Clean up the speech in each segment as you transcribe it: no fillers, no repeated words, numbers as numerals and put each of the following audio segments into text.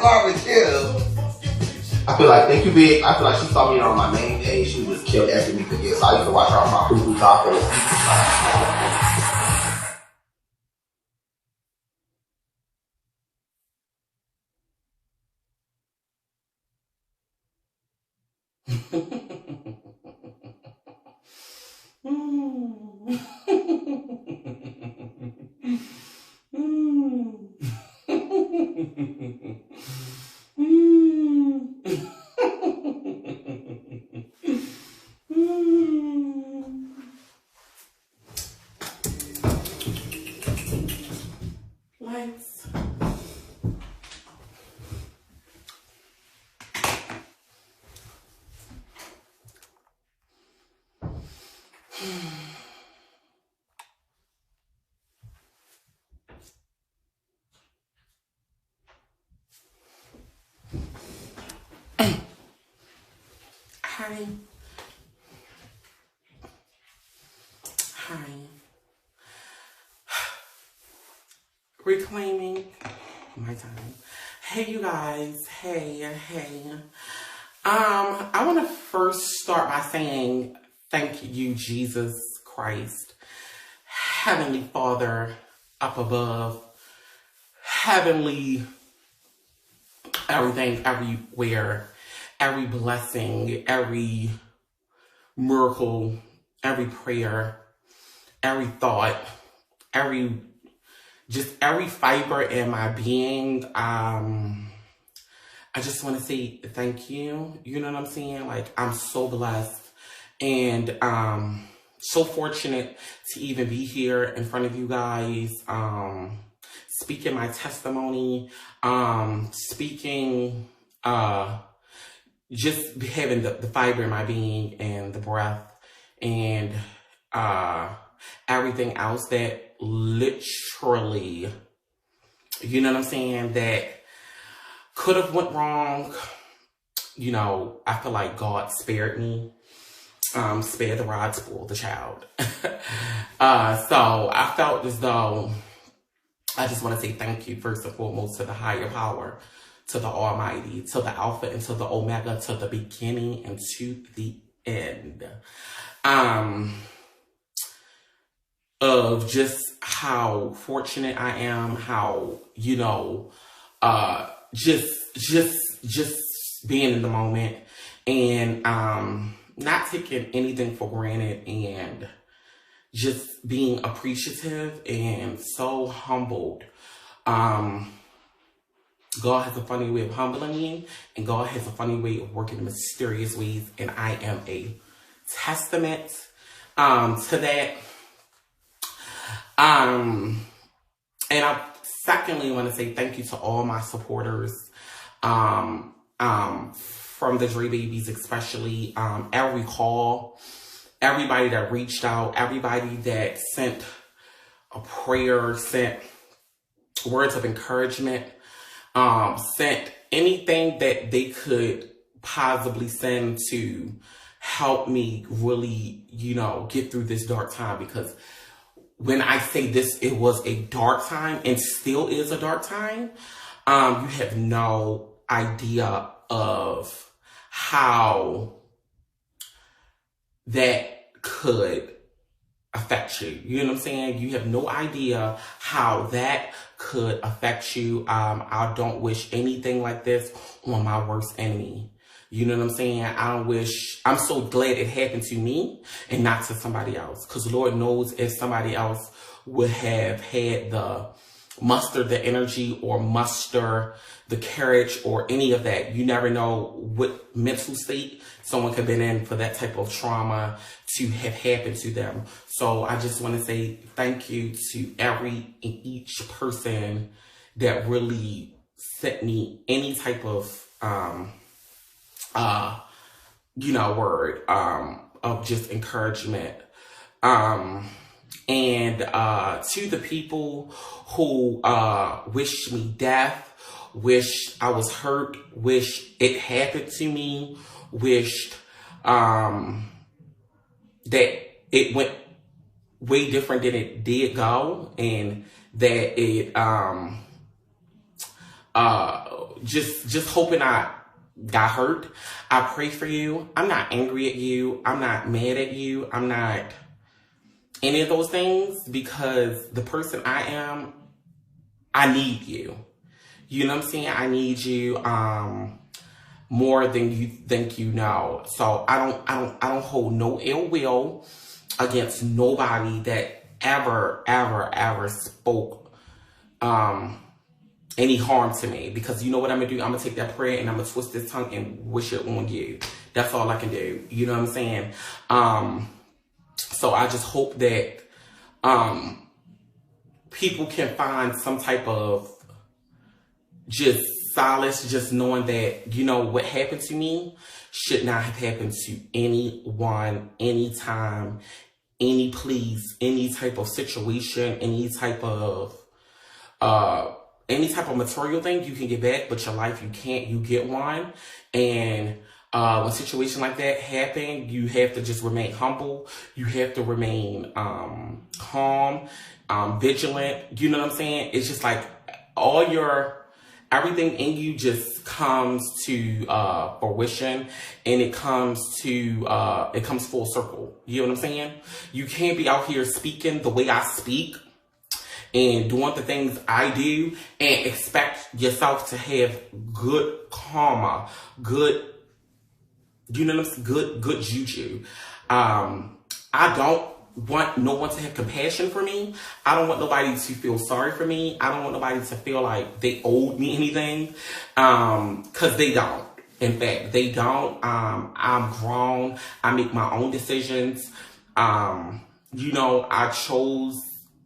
barbecue. I feel like, thank you, Big. I feel like she saw me on my main day. She was killed asking me to get. So I used to watch her on my Hulu tacos. Lights. Hi. Hi. Reclaiming my time. Hey, you guys. Hey. I want to first start by saying thank you, Jesus Christ, Heavenly Father up above, heavenly everything, everywhere, every blessing, every miracle, every prayer, every thought, every fiber in my being. I just want to say thank you. You know what I'm saying? Like, I'm so blessed and so fortunate to even be here in front of you guys, speaking my testimony, speaking, just having the fiber in my being and the breath and everything else that literally, you know what I'm saying, that could have went wrong. You know, I feel like God spared me. Spare the rod, spoil the child. So I felt as though I just want to say thank you first and foremost to the higher power, to the Almighty, to the Alpha and to the Omega, to the beginning and to the end. Of just how fortunate I am, how, you know, just being in the moment and not taking anything for granted and just being appreciative and so humbled. God has a funny way of humbling me, and God has a funny way of working in mysterious ways, and I am a testament to that. And I secondly want to say thank you to all my supporters, from the Drebabies especially, every call, everybody that reached out, everybody that sent a prayer, sent words of encouragement, sent anything that they could possibly send to help me really, you know, get through this dark time. Because when I say this, it was a dark time and still is a dark time. You have no idea of how that could affect you. You know what I'm saying? You have no idea how that could affect you. I don't wish anything like this on my worst enemy. You know what I'm saying? I'm so glad it happened to me and not to somebody else. Because Lord knows if somebody else would have had the energy or muster the courage or any of that. You never know what mental state someone could have been in for that type of trauma to have happened to them. So I just want to say thank you to every and each person that really sent me any type of word of just encouragement. And to the people who wish me death, wish I was hurt, wish it happened to me, wished that it went way different than it did go, and that it just hoping I got hurt. I pray for you. I'm not angry at you. I'm not mad at you. I'm not any of those things, because the person I am, I need you. You know what I'm saying? I need you more than you think you know. So I don't hold no ill will against nobody that ever spoke any harm to me, because you know what I'm gonna do? I'm gonna take that prayer and I'm gonna twist this tongue and wish it on you. That's all I can do. You know what I'm saying? So I just hope that people can find some type of just solace, just knowing that, you know, what happened to me should not have happened to anyone, anytime, any type of situation, any type of material thing you can get back, but your life you can't. You get one. And when a situation like that happen, you have to just remain humble. You have to remain calm, vigilant. You know what I'm saying? It's just like everything in you just comes to fruition, and it comes full circle. You know what I'm saying? You can't be out here speaking the way I speak and doing the things I do and expect yourself to have good karma, good, you know what I'm saying, good juju. I don't want no one to have compassion for me. I don't want nobody to feel sorry for me. I don't want nobody to feel like they owed me anything, because they don't. In fact, they don't. I'm grown. I make my own decisions. You know, I chose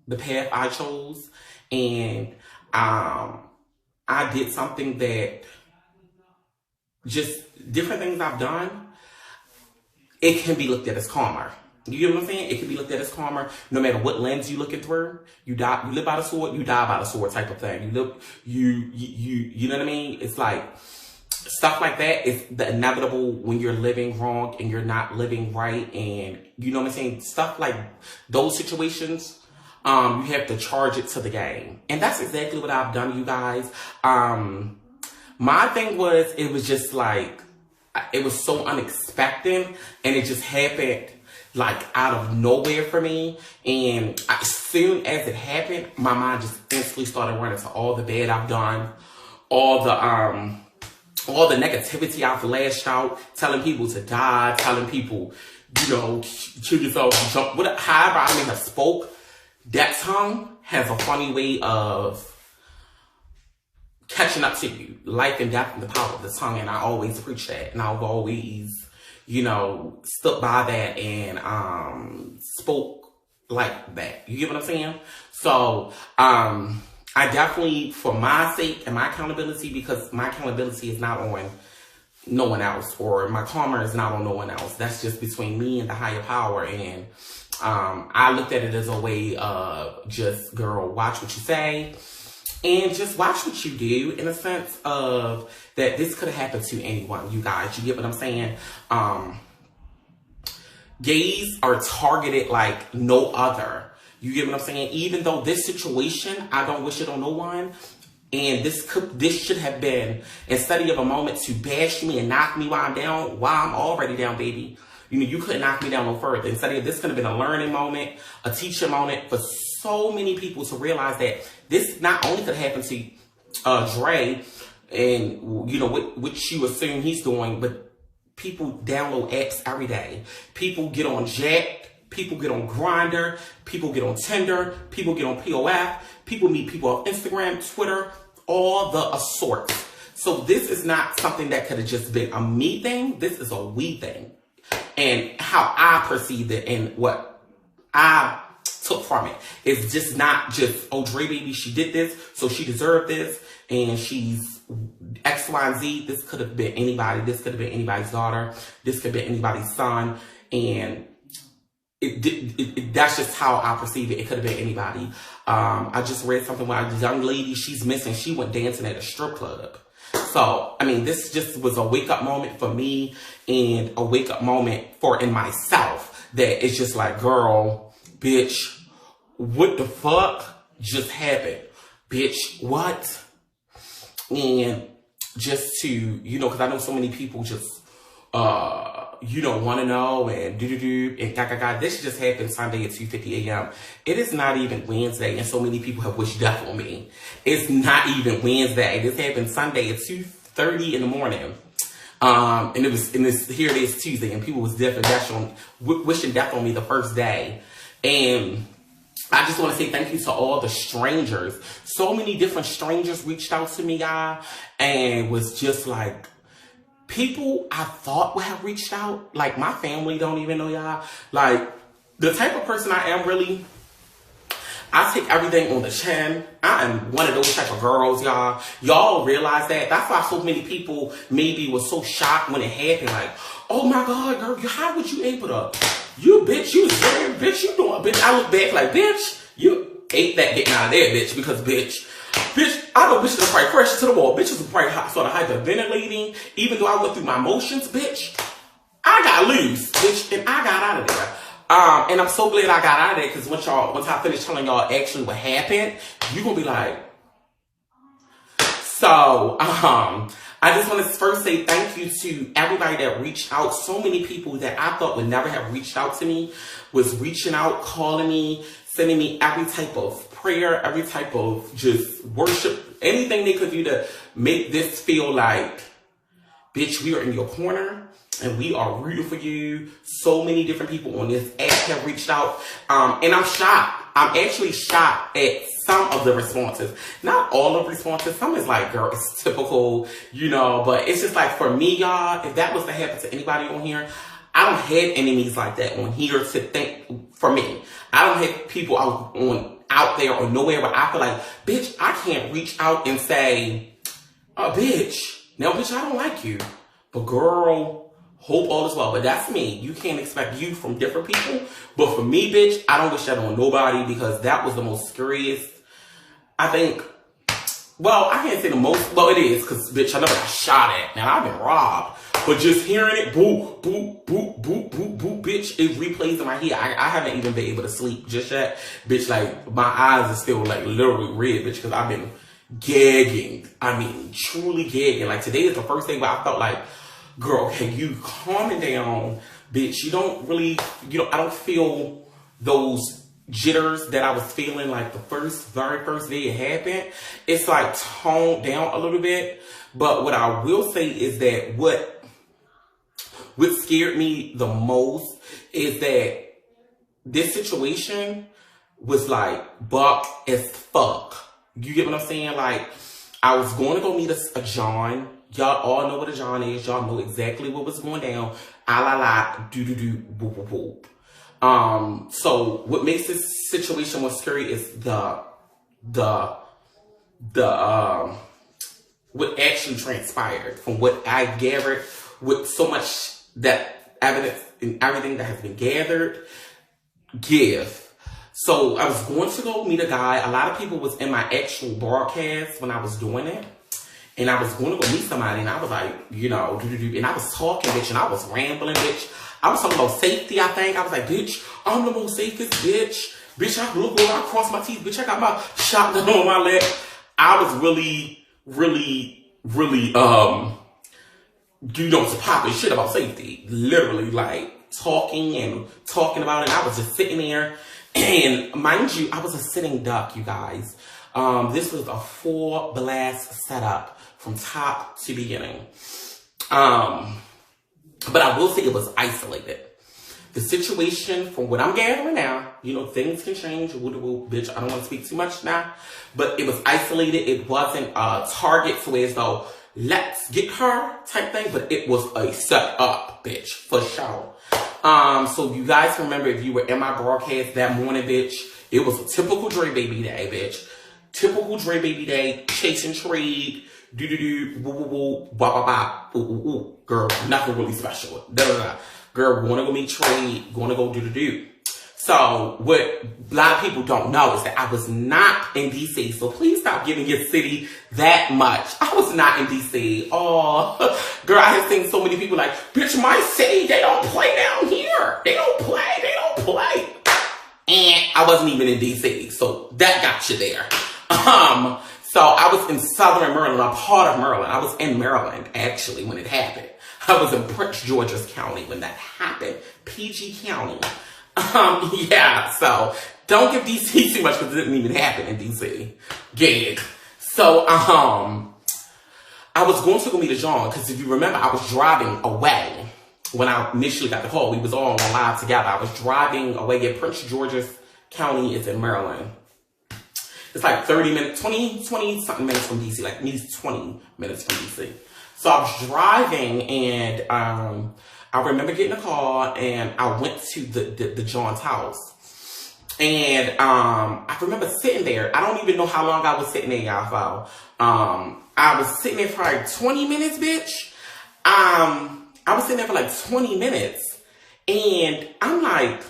the path I chose, and I did something that, just different things I've done, it can be looked at as karma. You know what I'm saying? It can be looked at as karma, no matter what lens you looking through. You live by the sword, you die by the sword type of thing. You know what I mean? It's like stuff like that is the inevitable when you're living wrong and you're not living right, and you know what I'm saying? Stuff like those situations, you have to charge it to the game. And that's exactly what I've done, you guys. My thing was, it was just like, it was so unexpected, and it just happened like out of nowhere for me. And as soon as it happened, my mind just instantly started running to all the bad I've done, all the negativity I've lashed out, telling people to die, telling people, you know, kill yourself, jump, whatever, however I may have spoke. That tongue has a funny way of catching up to you. Life and death in the power of the tongue, and I always preach that, and I've always, you know, stuck by that and spoke like that. You get what I'm saying? So I definitely, for my sake and my accountability, because my accountability is not on no one else, or my karma is not on no one else. That's just between me and the higher power. And I looked at it as a way of just, girl, watch what you say. And just watch what you do, in a sense of that this could have happened to anyone, you guys. You get what I'm saying? Gays are targeted like no other. You get what I'm saying? Even though this situation, I don't wish it on no one. And this should have been, instead of a moment to bash me and knock me while I'm down, while I'm already down, baby. You know, you couldn't knock me down no further. Instead of this could have been a learning moment, a teaching moment for so many people to realize that this not only could happen to Dre and, you know, what you assume he's doing, but people download apps every day. People get on Jack, people get on Grindr, people get on Tinder, people get on POF, people meet people on Instagram, Twitter, all the assorts. So this is not something that could have just been a me thing. This is a we thing. And how I perceived it and what I took from it. It's just not just, oh, Drebaby, she did this, so she deserved this, and she's X, Y, and Z. This could have been anybody. This could have been anybody's daughter. This could have been anybody's son. And that's just how I perceive it. It could have been anybody. I just read something about a young lady, she's missing. She went dancing at a strip club. So, I mean, this just was a wake-up moment for me, and a wake-up moment in myself, that it's just like, girl, bitch, what the fuck just happened? Bitch, what? And just to, you know, because I know so many people just, you know, want to know and do and gaga. This just happened Sunday at 2:50 a.m. It is not even Wednesday, and so many people have wished death on me. It's not even Wednesday. This happened Sunday at 2:30 in the morning. And here it is Tuesday, and people was wishing death on me the first day. And I just want to say thank you to all the strangers. So many different strangers reached out to me, y'all, and was just like, people I thought would have reached out. Like, my family don't even know, y'all. Like, the type of person I am, really, I take everything on the chin. I am one of those type of girls, y'all. Y'all realize that? That's why so many people maybe was so shocked when it happened. Like, oh my God, girl, how would you able to? You bitch, you scared, bitch, you doing, bitch. I look back like, bitch, you ate that getting out of there, bitch, because bitch, I know bitches are probably fresh to the wall. Bitches are probably sort of hyperventilating. Even though I went through my emotions, bitch, I got loose, bitch, and I got out of there. And I'm so glad I got out of there, because once I finish telling y'all actually what happened, you gonna be like, so, I just want to first say thank you to everybody that reached out. So many people that I thought would never have reached out to me was reaching out, calling me, sending me every type of prayer, every type of just worship, anything they could do to make this feel like, bitch, we are in your corner and we are rooting for you. So many different people on this app have reached out. And I'm shocked. I'm actually shocked at some of the responses. Not all of the responses. Some is like, girl, it's typical, you know, but it's just like, for me, y'all, if that was to happen to anybody on here, I don't have enemies like that on here to think for me. I don't have people out there or nowhere where I feel like, bitch, I can't reach out and say, oh, bitch, now, bitch, I don't like you. But girl, hope all is well. But that's me. You can't expect you from different people. But for me, bitch, I don't wish that on nobody, because that was the most scariest, I think. Well, I can't say the most. Well, it is, because, bitch, I never got shot at. Now, I've been robbed. But just hearing it, boop, boop, boop, boop, boop, boop, bitch, it replays in my head. I haven't even been able to sleep just yet. Bitch, like, my eyes are still, like, literally red, bitch, because I've been gagging. I mean, truly gagging. Like, today is the first day where I felt like, girl, okay, you calming down, bitch. You don't really, I don't feel those jitters that I was feeling like the very first day it happened. It's like toned down a little bit. But what I will say is that what scared me the most is that this situation was like buck as fuck. You get what I'm saying? Like, I was going to go meet a John. Y'all all know what a John is. Y'all know exactly what was going down. Do, boop, boop, boop. So what makes this situation more scary is what actually transpired from what I gathered, with so much that evidence and everything that has been gathered. So I was going to go meet a guy. A lot of people was in my actual broadcast when I was doing it. And I was going to go meet somebody, and I was like, and I was talking, bitch, and I was rambling, bitch. I was talking about safety, I think. I was like, bitch, I'm the most safest, bitch. Bitch, I look over, I cross my teeth, bitch, I got my shotgun on my leg. I was really, popping shit about safety. Literally, like, talking about it. I was just sitting there. And mind you, I was a sitting duck, you guys. This was a full blast setup from top to beginning. But I will say it was isolated. The situation, from what I'm gathering now, things can change. Bitch, I don't want to speak too much now. But it was isolated. It wasn't a target, so as though, let's get her type thing. But it was a set up, bitch, for sure. So you guys remember, if you were in my broadcast that morning, bitch, it was a typical Drebaby day, bitch. Typical Drebaby day, chase and trade, girl, nothing really special. Girl, gonna go meet trade, gonna go do. So what a lot of people don't know is that I was not in DC. So please stop giving your city that much. I was not in DC. Oh, girl, I have seen so many people like, bitch, my city, they don't play down here. They don't play. And I wasn't even in DC. So that got you there. So So I was in Southern Maryland, a part of Maryland. I was in Maryland, actually, when it happened. I was in Prince George's County when that happened. PG County. Yeah, so don't give DC too much because it didn't even happen in DC. Gig. So, I was going to go meet a John because if you remember, I was driving away when I initially got the call. We was all on live together. I was driving away at Prince George's County. It's in Maryland. It's like 30 minutes, 20 something minutes from DC, like at least 20 minutes from DC. So I was driving and I remember getting a call and I went to the John's house. And I remember sitting there. I don't even know how long I was sitting there, y'all. I was sitting there for like 20 minutes, bitch. I was sitting there for like 20 minutes. And I'm like,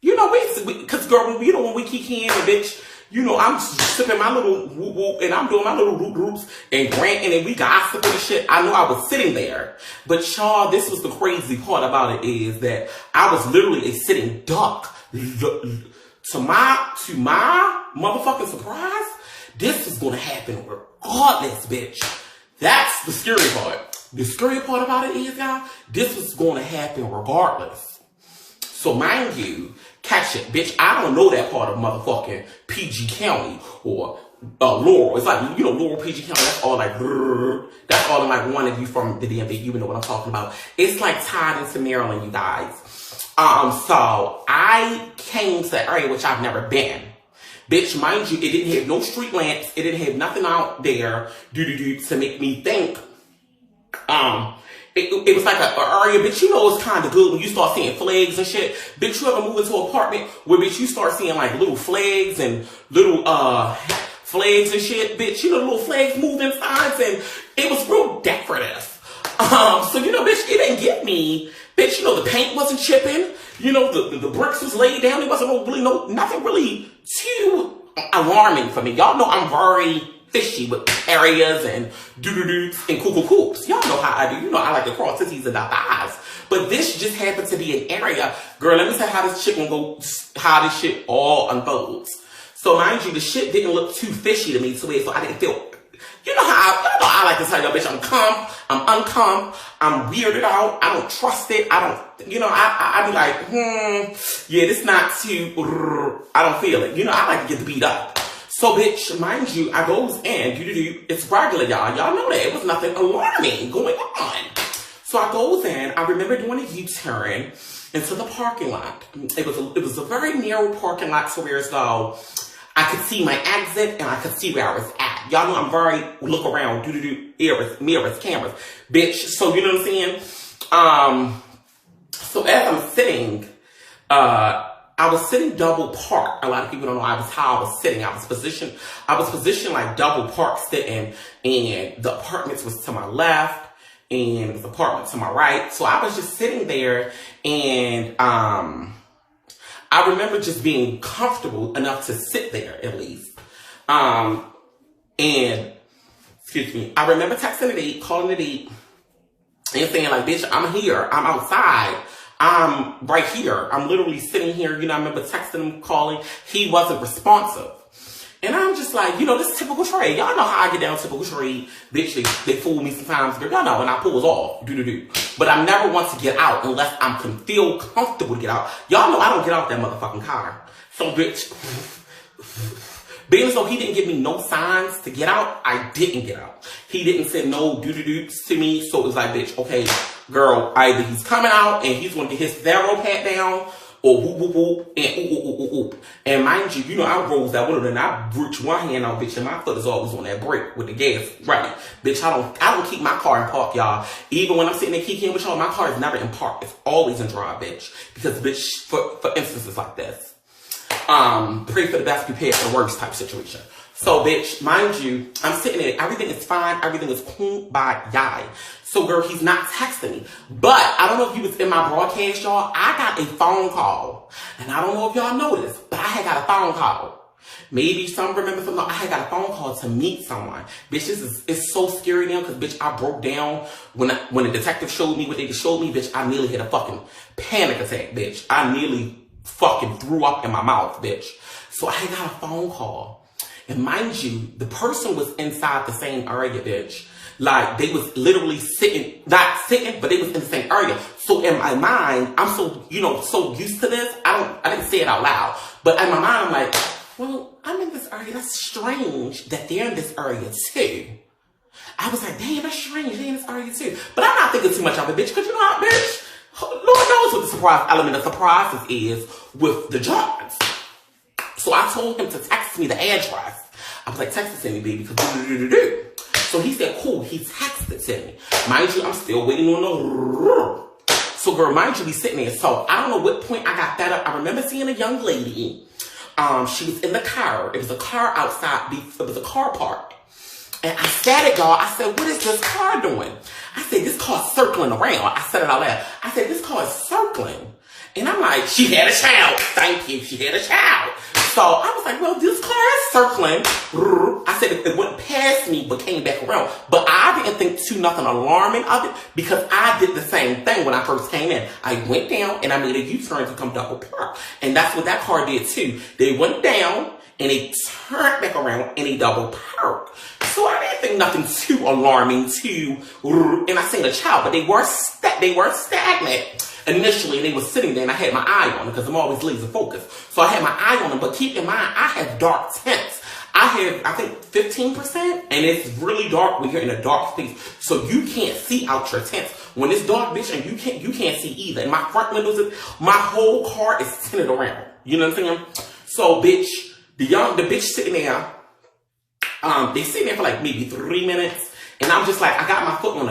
you know, because girl, you know, when we kick in, bitch, you know, I'm sipping my little whoop whoop and I'm doing my little whoop whoops and granting and we gossiping and shit. I know I was sitting there. But y'all, this was the crazy part about it is that I was literally a sitting duck. To my motherfucking surprise, this was gonna happen regardless, bitch. That's the scary part. The scary part about it is, y'all, this was gonna happen regardless. So mind you, catch it, bitch. I don't know that part of motherfucking PG County or Laurel. It's like, you know, Laurel, PG County, that's all like, that's all in like one of you from the DMV, you know what I'm talking about. It's like tied into Maryland, you guys. So I came to that area, which I've never been. Bitch, mind you, it didn't have no street lamps. It didn't have nothing out there to make me think. It was like an area, bitch, you know it's kind of good when you start seeing flags and shit. Bitch, you ever move into an apartment where, bitch, you start seeing like little flags and little, flags and shit, bitch, you know, little flags moving signs and it was real decorative. So, you know, bitch, it didn't get me. Bitch, you know, the paint wasn't chipping. You know, the bricks was laid down. It wasn't nothing really too alarming for me. Y'all know I'm very fishy with areas and doo-doo-doos and cuckoo-coops. Y'all know how I do. You know I like to cross cities and dot the I's. But this just happened to be an area. Girl, let me say how this shit gonna go, how this shit all unfolds. So mind you, the shit didn't look too fishy to me so I didn't feel, you know I like to tell y'all, bitch, I'm uncomp, I'm weirded out, I don't trust it, I be like, yeah, this not too, I don't feel it. You know, I like to get beat up. So, bitch, mind you, I goes in, it's regular, y'all. Y'all know that. It was nothing alarming going on. So I goes in, I remember doing a U-turn into the parking lot. It was a very narrow parking lot, so whereas though I could see my exit and I could see where I was at. Y'all know I'm very look around, mirrors, cameras, bitch. So you know what I'm saying? So as I'm sitting, I was sitting double parked. A lot of people don't know how I was sitting. I was positioned like double parked sitting, and the apartments was to my left and the apartment to my right. So I was just sitting there and I remember just being comfortable enough to sit there at least. And excuse me, I remember texting the date, calling the date, and saying like, bitch, I'm here, I'm outside. I'm right here. I'm literally sitting here. You know, I remember texting him, calling. He wasn't responsive. And I'm just like, you know, this is typical trade. Y'all know how I get down typical trade. Bitch, they fool me sometimes. Y'all know, and I pulls off. But I never want to get out unless I can feel comfortable to get out. Y'all know I don't get out that motherfucking car. So, bitch, being as though he didn't give me no signs to get out, I didn't get out. He didn't say no to me. So it was like, bitch, okay, girl, either he's coming out and he's going to get his Vero pat down, or whoop, whoop, whoop, and oop, oop, oop, oop. And mind you, you know, I rolls that window and I reach one hand out, bitch, and my foot is always on that brake with the gas running. Bitch, I don't keep my car in park, y'all. Even when I'm sitting there kicking with y'all, my car is never in park. It's always in drive, bitch. Because, bitch, for instances like this. Pray for the best, prepare for the worst type situation. So, bitch, mind you, I'm sitting there. Everything is fine. Everything is cool by yai. So, girl, he's not texting me. But I don't know if he was in my broadcast, y'all. I got a phone call. And I don't know if y'all noticed, but I had got a phone call. Maybe some remember something. I had got a phone call to meet someone. Bitch, it's so scary now because, bitch, I broke down. When the detective showed me what they showed me, bitch, I nearly had a fucking panic attack, bitch. I nearly fucking threw up in my mouth, bitch. So I got a phone call. And mind you, the person was inside the same area, bitch. Like, they was literally sitting, not sitting, but they was in the same area. So in my mind, I'm so, you know, so used to this, I didn't say it out loud. But in my mind, I'm like, well, I'm in this area. That's strange that they're in this area too. I was like, damn, that's strange. They're in this area too. But I'm not thinking too much of it, bitch, because you know how, bitch, Lord knows what the surprise element of surprises is with the Johns. So I told him to text me the address. I was like, text it to me, baby, because so he said, cool, he texted it to me. Mind you, I'm still waiting on the... So girl, mind you, we sitting there. So I don't know what point I got fed up. I remember seeing a young lady. She was in the car. It was a car outside. It was a car park. And I said it, y'all. I said, what is this car doing? I said, this car's circling around. I said it out loud. I said, this car is circling. And I'm like, she had a child. Thank you. She had a child. So I was like, well, this car is circling. I said, it went past me, but came back around. But I didn't think too nothing alarming of it because I did the same thing when I first came in. I went down and I made a U-turn to come double park. And that's what that car did too. They went down and they turned back around and they double parked. So I didn't think nothing too alarming too. And I seen a child, but they were stagnant. Initially, they were sitting there and I had my eye on them because I'm always laser focused. So I had my eye on them, but keep in mind, I have dark tints. I have, I think, 15%, and it's really dark when you're in a dark space. So you can't see out your tints. When it's dark, bitch, and you can't see either. And my front windows, my whole car is tinted around. You know what I'm saying? So, bitch, the bitch sitting there, they sitting there for like maybe 3 minutes. And I'm just like, I got my foot on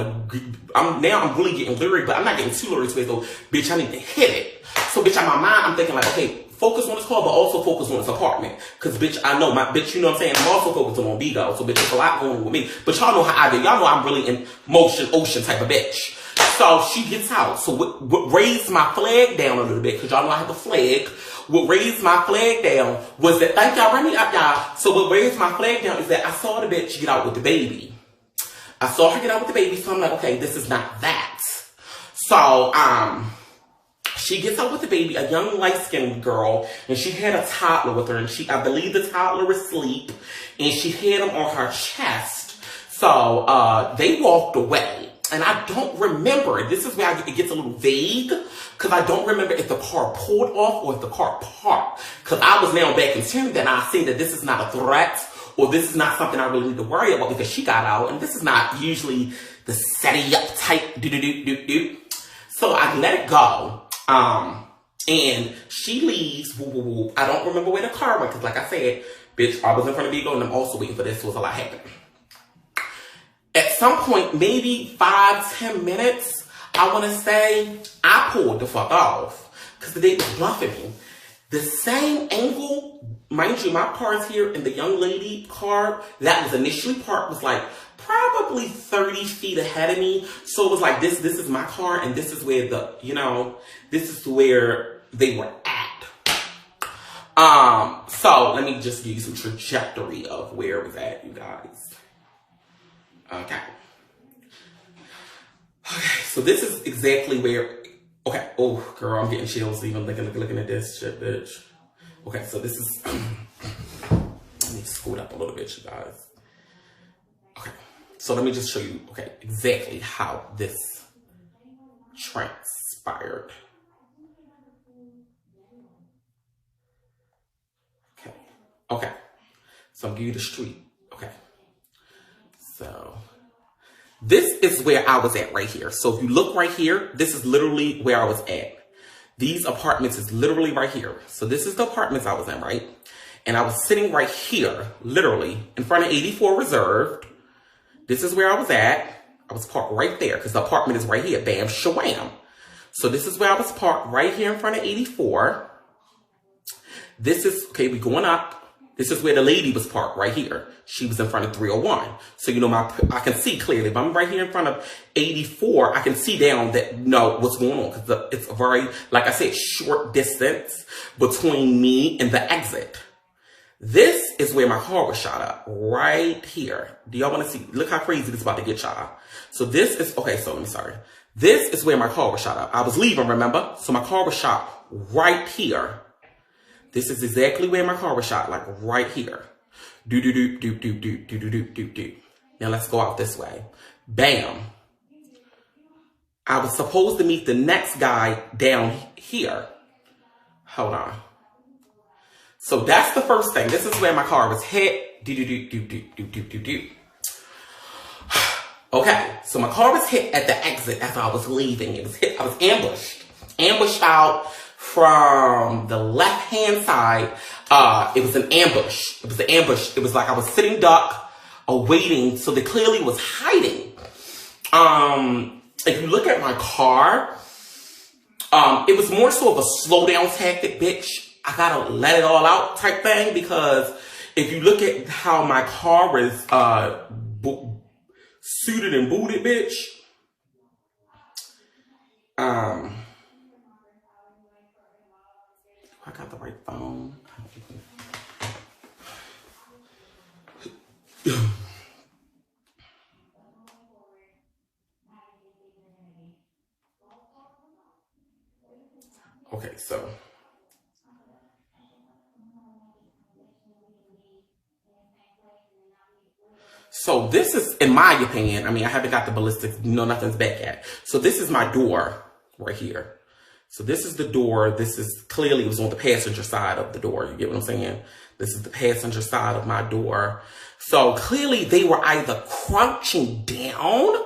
now I'm really getting leery, but I'm not getting too leery to it, though. Bitch, I need to hit it. So, bitch, in my mind, I'm thinking like, okay, focus on this car, but also focus on this apartment. Because, bitch, I know bitch, you know what I'm saying? I'm also focusing on Vigo. So, bitch, there's a lot going on with me. But y'all know how I do. Y'all know I'm really in ocean type of bitch. So, she gets out. So, what raised my flag down a little bit, because y'all know I have a flag. What raised my flag down was that, thank y'all, bring me up, y'all. So, what raised my flag down is that I saw the bitch get out with the baby. I saw her get out with the baby, so I'm like, okay, this is not that. So, she gets out with the baby, a young light-skinned girl, and she had a toddler with her, and I believe the toddler was asleep, and she had him on her chest. So, they walked away, and I don't remember, this is where it gets a little vague, because I don't remember if the car pulled off or if the car parked, because I was now back in tune, that I see that this is not a threat, or this is not something I really need to worry about because she got out, and this is not usually the setting up type do. So I let it go, and she leaves. I don't remember where the car went because, like I said, bitch, I was in front of Vigo, and I'm also waiting for this. So it's a lot happening. At some point, maybe 5-10 minutes, I want to say, I pulled the fuck off because they was bluffing me. The same angle, mind you, my car's here, and the young lady car that was initially parked was like probably 30 feet ahead of me. So it was like, this is my car, and this is where this is where they were at. So let me just give you some trajectory of where it was at, you guys. Okay, so this is exactly where. Okay. Oh, girl, I'm getting chills even looking at this shit, bitch. Okay, so this is. Let me scoot up a little bit, you guys. Okay, so let me just show you, okay, exactly how this transpired. Okay. So I'm giving you the street. Okay. So. This is where I was at right here. So if you look right here, this is literally where I was at. These apartments is literally right here. So this is the apartments I was in, right? And I was sitting right here, literally, in front of 84 Reserved. This is where I was at. I was parked right there because the apartment is right here. Bam, shawam. So this is where I was parked right here in front of 84. This is, okay, we going up. This is where the lady was parked, right here. She was in front of 301. So, you know, I can see clearly. If I'm right here in front of 84, I can see down that, what's going on. Because it's a very, like I said, short distance between me and the exit. This is where my car was shot up, right here. Do y'all want to see? Look how crazy this is about to get shot up. So this is, okay, so let me, sorry. This is where my car was shot up. I was leaving, remember? So my car was shot right here. This is exactly where my car was shot, like right here. Do, do, do, do, do, do, do, do, do, do, do. Now let's go out this way. Bam. I was supposed to meet the next guy down here. Hold on. So that's the first thing. This is where my car was hit. Do, do, do, do, do, do, do, do, do. Okay, so my car was hit at the exit as I was leaving. It was hit. I was ambushed. Ambushed out from the left-hand side. It was an ambush. It was an ambush. It was like I was sitting duck, awaiting. So they clearly was hiding. If you look at my car, it was more so of a slow down tactic, bitch. I gotta let it all out type thing, because if you look at how my car is suited and booted, bitch. I got the right phone. Okay, so this is, in my opinion, I mean, I haven't got the ballistics, nothing's back yet. So this is my door right here. So this is the door. This is clearly, it was on the passenger side of the door. You get what I'm saying? This is the passenger side of my door. So clearly they were either crouching down.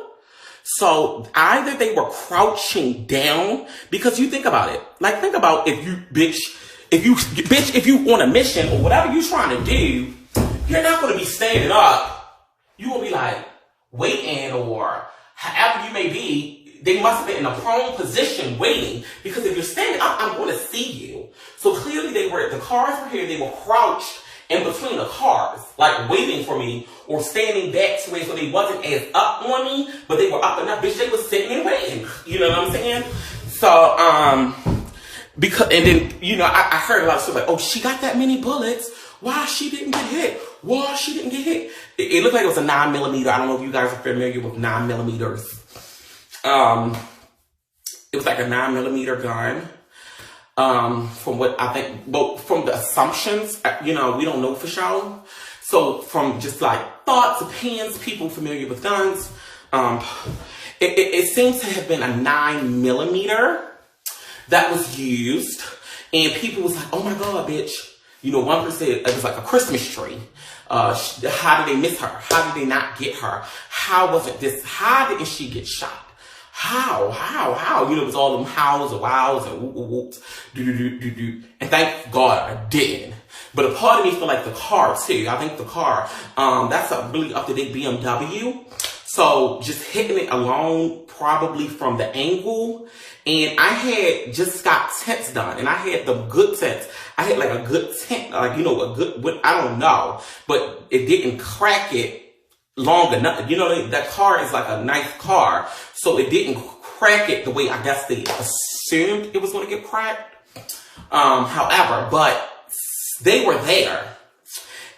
So either they were crouching down, because you think about it. Like, think about if you on a mission or whatever you're trying to do, you're not going to be standing up. You're going to be like waiting, or however you may be. They must have been in a prone position waiting, because if you're standing up, I'm going to see you. So clearly the cars were here, they were crouched in between the cars, like waiting for me, or standing back to where, so they wasn't as up on me, but they were up enough, bitch, they was sitting and waiting. You know what I'm saying? So, because, and then, I heard a lot of stuff like, oh, she got that many bullets. Why she didn't get hit? Why she didn't get hit? It looked like it was a 9mm. I don't know if you guys are familiar with 9mm. It was like a 9mm gun. From what I think, well, from the assumptions, we don't know for sure. So from just like thoughts, opinions, people familiar with guns, it seems to have been a 9mm that was used, and people was like, oh my God, bitch. One person said it was like a Christmas tree. How did they miss her? How did they not get her? How wasn't this? How didn't she get shot? How? It was all them hows and wows and whoops, do. And thank God I didn't. But a part of me feel like the car too. I think the car, that's a really up-to-date BMW. So just hitting it alone, probably from the angle. And I had just got tents done, and I had the good tents. I had like a good tent, like, a good, I don't know, but it didn't crack it long enough. That car is like a nice car, so it didn't crack it the way I guess they assumed it was going to get cracked. However, but they were there.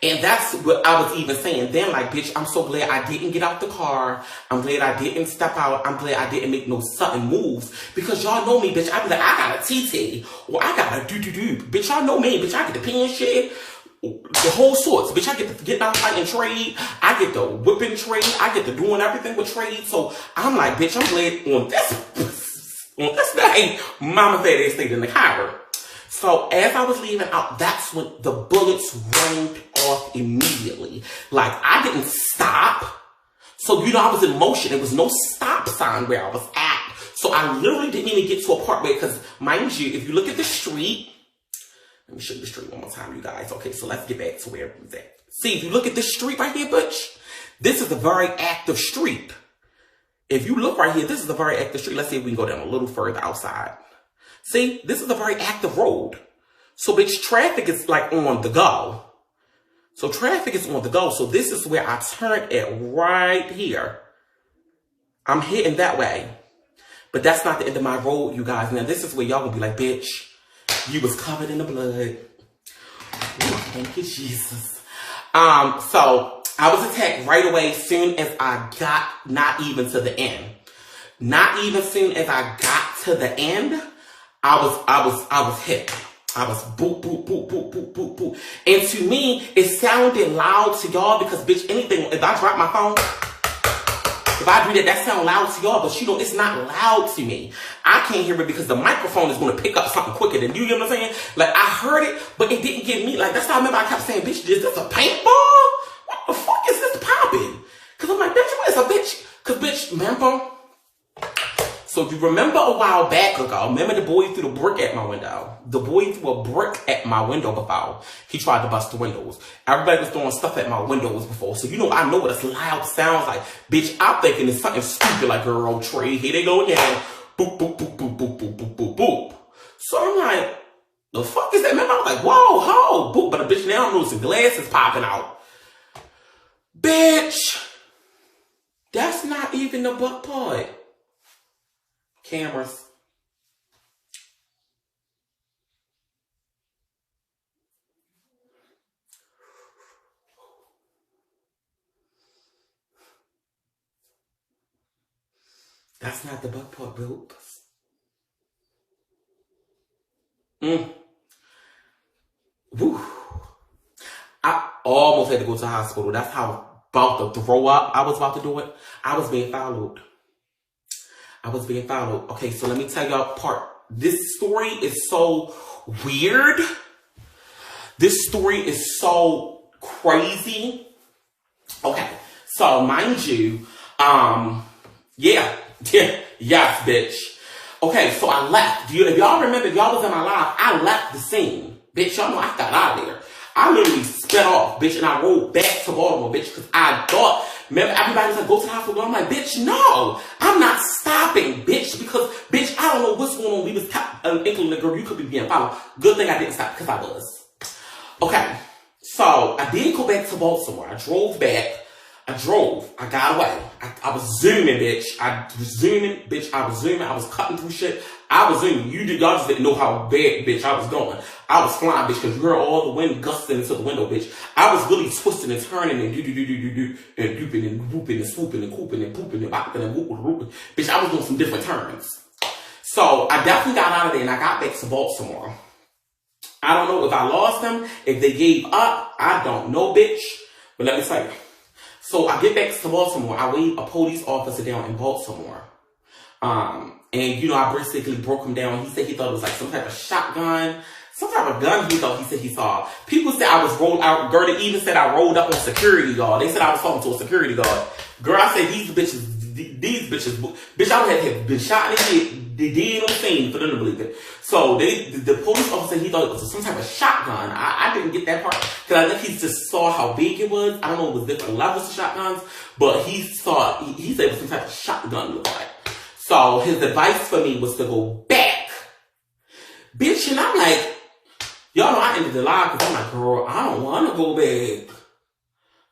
And that's what I was even saying then, like, bitch, I'm so glad I didn't get out the car. I'm glad I didn't step out. I'm glad I didn't make no sudden moves. Because y'all know me, bitch. I be like, I got a TT. Or I got a do. Bitch, y'all know me. Bitch, I get the pin shit. The whole sorts. Bitch, I get to get out fighting trade. I get the whipping trade. I get to doing everything with trade. So I'm like, bitch, I'm glad on this day, mama said they stayed in the car. So as I was leaving out, that's when the bullets rained off immediately. Like, I didn't stop. So, I was in motion. There was no stop sign where I was at. So I literally didn't even get to a part where, because mind you, if you look at the street, let me show you the street one more time, you guys. Okay, so let's get back to where it was at. See, if you look at this street right here, butch, this is a very active street. If you look right here, this is a very active street. Let's see if we can go down a little further outside. See, this is a very active road. So, bitch, traffic is like on the go. So traffic is on the go. So this is where I turned at right here. I'm hitting that way. But that's not the end of my road, you guys. Now, this is where y'all gonna be like, bitch, you was covered in the blood. Ooh, thank you, Jesus. So I was attacked right away soon as I got not even to the end. Not even soon as I got to the end, I was hit. I was boop, boop, boop, boop, boop, boop, boop. And to me, it sounded loud to y'all because, bitch, anything, if I drop my phone, if I do that, that sound loud to y'all, but you know, it's not loud to me. I can't hear it because the microphone is going to pick up something quicker than you, you know what I'm saying? Like, I heard it, but it didn't get me. Like, that's how I remember I kept saying, bitch, is this a paintball? What the fuck is this popping? Because I'm like, bitch, what is a bitch? Because, bitch, remember? So if you remember a while back ago, remember the boy threw the brick at my window? The boy threw a brick at my window before. He tried to bust the windows. Everybody was throwing stuff at my windows before. So you know, I know what this loud sounds like. Bitch, I'm thinking it's something stupid like, girl, Trey, here they go again. Boop, boop, boop, boop, boop, boop, boop, boop, boop. So I'm like, the fuck is that? Remember, I was like, whoa, ho, boop. But a bitch now I'm noticing glasses popping out. Bitch, that's not even the butt part. Cameras. That's not the butt part, boop. Woo. I almost had to go to the hospital. That's how about to throw up. I was about to do it. I was being followed. Okay, so let me tell y'all part. This story is so weird. This story is so crazy. Okay, so mind you, yes, bitch. Okay, so I left. If y'all remember, if y'all was in my life, I left the scene. Bitch, y'all know I got out of there. I literally sped off, bitch, and I rode back to Baltimore, bitch, because I thought, remember, everybody was like, go to the hospital. I'm like, bitch, no, I'm not stopping, bitch, because, bitch, I don't know what's going on. We was inkling the girl, you could be being followed. Good thing I didn't stop, because I was. Okay, so I did go back to Baltimore. I drove back. I got away. I was zooming, bitch. I was cutting through shit. I was zooming. Y'all just didn't know how bad, bitch, I was going. I was flying, bitch, because you heard all the wind gusting into the window, bitch. I was really twisting and turning and and dooping and whooping and swooping and cooping and pooping and bopping and whooping. Bitch, I was doing some different turns. So I definitely got out of there and I got back to Baltimore. I don't know if I lost them, if they gave up. I don't know, bitch. But let me tell you. So I get back to Baltimore. I wave a police officer down in Baltimore. And, you know, I basically broke him down. He said he thought it was like some type of shotgun. Some type of gun he said he saw. People said I was rolled out. Gerda even said I rolled up on security guard. They said I was talking to a security guard. Girl, I said these bitches, bitch, I would have been shot in the head. They did on the scene for them to believe it. So the police officer said he thought it was some type of shotgun. I didn't get that part because I think he just saw how big it was. I don't know if it was different levels of shotguns, but he said it was some type of shotgun look like. So his advice for me was to go back, bitch. And I'm like, y'all know I ended the live because I'm like, girl, I don't want to go back.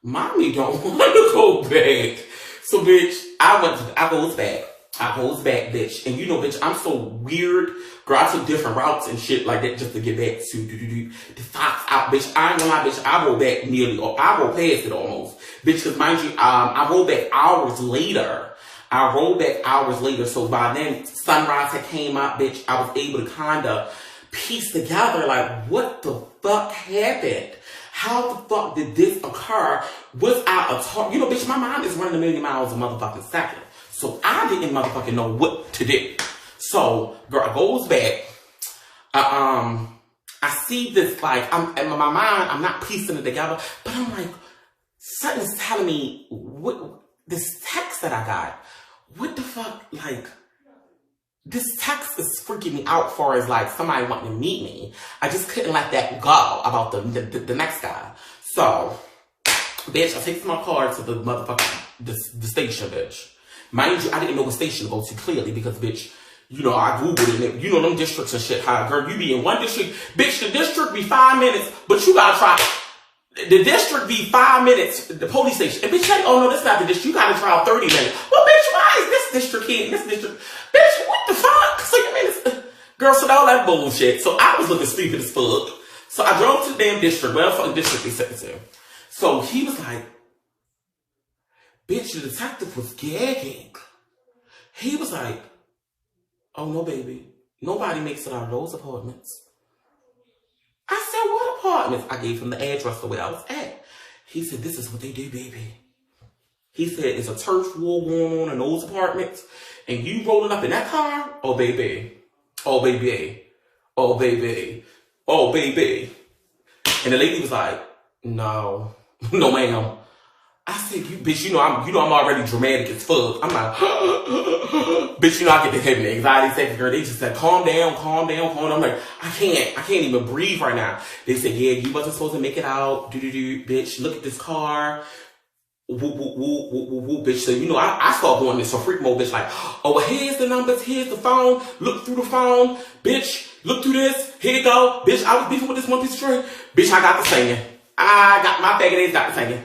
Mommy don't want to go back. So bitch, I goes back, bitch. And you know, bitch, I'm so weird. Girl, I took different routes and shit like that just to get back to the Fox out, bitch. I ain't gonna lie, bitch. I rolled back I rolled past it almost. Bitch, cause mind you, I rolled back hours later. So by then, sunrise had came out, bitch. I was able to kinda piece together, like, what the fuck happened? How the fuck did this occur without a talk? You know, bitch, my mind is running a million miles a motherfucking second. So I didn't motherfucking know what to do. So, girl, goes back. I see this, like, in my mind, I'm not piecing it together, but I'm like, something's telling me, this text that I got, what the fuck, like, this text is freaking me out for as, like, somebody wanting to meet me. I just couldn't let that go about the next guy. So, bitch, I take my car to the motherfucking, the station, bitch. Mind you, I didn't know what station to go to clearly because, bitch, you know, I Googled it. You know them districts and shit. How, girl, you be in one district. Bitch, the district be 5 minutes, but you gotta try. The district be 5 minutes, the police station. And bitch, like, oh no, that's not the district. You gotta try 30 minutes. Well, bitch, why is this district here and this district? Bitch, what the fuck? So you mean it's... Girl, so all that bullshit. So I was looking stupid as fuck. So I drove to the damn district. Whatever fucking district they sent me to. So he was like, bitch, the detective was gagging. He was like, oh no, baby. Nobody makes it out of those apartments. apartments. I gave him the address of where I was at. He said, this is what they do, baby. He said, it's a turf war going on in those apartments. And you rolling up in that car? Oh, baby. Oh, baby. Oh, baby. Oh, baby. And the lady was like, no. No, ma'am. I said, you bitch, you know I'm already dramatic as fuck. I'm like, bitch, you know I get the heavy anxiety second girl. They just said, calm down, calm down, calm down. I'm like, I can't even breathe right now. They said, yeah, you wasn't supposed to make it out. Bitch, look at this car. Woo, woo, woo, woo, woo, woo, bitch. So, you know, I start going into some freak mode, bitch, like, oh, well, here's the numbers, here's the phone, look through the phone, bitch, look through this, here you go, bitch, I was beefing with this one piece of string, bitch, I got the singing. I got my faggot ass got the singing.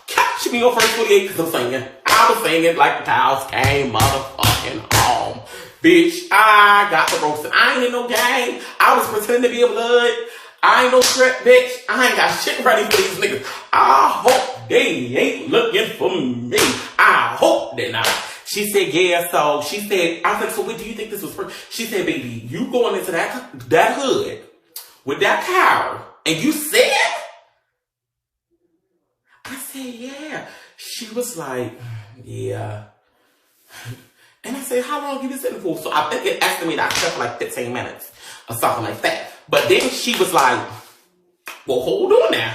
Catch me on first 48 because I'm singing. I was singing like the cows came motherfucking home. Bitch, I got the roasting. I ain't in no game. I was pretending to be a blood. I ain't no threat, bitch. I ain't got shit ready for these niggas. I hope they ain't looking for me. I hope they're not. She said, yeah, so she said, I said, so what do you think this was for? She said, baby, you going into that hood with that car and you said? I said, yeah. She was like, yeah. And I said, how long you been sitting for? So I think it estimated I slept for like 15 minutes or something like that. But then she was like, well, hold on now.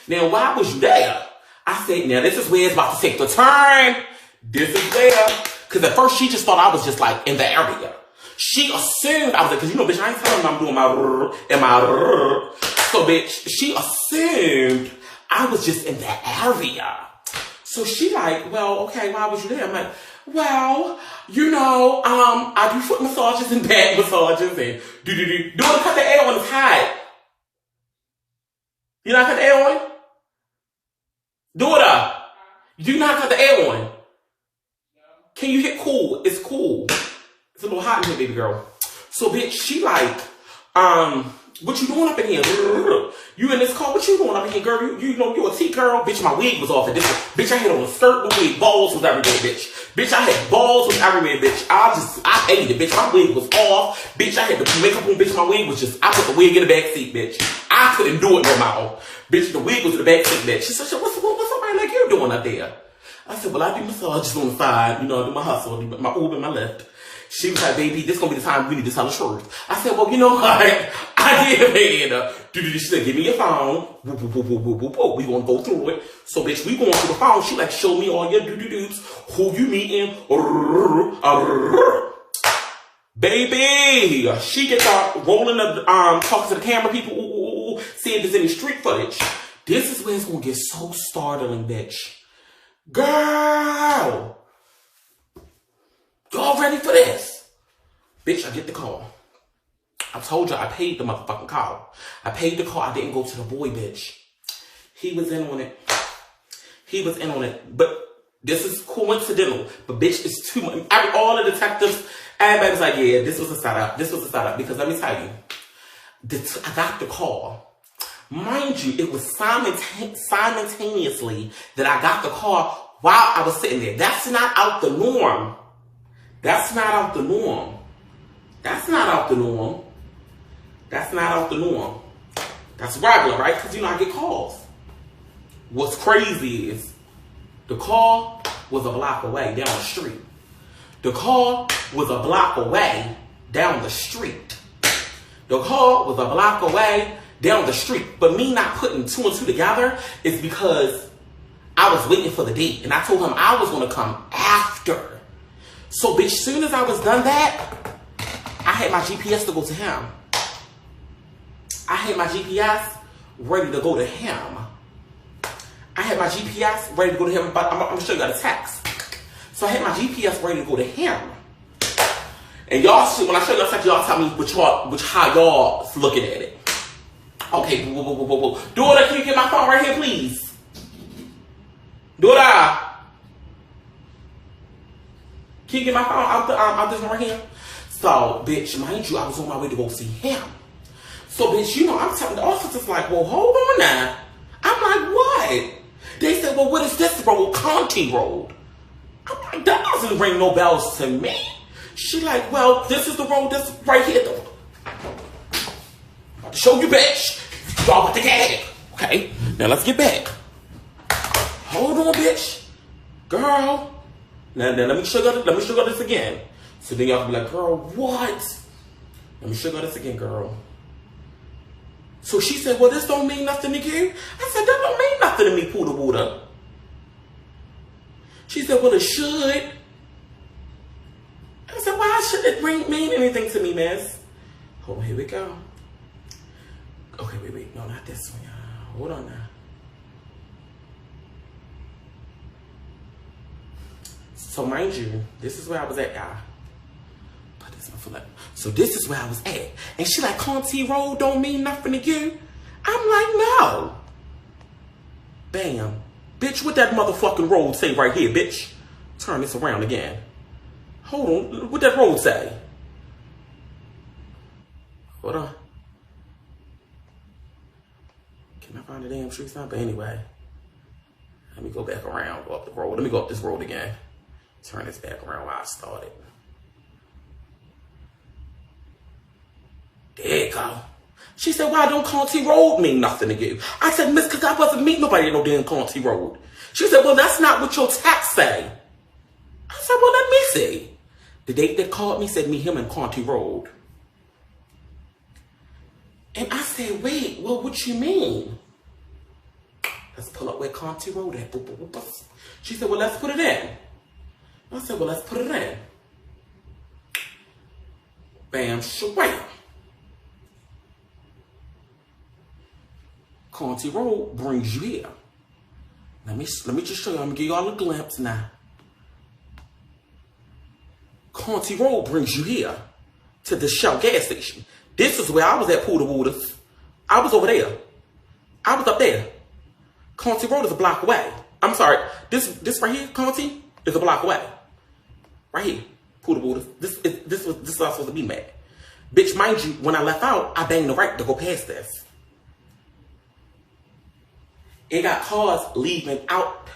Now, why was you there? I said, now, this is where it's about to take the turn. This is where. Because at first, she just thought I was just like in the area. She assumed I was like, because you know, bitch, I ain't telling them I'm doing my So, bitch, she assumed I was just in that area. So she like, well, okay, why was you there? I'm like, well, you know, I do foot massages and back massages and do you want to cut the air on his head? You not cut the air on? Do it up. You not cut the air on? Can you hit cool? It's cool. It's a little hot in here, baby girl. So, bitch, she like, what you doing up in here? You in this car? What you doing up in here, girl? You know, you a T girl? Bitch, my wig was off at this one. Bitch, I had on a skirt, the wig, balls was everywhere, bitch. Bitch, I had balls was everywhere, bitch. I hated it, bitch. My wig was off. Bitch, I had the makeup on, bitch. My wig was just, I put the wig in the back seat, bitch. I couldn't do it no more. Bitch, the wig was in the back seat, bitch. She said, what's somebody like you doing up there? I said, well, I do massages on the side. You know, I do my hustle, my Uber and my left. She was like, baby, this gonna be the time we need to tell the truth. I said, well, you know what? I did it. She said, give me your phone. We gonna go through it. So, bitch, we going through the phone. She like, show me all your doo-doo-doos. Who you meeting? Baby, she gets out rolling up, talking to the camera people, see if there's any street footage. This is where it's gonna get so startling, bitch. Girl! Y'all ready for this? Bitch, I get the call. I told you I paid the motherfucking call. I paid the call. I didn't go to the boy, bitch. He was in on it. He was in on it. But this is coincidental. But bitch, it's too much. All the detectives, everybody's like, yeah, this was a setup. This was a setup. Because let me tell you, I got the call. Mind you, it was simultaneously that I got the call while I was sitting there. That's not out the norm. That's not out the norm. That's not out the norm. That's not out the norm. That's regular, right? Because, you know, I get calls. What's crazy is the call was a block away down the street. The call was a block away down the street. The call was a block away down the street. But me not putting two and two together is because I was waiting for the date. And I told him I was going to come after. So, bitch, soon as I was done that, I had my GPS to go to him. I had my GPS ready to go to him. I had my GPS ready to go to him, but I'm going to show you a text. So I had my GPS ready to go to him. And y'all see, when I show you a text, y'all tell me how y'all looking at it. Okay, Daughter, can you get my phone right here, please? Daughter. Can you get my phone out this one right here? So, bitch, mind you, I was on my way to go see him. So, bitch, you know, I'm telling the officers like, well, hold on now. I'm like, what? They said, well, what is this road? County Road. I'm like, that doesn't ring no bells to me. She like, well, this is the road that's right here. I'm about to show you, bitch. y'all about to get it. Okay, now let's get back. Hold on, bitch. Girl. Now let me sugar this again. So then y'all can be like, girl, what? Let me sugar this again, girl. So she said, well, this don't mean nothing to you. I said, that don't mean nothing to me, Poodle Buddha. She said, well, it should. I said, why should it mean anything to me, miss? Hold on, here we go. Okay, wait. No, not this one, y'all. Hold on now. So mind you, this is where I was at, y'all. Put this on for like. So this is where I was at. And she like, Conti Road don't mean nothing to you? I'm like, no. Bam. Bitch, what that motherfucking road say right here, bitch? Turn this around again. Hold on, what that road say? Hold on. Can I find the damn street sign? But anyway, let me go back around, go up the road. Let me go up this road again. Turn this back around where I started. There you go. She said, why don't Conti Road mean nothing to you? I said, miss, because I wasn't meeting nobody at no damn Conti Road. She said, well, that's not what your tax say. I said, well, let me see. The date that called me said meet him in Conti Road. And I said, wait, well, what you mean? Let's pull up where Conti Road at. Boop, boop, boop, boop. She said, well, let's put it in. I said, well, let's put it in. Bam, shwam. Conti Road brings you here. Let me just show you. I'm gonna give y'all a glimpse now. Conti Road brings you here to the Shell gas station. This is where I was at Poodle Waters. I was over there. I was up there. Conti Road is a block away. I'm sorry. This right here, Conti, is a block away. Right here, Poodle Waters. This is where I was supposed to be mad. Bitch, mind you, when I left out, I banged the right to go past this. It got cars leaving out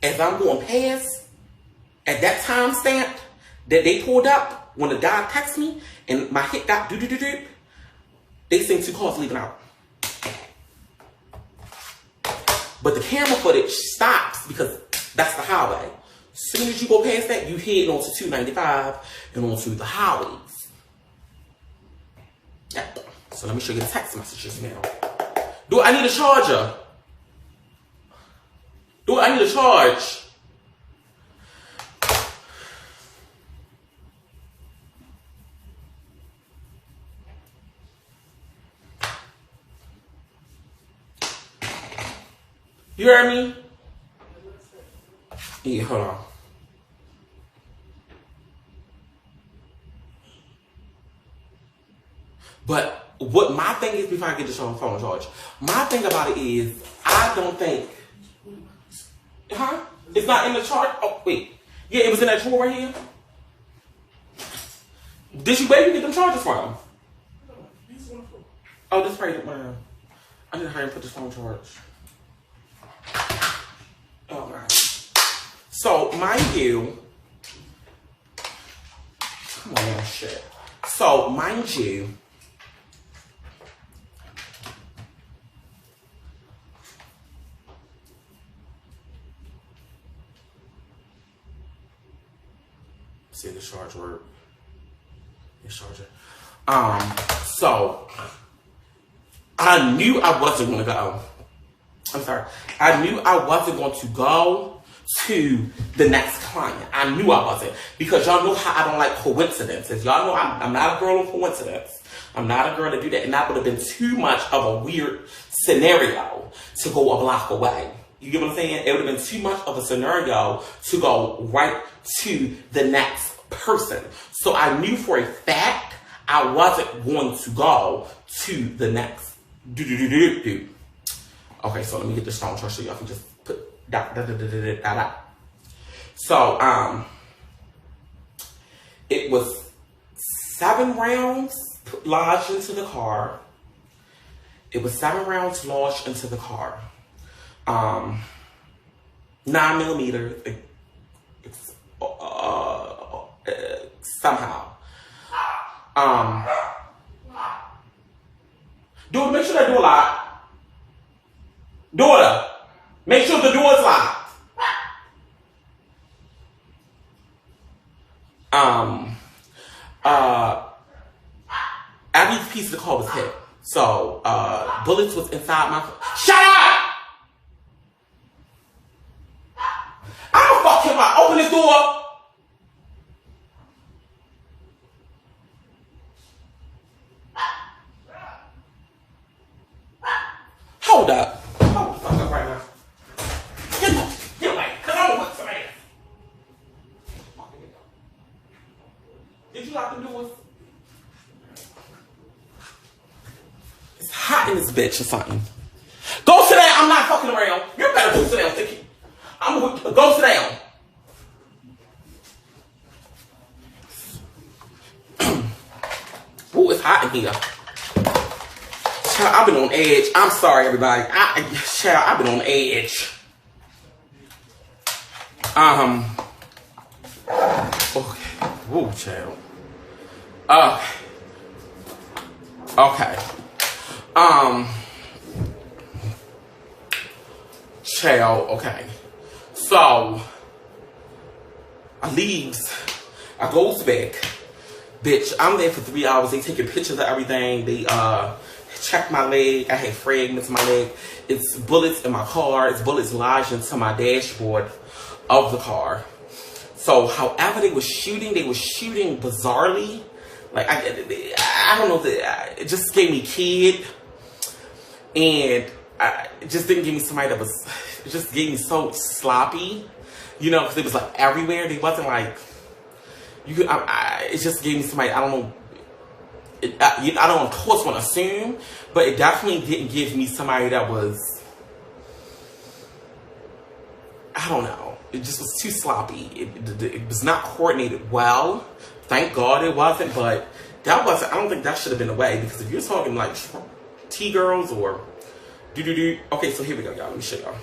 as I'm going past. At that time stamp that they pulled up, when the guy texted me and my hit got do-do-do-do, they seen 2 cars leaving out. But the camera footage stops because that's the highway. As soon as you go past that, you head onto 295 and onto the highways. Yeah. So let me show you the text messages now. Do I need a charger? Do I need a charge? You heard me? Yeah, hold on. But what my thing is, before I get this on phone charge, my thing about it is, I don't think, it's not in the charge. Oh, wait. Yeah, it was in that drawer right here. Where you get them chargers from? Oh, this right here. I need to hurry and put this phone charge. Oh, God. So, mind you, come on, shit. So, mind you, see the charge work. It's charging. So I knew I wasn't gonna go. I'm sorry. I knew I wasn't going to go to the next client. I knew I wasn't. Because y'all know how I don't like coincidences. Y'all know I'm not a girl of coincidence. I'm not a girl to do that. And that would have been too much of a weird scenario to go a block away. You get what I'm saying? It would have been too much of a scenario to go right to the next person. So I knew for a fact I wasn't going to go to the next do. Okay, so let me get this phone charge so y'all can just put da. So it was 7 rounds lodged into the car. It was 7 rounds lodged into the car. 9mm, somehow. Make sure I do a lot. Daughter, make sure the door's locked. Every piece of the car was hit. So, bullets was inside my... Shut up! I'll fuck him up. Open this door. Hold up. Hold the fuck up right now. Get away. Because I'm going to whip some ass. Did you lock the doors? It's hot in this bitch or something. Go sit down. I'm not fucking around. You better go sit down, Sticky. I'm going to go sit down. Ooh, it's hot in here. Child, I've been on edge. I'm sorry, everybody. Child, I've been on edge. Okay. Ooh, child. Okay. Child, okay. So, I leaves. I goes back. Bitch, I'm there for 3 hours. They taking pictures of everything. They, checked my leg. I had fragments in my leg. It's bullets in my car. It's bullets lodged into my dashboard of the car. So, however they were shooting bizarrely. Like, I don't know, it just gave me kid. And it just didn't give me somebody that was, it just gave me so sloppy. You know, because it was like everywhere. They wasn't like, you could, it just gave me somebody, I don't know. I don't, of course, want to assume, but it definitely didn't give me somebody that was, I don't know. It just was too sloppy. It was not coordinated well. Thank God it wasn't, but that wasn't, I don't think that should have been the way, because if you're talking like T-girls or do-do-do. Okay, so here we go, y'all. Let me show y'all.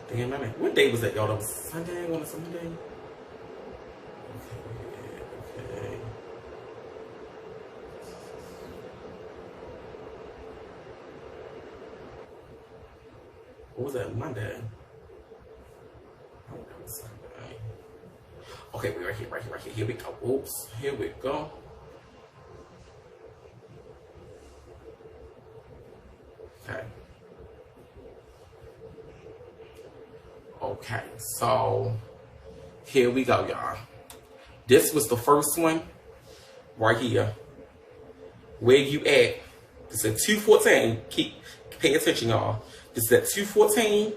Damn, I mean, what day was that, y'all? That was Sunday? On a Sunday? Okay. What was that, Monday? Oh, that was Sunday. Okay, we're right here. Here we go. Oops, here we go. Okay. Okay, so here we go, y'all. This was the first one right here. Where you at? This is at 214. Pay attention, y'all. This is at 214.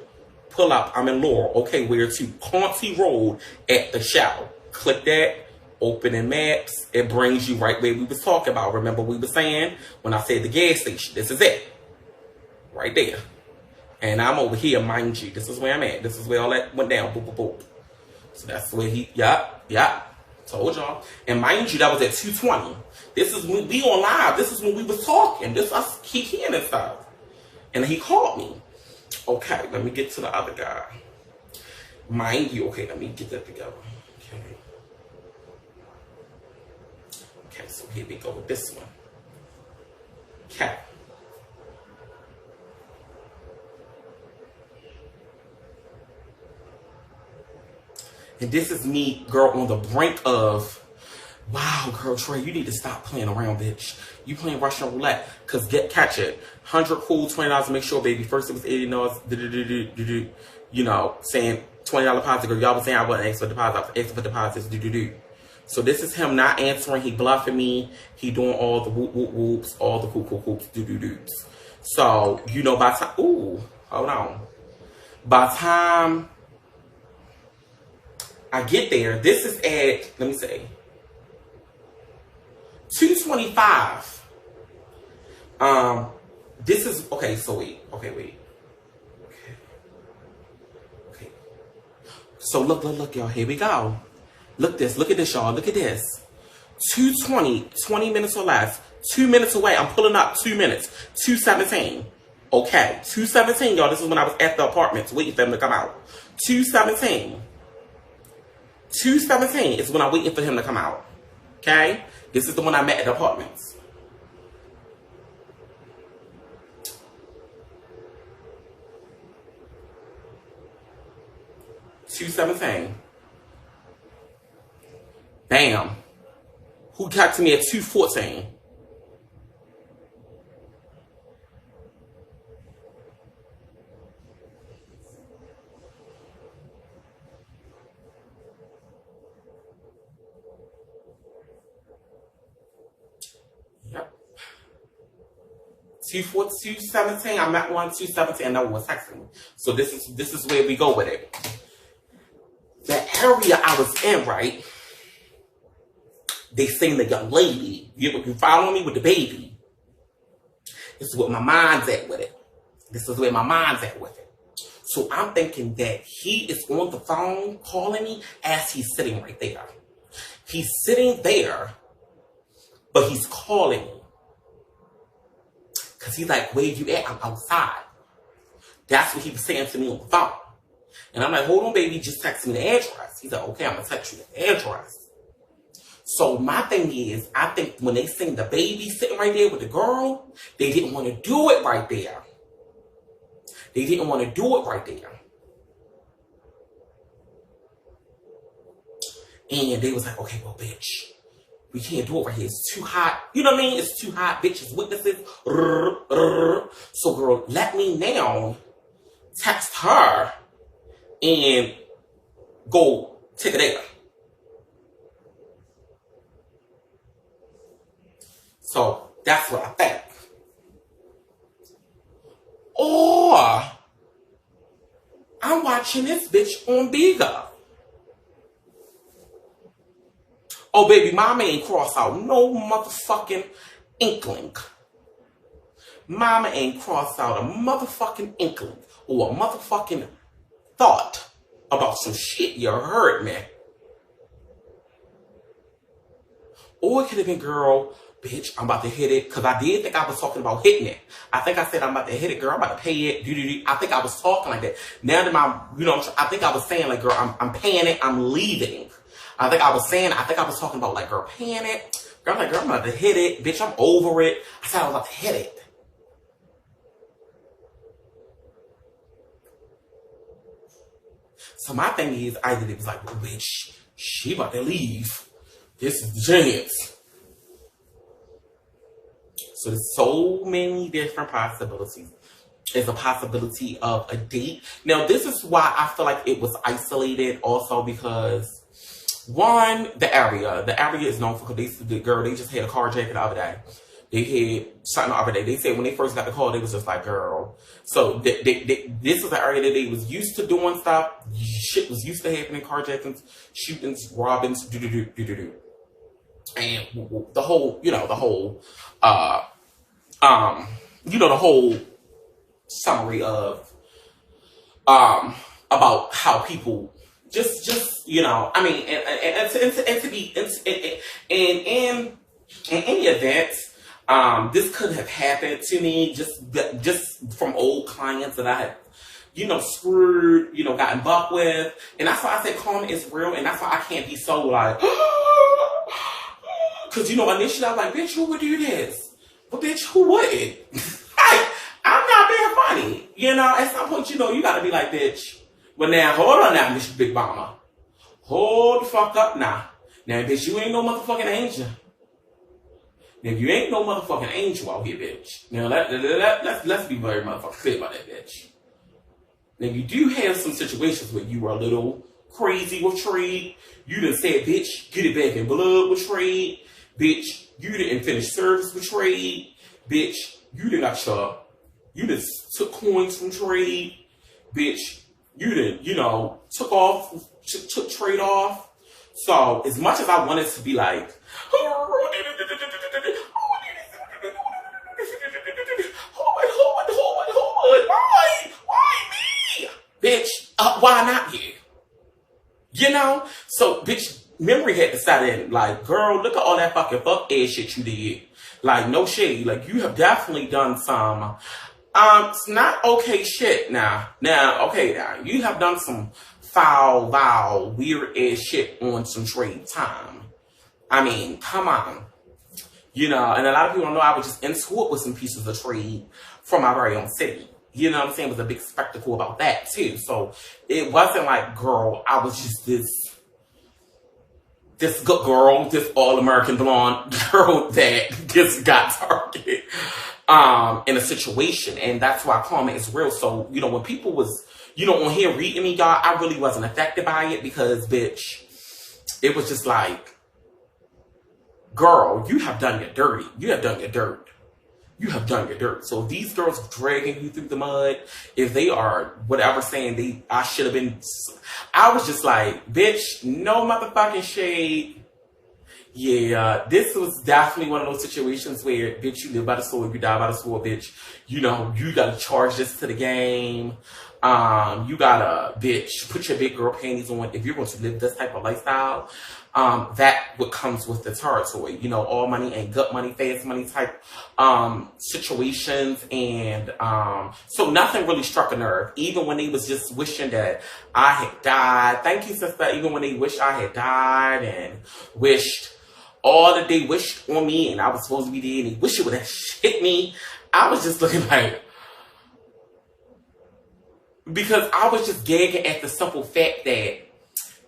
Pull up. I'm in Laurel. Okay, where to? Conti Road at the Shower. Click that. Open in maps. It brings you right where we was talking about. Remember we were saying when I said the gas station. This is it. Right there. And I'm over here, mind you. This is where I'm at. This is where all that went down. Boop, boop, boop. So that's where he, yeah. Told y'all. And mind you, that was at 2:20. This is when we on live. This is when we was talking. This us keep hearing this stuff. And he called me. Okay, let me get to the other guy. Mind you, okay, let me get that together. Okay, so here we go with this one. Okay. And this is me, girl, on the brink of, wow, girl, Trey, you need to stop playing around, bitch. You playing Russian roulette, because catch it. 100 cool, $20 to make sure, baby. First it was $80, you know, saying $20 deposit, girl. Y'all was saying I wasn't asking for deposits. I was asking for deposits, So this is him not answering. He bluffing me. He doing all the whoop, whoop, whoops, all the cool, cool, whoops, So, you know, by time, ooh, hold on. By time I get there, this is at, let me see, 225. This is, okay, so wait. Okay. So look, y'all, here we go. Look at this, y'all, look at this. 2:20, 20 minutes or less, 2 minutes away, I'm pulling up 2 minutes, 2:17. Okay, 2:17, y'all. This is when I was at the apartments waiting for him to come out. 2:17. 2:17 is when I'm waiting for him to come out. Okay? This is the one I met at the apartments. $2.17. Bam. Who texted me at 2:14? Yep. 2:17. I'm at 2:17, and no one was texting me. So this is where we go with it. The area I was in, right? They seen the young lady. You follow me with the baby? This is what my mind's at with it. This is where my mind's at with it. So I'm thinking that he is on the phone calling me as he's sitting right there. He's sitting there, but he's calling me. Because he's like, where you at? I'm outside. That's what he was saying to me on the phone. And I'm like, hold on, baby, just text me the address. He's like, okay, I'm going to text you the address. So my thing is, I think when they seen the baby sitting right there with the girl, they didn't want to do it right there. They didn't want to do it right there. And they was like, okay, well, bitch, we can't do it right here. It's too hot. You know what I mean? It's too hot. Bitches, witnesses. So, girl, let me now text her and go take it there. So that's what I think. Or I'm watching this bitch on Bigger. Oh, baby, mama ain't cross out no motherfucking inkling. Mama ain't cross out a motherfucking inkling or a motherfucking thought about some shit you heard me. Or it could have been, girl, bitch, I'm about to hit it. Because I did think I was talking about hitting it. I think I said I'm about to hit it, girl. I'm about to pay it. I think I was talking like that. Now that I think I was saying, like, girl, I'm paying it. I'm leaving. I think I was talking about, like, girl, paying it. Girl, I'm like, girl, I'm about to hit it. Bitch, I'm over it. I said I was about to hit it. So my thing is, either it was like, well, bitch, she about to leave. This is the chance. So there's so many different possibilities. There's a possibility of a date. Now, this is why I feel like it was isolated also because, one, the area. The area is known for, they just had a carjacking the other day. They had something the other day. They said when they first got the call, they was just like, girl. So this is the area that they was used to doing stuff. Shit was used to happening, carjackings, shootings, robbings, and the whole summary of about how people just I mean, and to be in any event, this could have happened to me just from old clients that I had screwed, gotten bucked with, and that's why I say karma is real, and that's why I can't be so like. Because, initially I was like, bitch, who would do this? But, bitch, who wouldn't? I'm not being funny. At some point, you got to be like, bitch. Well, now, hold on now, Mr. Big Mama. Hold the fuck up now. Now, bitch, you ain't no motherfucking angel. Now, you ain't no motherfucking angel out here, bitch. Now, let's be very motherfucking clear about that, bitch. Now, you do have some situations where you were a little crazy with trade. You done said, bitch, get it back in blood with trade. Bitch, you didn't finish service with trade. Bitch, you done took coins from trade. Bitch, you done, took trade off. So, as much as I wanted to be like, why me? Bitch, why not you? So, bitch, memory had to set in, like, girl, look at all that fucking fuck ass shit you did. Like, no shade. Like, you have definitely done some It's not okay shit now. Okay, now, you have done some foul, weird ass shit on some trade time. I mean, come on. You know, and a lot of people don't know I was just into it with some pieces of trade from my very own city. You know what I'm saying? It was a big spectacle about that, too. So, it wasn't like, girl, I was just this good girl, this all-American blonde girl that just got targeted in a situation. And that's why karma is real. So, you know, when people was, you know, on here reading me, y'all, I really wasn't affected by it because, bitch, it was just like, girl, you have done your dirty. You have done your dirt. You have done your dirt. So if these girls dragging you through the mud, if they are whatever saying I should have been, I was just like, bitch, no motherfucking shade. Yeah, this was definitely one of those situations where, bitch, you live by the sword, you die by the sword, bitch. You know, you gotta charge this to the game. You gotta, bitch, put your big girl panties on if you're going to live this type of lifestyle. That what comes with the territory, you know, all money and gut money, fast money type situations. And so nothing really struck a nerve, even when they was just wishing that I had died. Thank you, sister. Even when they wished I had died and wished all that they wished on me and I was supposed to be dead and they wish it would have hit me, I was just looking like, because I was just gagging at the simple fact that,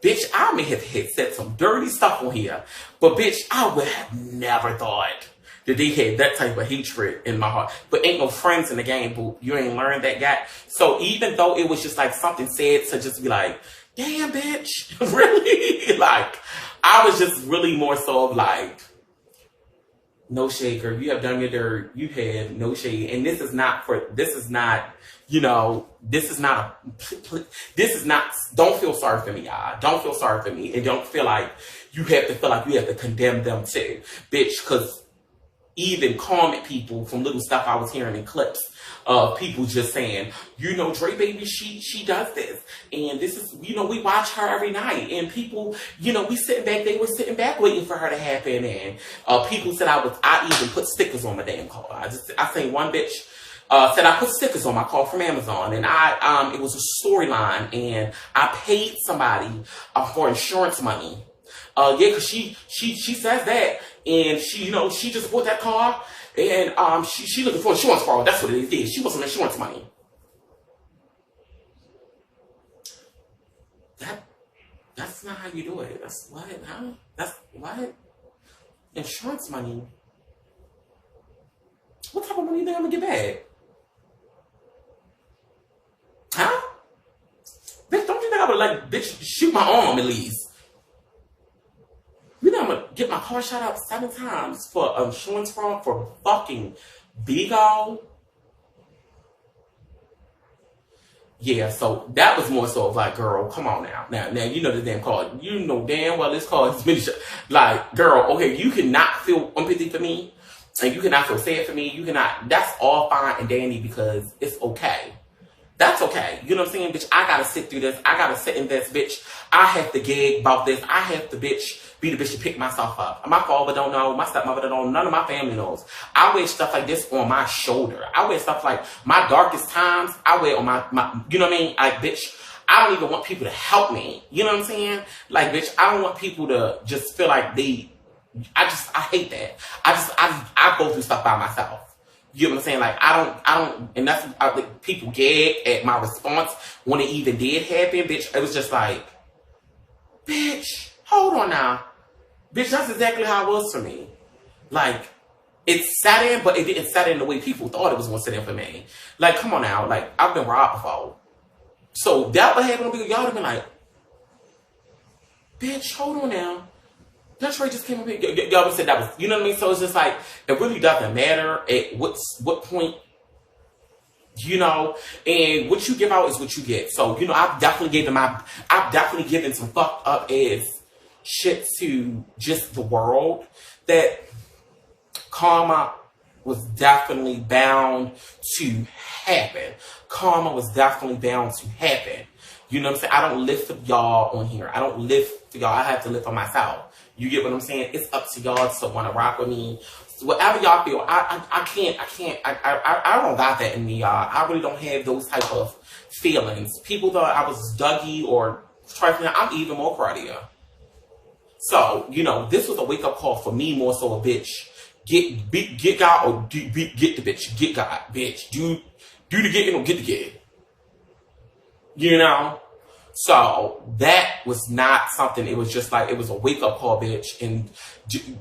bitch, I may have said some dirty stuff on here, but bitch, I would have never thought that they had that type of hatred in my heart. But ain't no friends in the game, boo. You ain't learned that guy. So even though it was just like something said to just be like, damn, bitch, really? Like, I was just really more so of like, no shade, girl. You have done your dirt. You have no shade. And this is not, you know, don't feel sorry for me, y'all. Don't feel sorry for me. And don't feel like you have to condemn them too. Bitch, because even comment people from little stuff I was hearing in clips of people just saying, you know, Drebaby, she does this. And this is, you know, we watch her every night. And people, you know, they were sitting back waiting for her to happen. And people said I even put stickers on my damn car. I seen one bitch said I put stickers on my car from Amazon, and it was a storyline, and I paid somebody for insurance money. Yeah, because she says that, and she, you know, she just bought that car, and she looking for insurance fraud. That's what it is. She wants some insurance money. That's not how you do it. That's what, huh? That's what? Insurance money? What type of money you think I'm gonna get back? Huh? Bitch, don't you think I would like, bitch, shoot my arm at least? You know I'm gonna get my car shot out 7 times for insurance fraud for fucking Bigo? Yeah, so that was more so of like, girl, come on now. Now you know the damn car. You know damn well this car is finished. Like, girl, okay, you cannot feel empathy for me, and you cannot feel sad for me. You cannot. That's all fine and dandy because it's okay. That's okay. You know what I'm saying, bitch? I gotta sit through this. I gotta sit in this, bitch. I have to gag about this. I have to, bitch, be the bitch to pick myself up. My father don't know. My stepmother don't know. None of my family knows. I wear stuff like this on my shoulder. I wear stuff like my darkest times. I wear on my you know what I mean? Like, bitch, I don't even want people to help me. You know what I'm saying? Like, bitch, I don't want people to just feel like I hate that. I go through stuff by myself. You know what I'm saying? Like, I don't, and that's, people gag at my response when it even did happen, bitch. It was just like, bitch, hold on now. Bitch, that's exactly how it was for me. Like, it sat in, but it didn't set in the way people thought it was going to sit in for me. Like, come on now. Like, I've been robbed before. So, that would happen to me. Y'all would have been like, bitch, hold on now. That Trey just came up here. Y'all would said that was, you know what I mean? So it's just like, it really doesn't matter at what point, you know, and what you give out is what you get. So, you know, I've definitely given some fucked up ass shit to just the world that karma was definitely bound to happen. Karma was definitely bound to happen. You know what I'm saying? I don't live for y'all on here. I don't live for y'all. I have to live for myself. You get what I'm saying? It's up to y'all to want to rock with me. So whatever y'all feel, I don't got that in me, y'all. I really don't have those type of feelings. People thought I was Dougie or trifling. I'm even more cruddier. So, you know, this was a wake-up call for me more so a bitch. Get God or get the bitch. Get God, bitch. Do the get or get the get. You know? So that was not something. It was just like, it was a wake-up call, bitch. And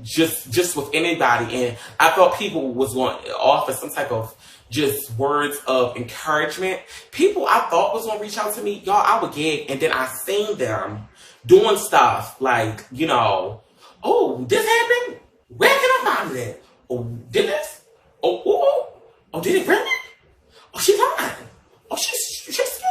just with anybody. And I thought people was going to offer some type of just words of encouragement. People I thought was going to reach out to me. Y'all, I would gig. And then I seen them doing stuff like, you know, oh, this happened? Where can I find it? Oh, did this? Oh, did it really? Oh, she lying. Oh, she's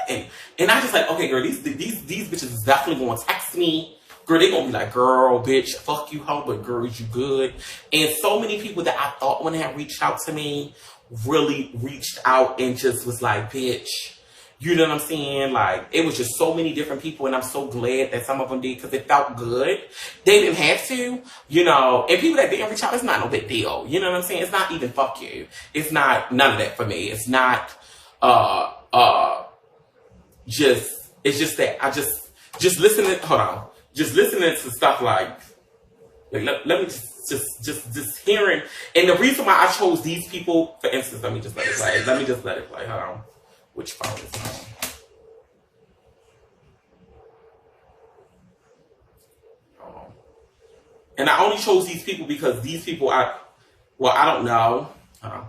sitting. And I just like, okay, girl, these bitches is definitely going to text me. Girl, they going to be like, girl, bitch, fuck you, hoe, but girl, you good. And so many people that I thought when they had reached out to me really reached out and just was like, bitch, you know what I'm saying? Like, it was just so many different people, and I'm so glad that some of them did because it felt good. They didn't have to, you know. And people that didn't reach out, it's not no big deal. You know what I'm saying? It's not even fuck you. It's not none of that for me. It's not, it's just that I just listening, hold on. Just listening to stuff like let me just hearing. And the reason why I chose these people, for instance, let me just let it play. Hold on. Which phone is it on? And I only chose these people because these people I don't know. And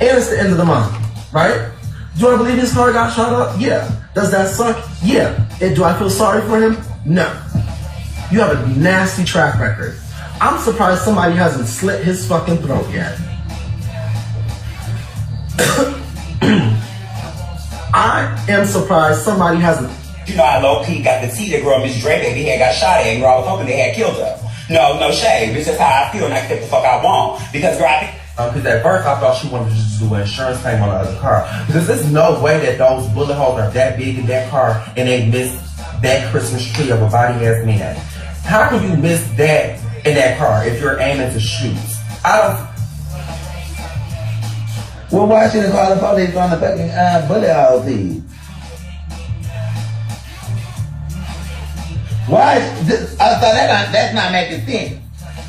it's the end of the month, right? Do I believe his car got shot up? Yeah. Does that suck? Yeah. And do I feel sorry for him? No. You have a nasty track record. I'm surprised somebody hasn't slit his fucking throat yet. I am surprised somebody hasn't. You know, I low-key got to see the girl, Miss Drebaby, had got shot at, and girl, I was hoping they had killed her. No shade. This is how I feel, and I can get the fuck I want. Because, girl, I think... Because at first I thought she wanted to just do an insurance claim on the other car. Because there's no way that those bullet holes are that big in that car and they missed that Christmas tree of a body-ass man. How can you miss that in that car if you're aiming to shoot? I don't... Well, why should they call the police on the fucking bullet hole thief? Why? So that's not making sense.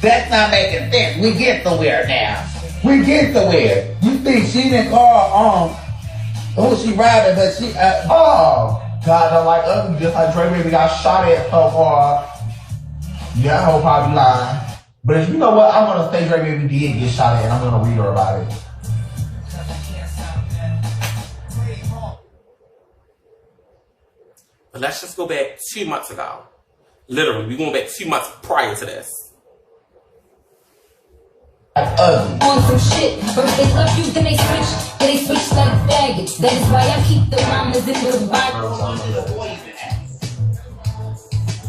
That's not making sense. We get somewhere now. We get somewhere. You think she didn't call on who she robbed, but she... oh, God, I'm like ugly. Just like Drebaby got shot at so far. Yeah, I hope I'll be lying. But if you know what, I'm going to say Drebaby did get shot at, and I'm going to read her about it. But let's just go back 2 months ago. Literally, we're going back 2 months prior to this. On some shit, but if they love you, then they switch like faggots. That is why I keep the mamas in the Bible.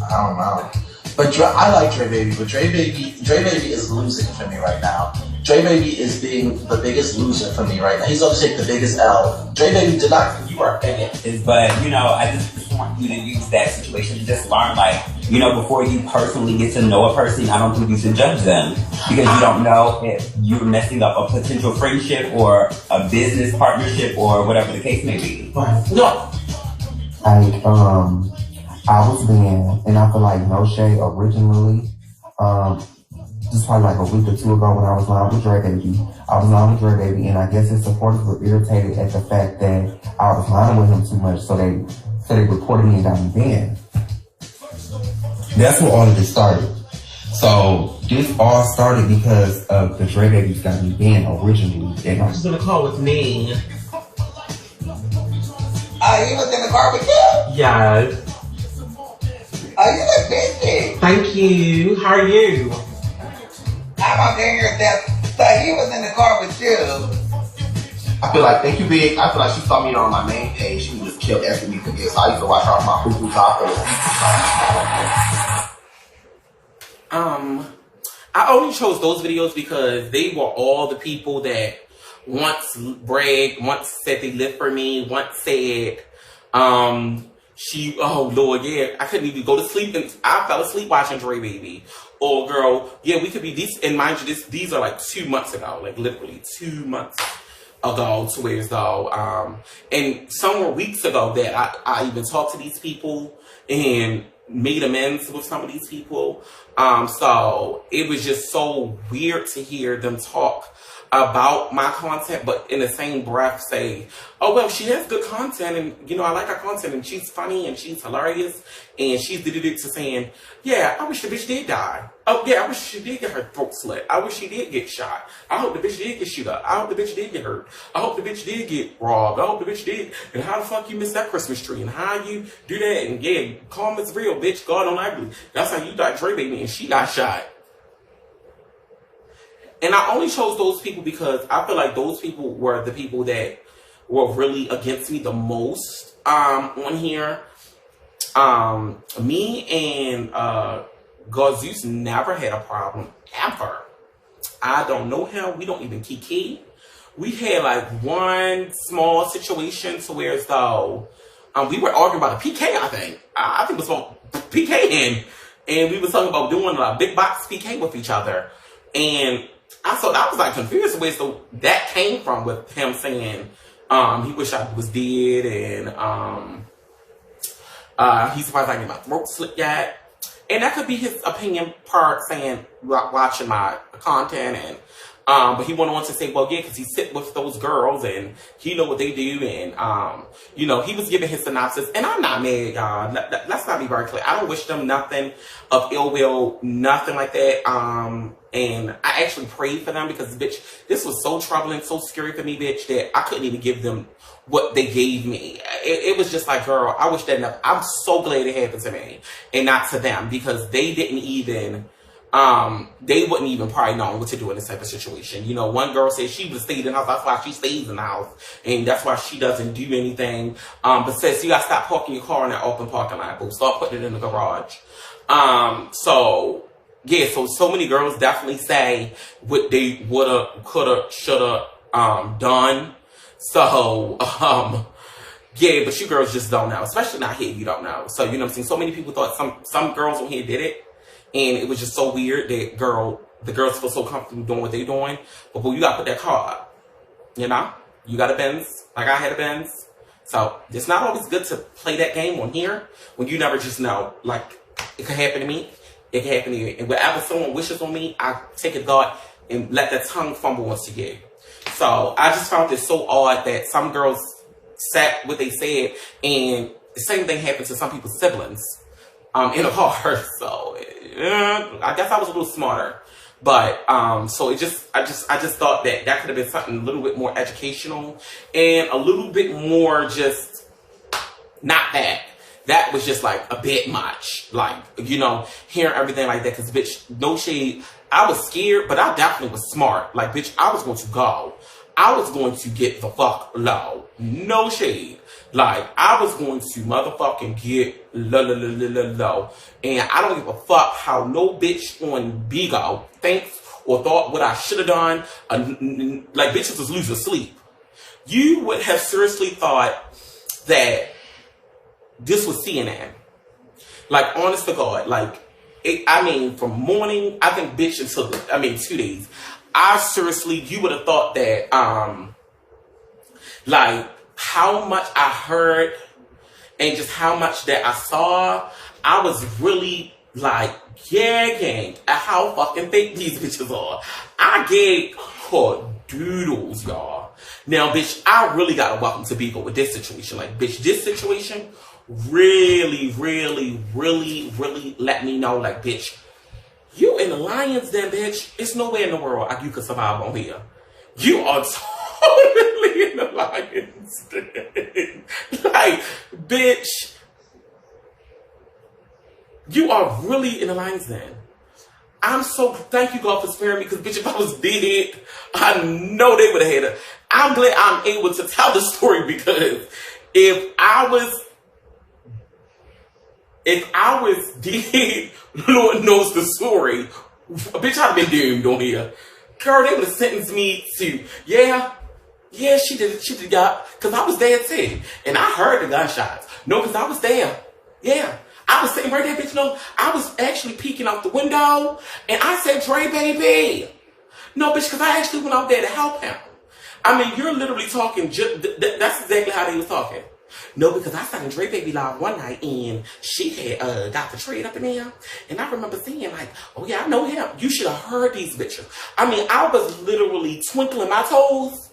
I don't know. But I like Drebaby, but Drebaby is losing for me right now. Drebaby is being the biggest loser for me right now. He's going to take the biggest L. Drebaby did not, you are opinion. But, you know, I just want you to use that situation to just learn, like, you know, before you personally get to know a person, I don't think you should judge them. Because you don't know if you're messing up a potential friendship or a business partnership or whatever the case may be. No. I was being, and I feel like no shade originally, just probably like a week or two ago when I was on with Drebaby. I was on with Drebaby, and I guess his supporters were irritated at the fact that I was lying with him too much, so they reported me and got me banned. That's where all of this started. So this all started because of the Drebaby's got me banned originally. And She's gonna call with me. He was in the car with you? Yes. Oh, you look busy. Thank you. How are you? I'm up there here that. So he was in the car with you. I feel like, thank you, Big. I feel like she saw me on my main page. She was just killed asking me to get. So I used to watch her on my poo-poo tacos. I only chose those videos because they were all the people that once bragged, once said they lived for me, once said, oh Lord, yeah, I couldn't even go to sleep, and I fell asleep watching Drebaby. Or girl, yeah, we could be these, and mind you, these are like 2 months ago, like literally 2 months ago, to where as though, and some were weeks ago that I even talked to these people and made amends with some of these people. So it was just so weird to hear them talk about my content, but in the same breath say, oh, well, she has good content, and, you know, I like her content, and she's funny, and she's hilarious, and she's did it to saying, yeah, I wish the bitch did die. Oh, yeah, I wish she did get her throat slit. I wish she did get shot. I hope the bitch did get shoot up. I hope the bitch did get hurt. I hope the bitch did get robbed. I hope the bitch did. And how the fuck you miss that Christmas tree? And how you do that? And yeah, karma's real, bitch. God don't ugly. That's how you died, Drebaby, and she got shot. And I only chose those people because I feel like those people were the people that were really against me the most on here. Me and Gazeus never had a problem, ever. I don't know him. We don't even kiki. We had like one small situation to where as though we were arguing about a PK, I think. I think it was about PK, and we were talking about doing a big box PK with each other. And I was like confused where so that came from, with him saying he wished I was dead, and he's surprised I didn't get my throat slit yet. And that could be his opinion part, saying watching my content, and but he went on to say, well, yeah, because he sit with those girls and he know what they do, and you know, he was giving his synopsis, and I'm not mad, y'all. Let's not be very clear. I don't wish them nothing of ill will, nothing like that. And I actually prayed for them because, bitch, this was so troubling, so scary for me, bitch, that I couldn't even give them what they gave me. It was just like, girl, I wish that never. I'm so glad it happened to me and not to them, because they didn't even. They wouldn't even probably know what to do in this type of situation. You know, one girl said she would have stayed in the house. That's why she stays in the house, and that's why she doesn't do anything. But says you gotta stop parking your car in that open parking lot, boo. Start putting it in the garage. So yeah, so many girls definitely say what they woulda, coulda, shoulda done. So yeah, but you girls just don't know, especially not here. You don't know. So you know what I'm saying. So many people thought some girls on here did it. And it was just so weird that the girls feel so comfortable doing what they're doing. But you gotta put that car up. You know? You got a Benz, like I had a Benz. So it's not always good to play that game on here when you never just know. Like, it could happen to me, it could happen to you. And whatever someone wishes on me, I take a thought and let that tongue fumble once you get. So I just found it so odd that some girls said what they said, and the same thing happened to some people's siblings in a car. So I guess I was a little smarter, but so I just thought that could have been something a little bit more educational and a little bit more just not that. That was just like a bit much, like, you know, hearing everything like that. Cause bitch, no shade, I was scared, but I definitely was smart. Like, bitch, I was going to go. I was going to get the fuck low. No shade. Like, I was going to motherfucking get low. And I don't give a fuck how no bitch on Bigo thinks or thought what I should have done. Like, bitches was losing sleep. You would have seriously thought that this was CNN. Like, honest to God. Like, I mean, from morning, I think, bitch, until, 2 days. You would have thought that, like, how much I heard and just how much that I saw, I was really like gagging at how fucking fake these bitches are. I gagged for doodles, y'all. Now, bitch, I really gotta welcome to Bigo with this situation. Like, bitch, this situation really, really, really, really let me know, like, bitch, you in the Lions Den, bitch. It's nowhere in the world you could survive on here. You are totally in the Lions Den. Like, bitch, you are really in the Lions Den. I'm so, thank you, God, for sparing me, because, bitch, if I was dead, I know they would have had it. I'm glad I'm able to tell the story, because if I was dead, Lord knows the story, bitch, I'd have been doomed on here. Girl, they would have sentenced me to, yeah, Yeah, she did, yeah, because I was there too. And I heard the gunshots. No, because I was there. Yeah. I was sitting right there, bitch, no, I was actually peeking out the window, and I said, Drebaby. No, bitch, because I actually went out there to help him. I mean, you're literally talking, that's exactly how they was talking. No, because I sat in Drebaby live one night, and she had got the trade up in there, and I remember saying, like, oh yeah, I know him. You should have heard these bitches. I mean, I was literally twinkling my toes,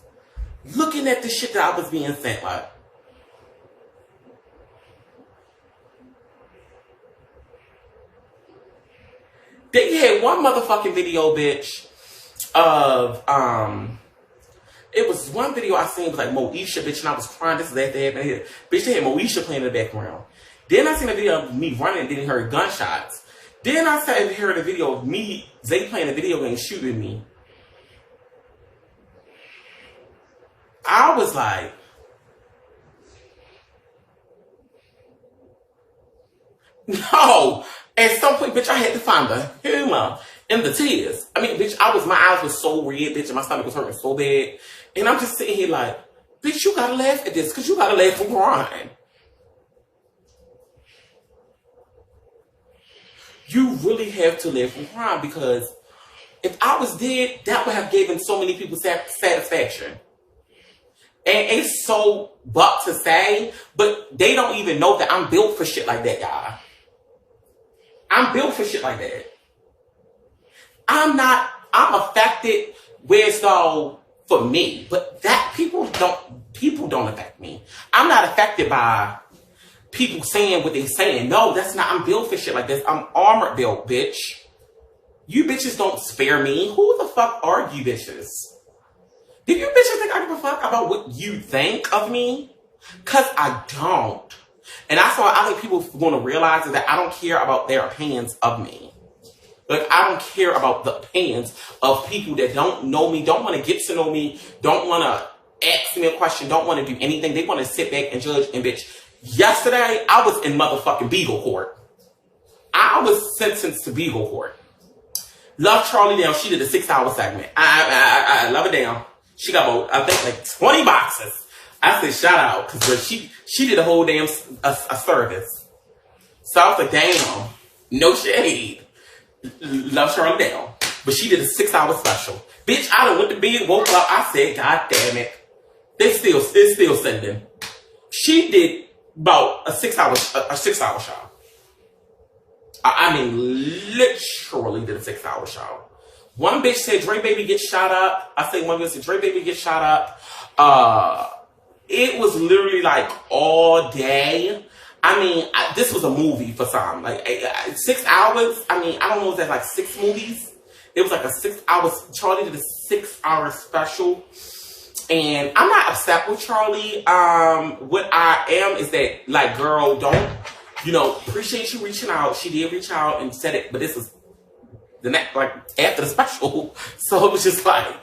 looking at the shit that I was being sent, like. They had one motherfucking video, bitch, of, it was one video I seen, was like Moesha, bitch, and I was crying. This is after it happened here. Bitch, they had Moesha playing in the background. Then I seen a video of me running, then heard gunshots. Then I started to hear the video of me, Zay playing a video game shooting me. I was like, no. At some point, bitch, I had to find the humor in the tears. I mean, bitch, my eyes were so red, bitch, and my stomach was hurting so bad. And I'm just sitting here like, bitch, you gotta laugh at this, because you gotta laugh from crying. You really have to laugh from crying, because if I was dead, that would have given so many people satisfaction. And it's so buck to say, but they don't even know that I'm built for shit like that, y'all. I'm built for shit like that. I'm affected where it's all for me, but that people don't affect me. I'm not affected by people saying what they saying. No, that's not, I'm built for shit like this. I'm armored built, bitch. You bitches don't spare me. Who the fuck are you bitches? Do you bitches think I give a fuck about what you think of me? Cause I don't. And that's why I think people want to realize is that I don't care about their opinions of me. Like, I don't care about the opinions of people that don't know me, don't want to get to know me, don't want to ask me a question, don't want to do anything. They want to sit back and judge and bitch. Yesterday, I was in motherfucking Beagle Court. I was sentenced to Beagle Court. Love Charlie down. She did a 6-hour segment. I love her down. She got about, I think, like 20 boxes. I said shout out because she did a whole damn a service. So I was like, damn, no shade. Love Charlie down. But she did a 6-hour special. Bitch, I done went to bed, woke up, I said, God damn it. It's still sending. She did about a 6-hour show. I mean, literally did a 6-hour show. One bitch said Drebaby get shot up. I think one bitch said Drebaby get shot up. It was literally like all day. I mean, this was a movie for some. Like 6 hours. I mean, I don't know if that's like 6 movies. It was like a 6 hours. Charlie did a 6-hour special. And I'm not upset with Charlie. What I am is that, like, girl, don't, appreciate you reaching out. She did reach out and said it, but this was the next, like, after the special. So it was just like,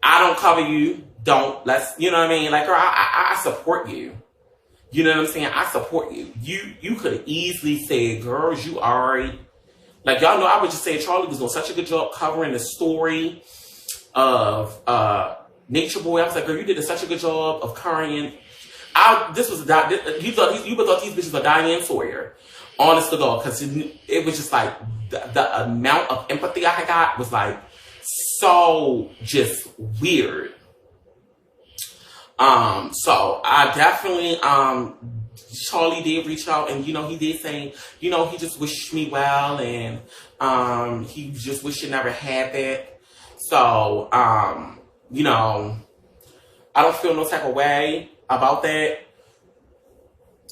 I don't cover you. You know what I mean? Like, girl, I support you. You know what I'm saying? I support you. You could have easily said, girls, you already, like, y'all know, I would just say Charlie was doing such a good job covering the story of Nature Boy. I was like, girl, you did such a good job of covering. You thought these bitches are Diane Sawyer. Honest to God, because it was just like the amount of empathy I got was like so just weird. So I definitely, Charlie did reach out and, he did say, he just wished me well and, he just wished it never happened. So, I don't feel no type of way about that.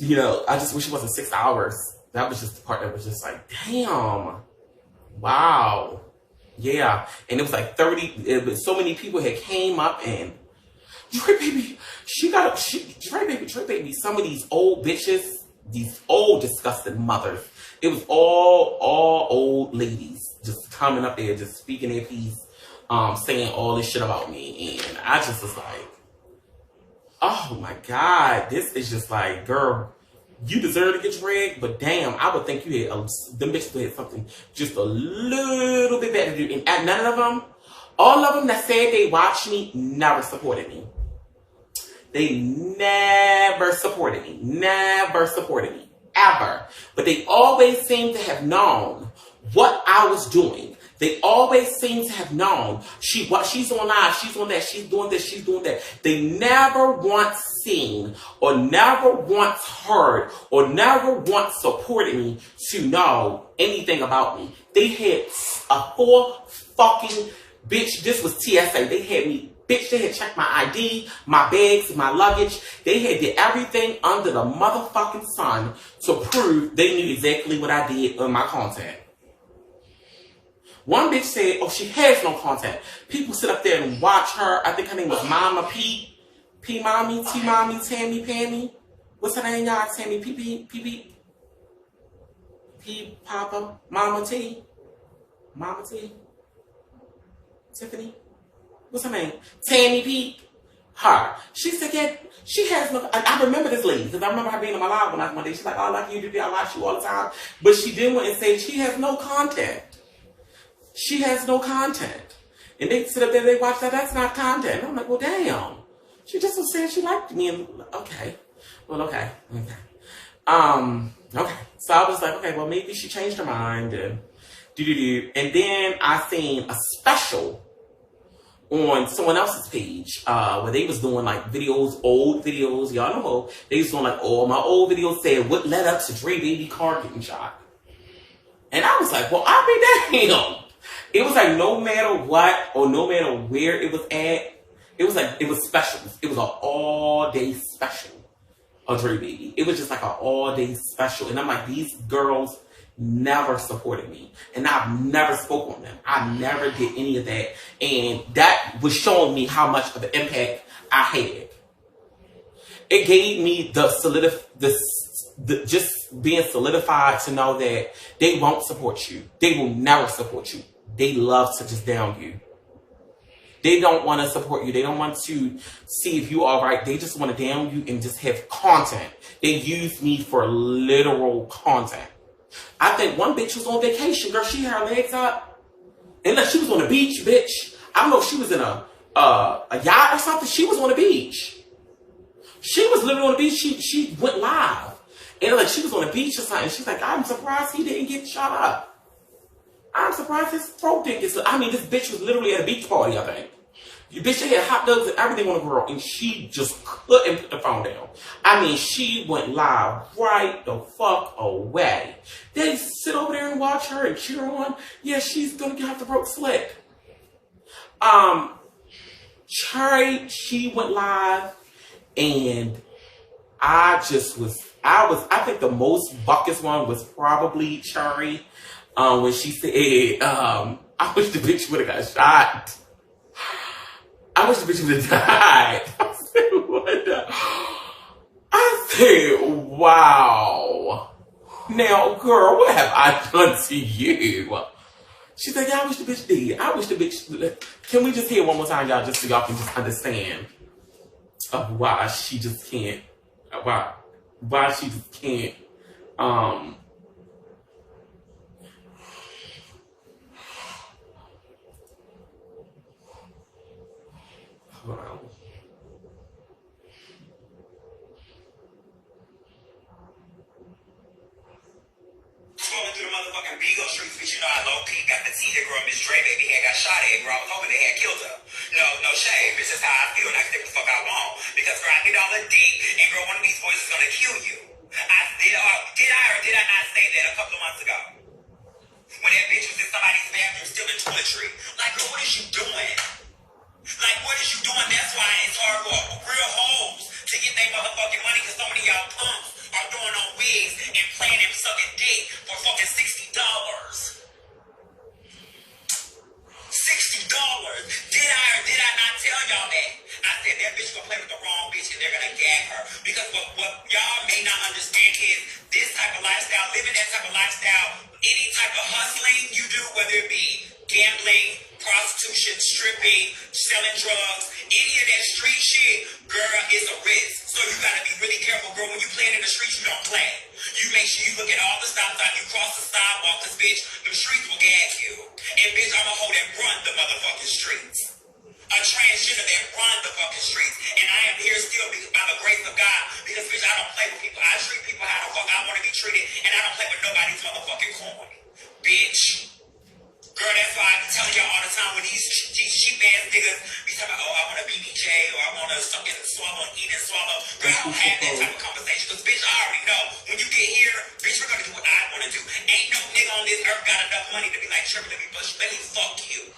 I just wish it wasn't 6 hours. That was just the part that was just like, damn, wow. Yeah. And it was like so many people had came up and, Drebaby, Drebaby, some of these old bitches, these old disgusting mothers, it was all old ladies just coming up there, just speaking their piece, saying all this shit about me. And I just was like, oh my God, this is just like, girl, you deserve to get dragged, but damn, I would think you had, them bitches had something just a little bit better to do. And none of them, all of them that said they watched me, never supported me. They never supported me. Never supported me. Ever. But they always seemed to have known what I was doing. They always seem to have known she's on live, she's on that, she's doing this, she's doing that. They never once seen or never once heard or never once supported me to know anything about me. They had a full fucking bitch. This was TSA. They had me, bitch. They had checked my ID, my bags, my luggage. They had did everything under the motherfucking sun to prove they knew exactly what I did on my content. One bitch said, oh, she has no content. People sit up there and watch her. I think her name was Mama P. P Mommy, T Mommy, Tammy Pammy. What's her name, y'all? Tammy P Papa, Mama T. Mama T. Tiffany. What's her name? Tammy P. Her. She said, yeah, she has no, I remember this lady, because I remember her being on my live one day. She's like, oh, I like you, I watch you all the time. But she did want to say she has no content. She has no content. And they sit up there, they watch that, that's not content. And I'm like, well, damn. She just was saying she liked me. And okay. Well, okay. Okay. So I was like, okay, well, maybe she changed her mind. And And then I seen a special on someone else's page where they was doing like videos, old videos. Y'all know they was doing like, oh, my old videos said what led up to Drebaby car getting shot. And I was like, well, I mean, damn. It was like no matter what or no matter where it was at, it was like, it was special. It was an all-day special of Drebaby. It was just like an all-day special. And I'm like, these girls never supported me. And I've never spoke on them. I never did any of that. And that was showing me how much of an impact I had. It gave me just being solidified to know that they won't support you. They will never support you. They love to just down you. They don't want to support you. They don't want to see if you are right. They just want to down you and just have content. They use me for literal content. I think one bitch was on vacation. Girl, she had her legs up. Unless she was on the beach, bitch. I don't know if she was in a yacht or something. She was on the beach. She was literally on the beach. She went live. And like she was on the beach or something. She's like, I'm surprised he didn't get shot up. I'm surprised his throat didn't get. I mean, this bitch was literally at a beach party, I think. You bitch, they had hot dogs and everything on the girl, and she just couldn't put the phone down. I mean, she went live right the fuck away. They sit over there and watch her and cheer on. Yeah, she's gonna have the throat slit. Cherry, she went live, and I think the most buckets one was probably Cherry. When she said, I wish the bitch would have got shot. I wish the bitch would have died. I said, wow. Now, girl, what have I done to you? She said, yeah, I wish the bitch did. I wish the bitch. Can we just hear it one more time, y'all, just so y'all can just understand why she just can't, why she just can't, hold on. Scrolling through the motherfucking Beagle streets, but you know I low-key got the tea that girl Miss Drebaby had got shot at, bro. I was hoping they had killed her. No shame. It's just how I feel, and I can do what the fuck I want. Because, girl, I get all the dick, and girl, one of these boys is gonna kill you. Did I not say that a couple of months ago? When that bitch was in somebody's bathroom still in toiletry. Like, girl, what is you doing? Like, what is you doing? That's why it's hard for real hoes to get their motherfucking money, because so many of y'all punks are throwing on wigs and playing and sucking dick for fucking $60. $60. Did I or did I not tell y'all that? I said that bitch gonna play with the wrong bitch and they're gonna gag her. Because what y'all may not understand is this type of lifestyle, living that type of lifestyle, any type of hustling you do, whether it be gambling, prostitution, stripping, selling drugs, any of that street shit, girl, is a risk. So you gotta be really careful, girl. When you playing in the streets, you don't play. You make sure you look at all the stop signs, you cross the sidewalk, cause bitch, them streets will gag you. And bitch, I'm a hoe that run the motherfucking streets. A transgender that run the fucking streets. And I am here still because of God. Because, bitch, I don't play with people. I treat people how the fuck I want to be treated, and I don't play with nobody's motherfucking coin. Bitch. Girl, that's why I be telling y'all all the time when these cheap ass niggas be talking about, oh, I want a BBJ, or I want to suck and swallow and eat and swallow. Girl, I don't have that type of conversation, because, bitch, I already know. When you get here, bitch, we're going to do what I want to do. Ain't no nigga on this earth got enough money to be like, sure, let me fuck you.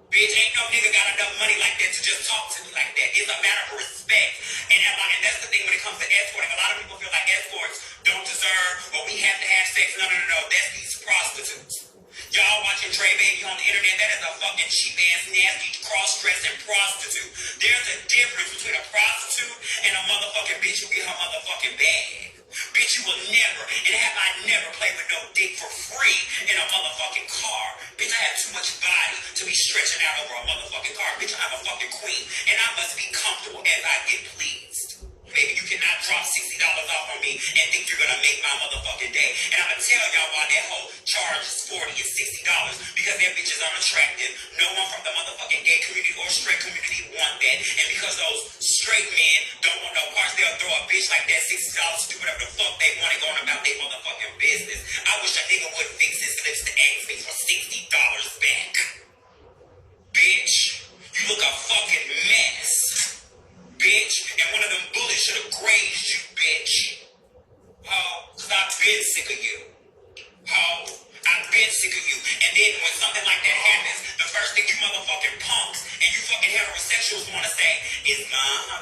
Bitch, ain't no nigga got enough money like that to just talk to me like that. It's a matter of respect. And that's the thing when it comes to escorting. A lot of people feel like escorts don't deserve, or we have to have sex. No. That's these prostitutes. Y'all watching Drebaby on the internet, that is a fucking cheap-ass, nasty, cross-dressing prostitute. There's a difference between a prostitute and a motherfucking bitch who get her motherfucking bag. Bitch, you will never, and have I never played with no dick for free in a motherfucking car. Bitch, I have too much body to be stretching out over a motherfucking car. Bitch, I'm a fucking queen, and I must be comfortable as I get pleased. Baby, you cannot drop $60 off on me and think you're gonna make my motherfucking day. And I'm gonna tell y'all why that whole charge is $40 and $60, because that bitch is unattractive. No one from the motherfucking gay community or straight community want that. And because those straight men don't want no parts, they'll throw a bitch like that $60 to do whatever the fuck they want and going about their motherfucking business. I wish a nigga would fix his lips to ask me for $60 back. Bitch, you look a fucking mess. Bitch, and one of them bullets should have grazed you, bitch. Oh, cause I've been sick of you. Oh, I've been sick of you. And then when something like that happens, the first thing you motherfucking punks and you fucking heterosexuals want to say is,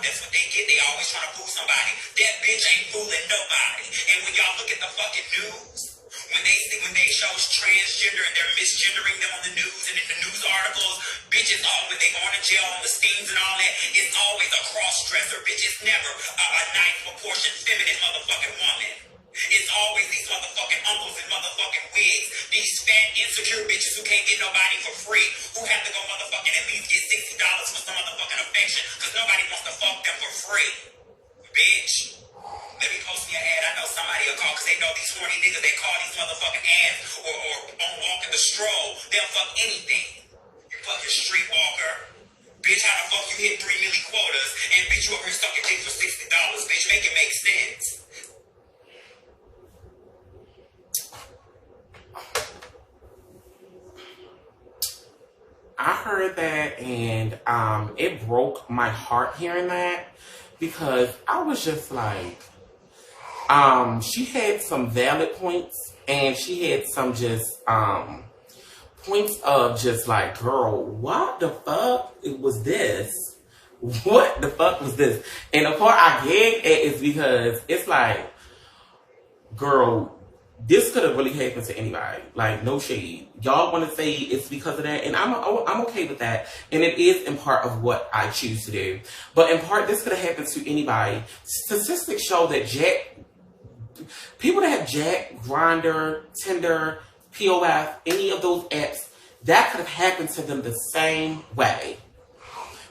that's what they get. They always trying to fool somebody. That bitch ain't fooling nobody. And when y'all look at the fucking news, when they show transgender and they're misgendering them on the news and in the news articles, bitches all when they going to jail on the steams and all that, it's always a cross-dresser, bitch. It's never a nice proportioned feminine motherfucking woman. It's always these motherfucking uncles in motherfucking wigs, these fat, insecure bitches who can't get nobody for free, who have to go motherfucking at least get $60 for some motherfucking affection, because nobody wants to fuck them for free. Bitch. Let me post me an ad. I know somebody will call because they know these horny niggas. They call these motherfucking ads or on walking the stroll. They'll fuck anything. You fucking streetwalker. Bitch, how the fuck you hit 3 milli quotas and bitch you up here sucking dick for $60, bitch? Make it make sense. I heard that and it broke my heart hearing that, because I was just like, she had some valid points, and she had some just points of just like, girl, what the fuck was this? What the fuck was this? And the part I gagged at is because it's like, girl, this could have really happened to anybody. Like, no shade. Y'all want to say it's because of that, and I'm okay with that. And it is in part of what I choose to do. But in part, this could have happened to anybody. Statistics show that people that have Jack, Grindr, Tinder, POF, any of those apps, that could have happened to them the same way.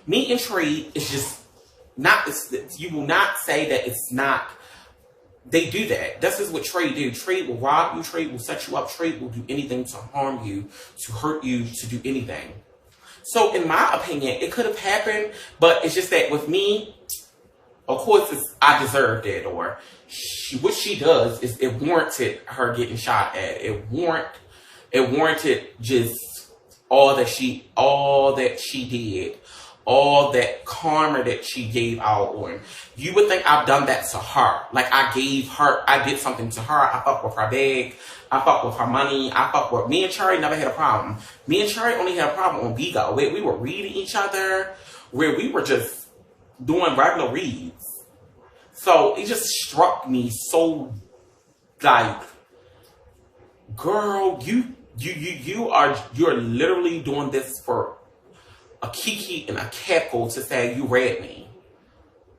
Meet and trade is just not, you will not say that it's not. They do that. This is what trade do. Trade will rob you. Trade will set you up. Trade will do anything to harm you, to hurt you, to do anything. So in my opinion, it could have happened, but it's just that with me, of course, I deserved it, or what she does is it warranted her getting shot at. It warranted just all that she did. All that karma that she gave out on. You would think I've done that to her. Like I did something to her. I fucked with her bag. I fucked with her money. Me and Cherry never had a problem. Me and Cherry only had a problem on Bigo. We were reading each other, where we were just doing regular reads. So it just struck me so like, girl, you're literally doing this for a kiki and a cackle to say you read me.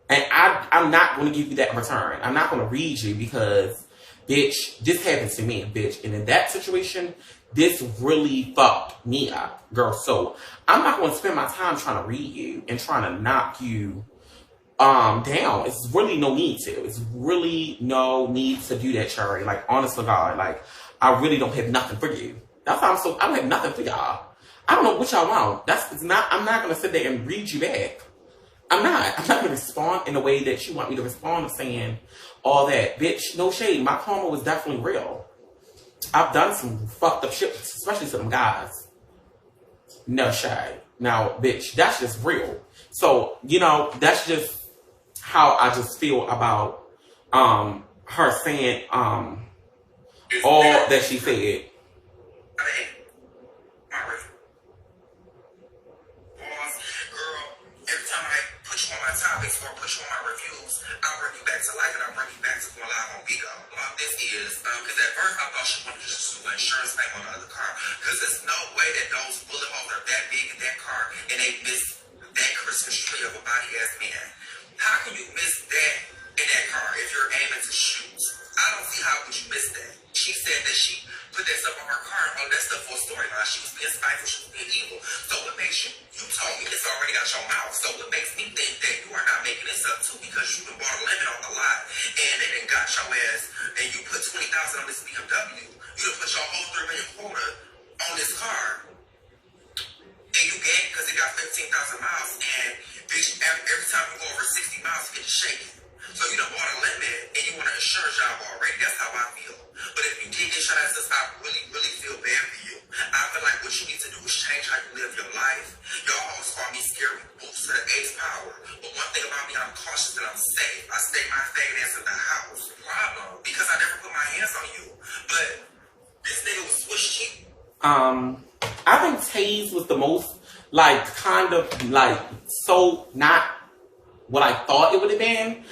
And I'm not going to give you that in return. I'm not going to read you because, bitch, this happened to me, bitch. And in that situation, this really fucked me up, girl. So I'm not going to spend my time trying to read you and trying to knock you down. It's really no need to. It's really no need to do that, Cherry. Like, honest to God, like, I really don't have nothing for you. That's why I don't have nothing for y'all. I don't know what y'all want. I'm not going to sit there and read you back. I'm not gonna respond in a way that you want me to respond of saying all that. Bitch, no shade. My karma was definitely real. I've done some fucked up shit, especially to them guys. No shade. Now, bitch, that's just real. So, you know, that's just how I just feel about her saying all that she said. Topics or put you on my reviews, I'll bring you back to life and I'll bring you back to going live on Bigo. Well, this is, because at first I thought she wanted to just do an insurance claim on the other car. Because there's no way that those bullet holes are that big in that car and they miss that Christmas tree of a body ass man. How can you miss that in that car if you're aiming to shoot? I don't see how would you miss that. She said that she put that stuff on her car and all that stuff for a storyline. She was being spiteful, she was being evil. So what makes you told me this already got your mouth. So what makes me think that you are not making this up too because you done bought a lemon on the lot and they done got your ass and you put $20,000 on this BMW. You done put your whole $3 million quota on this car. And you gained because it got 15,000 miles and bitch, every time you go over 60 miles you get to shaking. So you done bought a lemon and you want an insurance job already. That's how I feel. But if you did get shot at this, I really, really feel bad for you. I feel like what you need to do is change how you live your life. Y'all always call me scary boost to the ace power. But one thing about me, I'm cautious and I'm safe. I stay my faggot ass in the house. Problem. Because I never put my hands on you. But this nigga was Swiss cheap. I think Taze was the most, like, kind of, like, so not what I thought it would have been.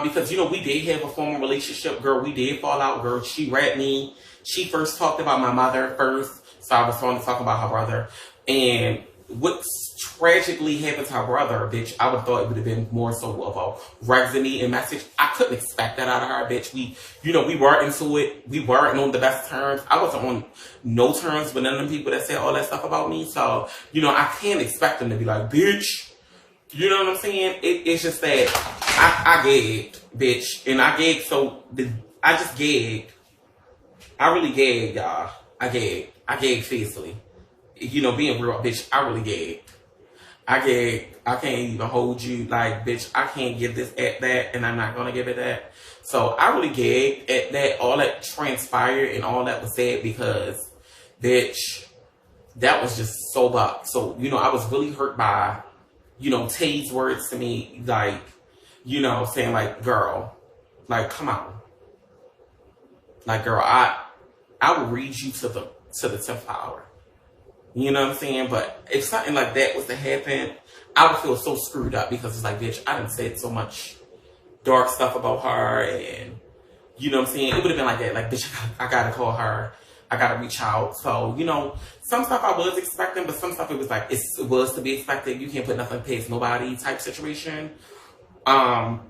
Because, you know, we did have a formal relationship, girl. We did fall out, girl. She read me. She first talked about my mother first. So I was trying to talk about her brother. And what tragically happened to her brother, bitch, I would have thought it would have been more so of a resume and message. I couldn't expect that out of her, bitch. We weren't into it. We weren't on the best terms. I wasn't on no terms with none of them people that said all that stuff about me. So, you know, I can't expect them to be like, bitch. You know what I'm saying? It's just that I gagged, bitch. And I gagged, I just gagged. I really gagged, y'all. I gagged fiercely. You know, being real, bitch, I really gagged. I gagged. I can't even hold you. Like, bitch, I can't give this at that, and I'm not going to give it that. So, I really gagged at that. All that transpired and all that was said because, bitch, that was just so bad. So, you know, I was really hurt by, you know, Tay's words to me, like, you know, saying, like, girl, like, come on. Like, girl, I will read you to the 10th hour. You know what I'm saying? But if something like that was to happen, I would feel so screwed up because it's like, bitch, I done said so much dark stuff about her and, you know what I'm saying? It would have been like that. Like, bitch, I gotta call her. I gotta reach out. So, you know, some stuff I was expecting, but some stuff it was like, it was to be expected. You can't put nothing past nobody type situation. And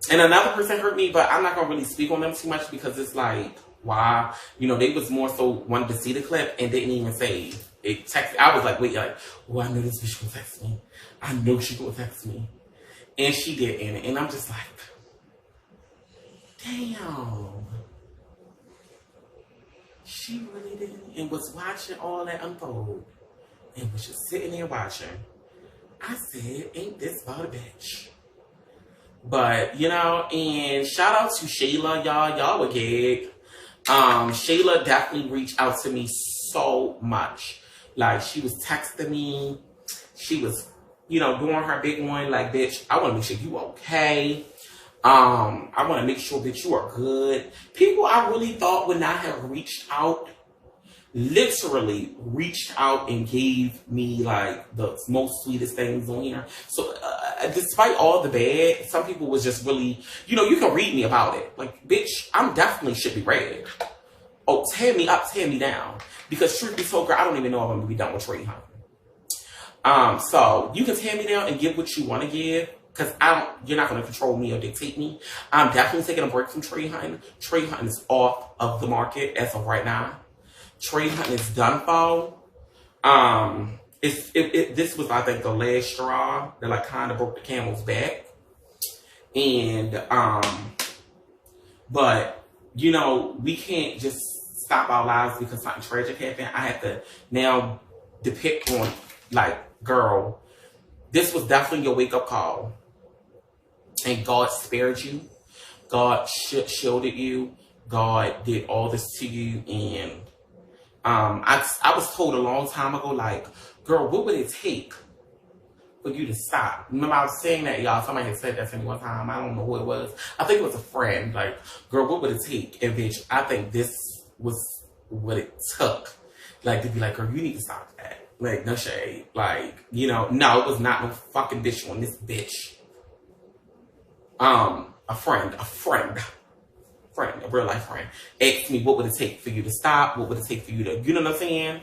another person hurt me, but I'm not gonna really speak on them too much because it's like, why? You know, they was more so wanted to see the clip and didn't even say it. Text. I was like, wait, like, well, I know this bitch gonna text me. I know she gonna text me, and she didn't. And I'm just like, damn. She really didn't, and was watching all that unfold, and was just sitting there watching. I said, ain't this about a bitch? But, you know, and shout out to Shayla, y'all. Y'all were gig. Shayla definitely reached out to me so much. Like, she was texting me. She was, you know, doing her big one. Like, bitch, I want to make sure you okay. I want to make sure that you are good. People I really thought would not have reached out, literally reached out and gave me like the most sweetest things on here. So despite all the bad, some people was just really, you know, you can read me about it. Like, bitch, I'm definitely should be read. Oh, tear me up, tear me down. Because truth be told, girl, I don't even know if I'm going to be done with Trey Hunt. So you can tear me down and give what you want to give. Because you're not going to control me or dictate me. I'm definitely taking a break from Trey Hunt. Trey Hunt is off of the market as of right now. Trey Hunt is done for. This was, I think, the last straw that like kind of broke the camel's back. And, but, you know, we can't just stop our lives because something tragic happened. I have to now depict on, like, girl, this was definitely your wake-up call. And God spared you. God shielded you. God did all this to you. And I was told a long time ago, like, girl, what would it take for you to stop? Remember I was saying that, y'all. Somebody had said that to me one time. I don't know who it was. I think it was a friend. Like, girl, what would it take? And bitch, I think this was what it took. Like, to be like, girl, you need to stop that. Like, no shade. Like, you know, no, it was not no fucking bitch on this bitch. A friend, a real life friend, asked me what would it take for you to stop? What would it take for you to, you know what I'm saying?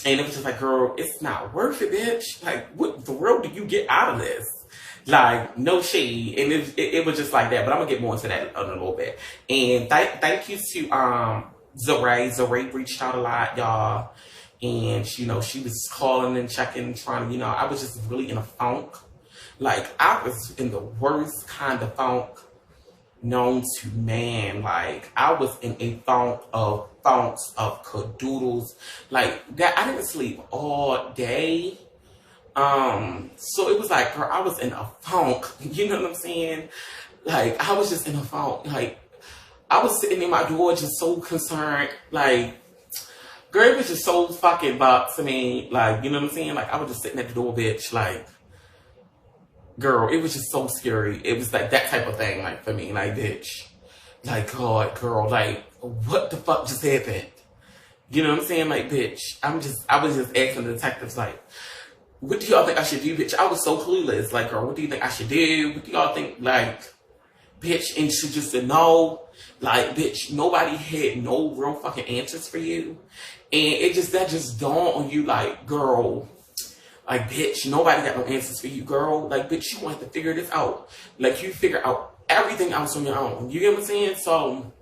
And it was just like, girl, it's not worth it, bitch. Like, what the world do you get out of this? Like, no shade. And it was just like that. But I'm gonna get more into that in a little bit. And thank you to Zaray. Zaray reached out a lot, y'all. And she, you know, she was calling and checking, trying to, you know, I was just really in a funk. Like, I was in the worst kind of funk known to man. Like, I was in a funk of funks of cadoodles. Like, that, I didn't sleep all day. So it was like, girl, I was in a funk. You know what I'm saying? Like, I was just in a funk. Like, I was sitting in my door just so concerned. Like, girl, it was just so fucking buck to me. Like, you know what I'm saying? Like, I was just sitting at the door, bitch. Like, girl, it was just so scary. It was like that type of thing, like, for me. Like, bitch. Like, God, girl, like, what the fuck just happened? You know what I'm saying? Like, bitch, I was just asking the detectives, like, what do y'all think I should do, bitch? I was so clueless. Like, girl, what do you think I should do? What do y'all think, like, bitch? And she just said no. Like, bitch, nobody had no real fucking answers for you. And that just dawned on you, like, girl, like, bitch, nobody got no answers for you, girl. Like, bitch, you want to figure this out. Like, you figure out everything else on your own. You get what I'm saying? So,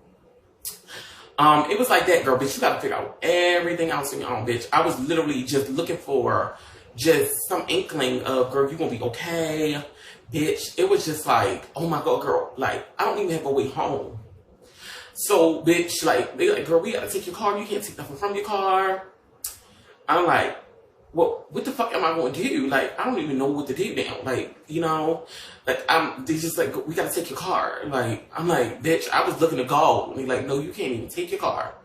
it was like that, girl, bitch. You got to figure out everything else on your own, bitch. I was literally just looking for just some inkling of, girl, you gonna be okay, bitch. It was just like, oh my God, girl, like, I don't even have a way home. So, bitch, like, they like, girl, we gotta take your car. You can't take nothing from your car. I'm like, well, what the fuck am I going to do? Like, I don't even know what to do now. Like, you know, like, they just like, we gotta take your car. Like, I'm like, bitch, I was looking to go. And they're like, no, you can't even take your car.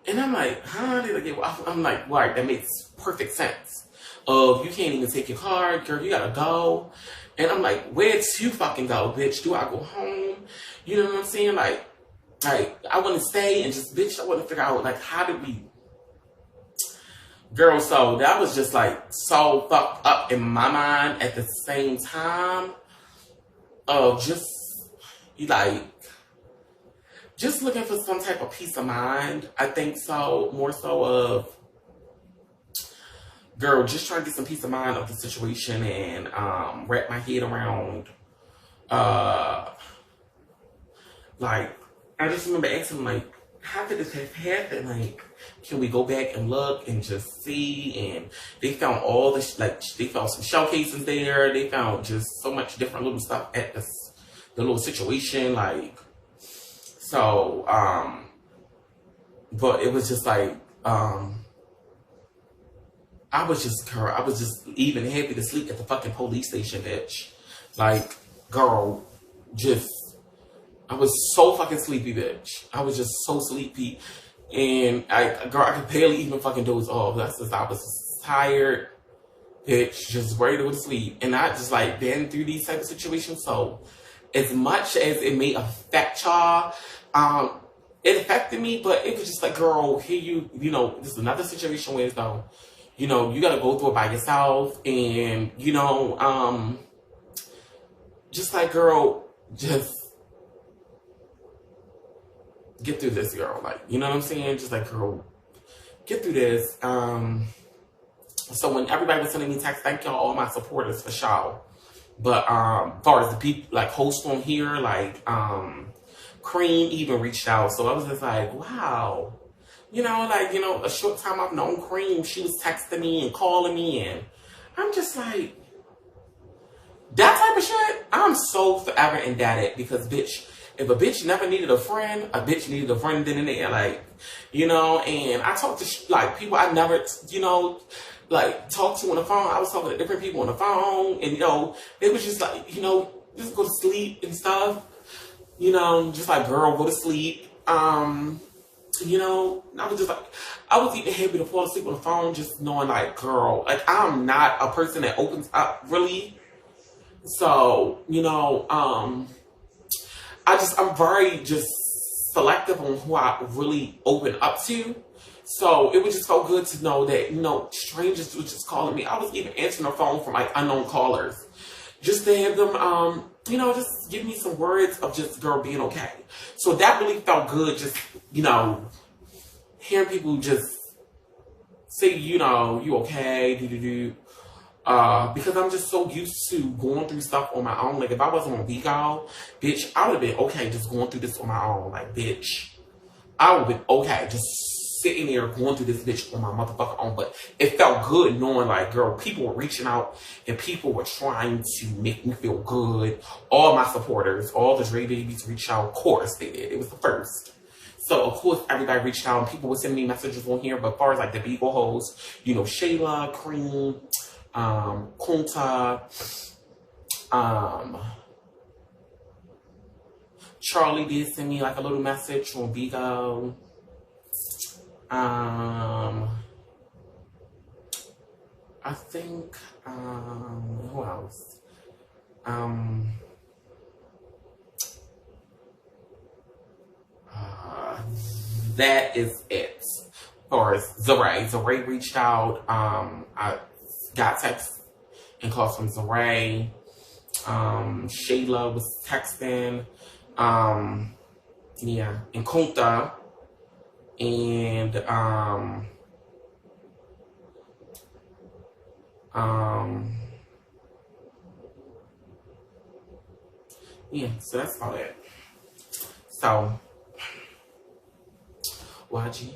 And I'm like, huh? They're like, yeah, well, I'm like, right, that makes perfect sense. Of, you can't even take your car, girl, you gotta go. And I'm like, where to fucking go, bitch? Do I go home? You know what I'm saying? Like, I want to stay and just, bitch, I want to figure out, like, how did we... Girl, so that was just, like, so fucked up in my mind at the same time of just, like, just looking for some type of peace of mind. I think so, more so of, girl, just trying to get some peace of mind of the situation and wrap my head around, like, I just remember asking, like, how could this have happened? Like, can we go back and look and just see? And they found all this, like, they found some showcases there. They found just so much different little stuff at the little situation, like, so, but it was just like, I was just even happy to sleep at the fucking police station, bitch. Like, girl, I was so fucking sleepy, bitch. I was just so sleepy. And I could barely even fucking doze off. That's just, I was tired, bitch, just ready to go to sleep. And I just, like, been through these type of situations. So, as much as it may affect y'all, it affected me, but it was just like, girl, here you know, this is another situation where it's though, you know, you gotta go through it by yourself, and, you know, just like, girl, just get through this, girl. Like, you know what I'm saying? Just like, girl, get through this. So when everybody was sending me texts, thank y'all, all my supporters, for sure. But as far as the people, like, hosts on here, like, Cream even reached out. So I was just like, wow. You know, like, you know, a short time I've known Cream, she was texting me and calling me, and I'm just like, that type of shit, I'm so forever indebted, because, bitch, if a bitch never needed a friend, a bitch needed a friend then and there, like, you know. And I talk to, like, people I never, you know, like talk to on the phone. I was talking to different people on the phone, and you know, it was just like, you know, just go to sleep and stuff. You know, just like, girl, go to sleep. You know, I was just like, I was even happy to fall asleep on the phone, just knowing like, girl, like I'm not a person that opens up really. So, you know, I'm very just selective on who I really open up to. So it was just so good to know that, you know, strangers were just calling me. I was even answering the phone from like unknown callers, just to have them, you know, just give me some words of just, girl, being okay. So that really felt good, just, you know, hearing people just say, you know, you okay, because I'm just so used to going through stuff on my own. Like, if I wasn't on Vigo, bitch, I would have been okay just going through this on my own. Like, bitch, I would have been okay just sitting there going through this bitch on my motherfucking own. But it felt good knowing, like, girl, people were reaching out and people were trying to make me feel good. All my supporters, all the Drebabies reached out. Of course they did. It was the first. So, of course, everybody reached out and people would send me messages on here. But as far as, like, the Beagle hoes, you know, Shayla, Cream, Kunta, Charlie did send me like a little message on Vigo. I think, who else? That is it. Or Zaray. Zaray reached out. I got text and calls from Zaray. Shayla was texting. Yeah, and Kunta. And yeah, so that's all that. So YG.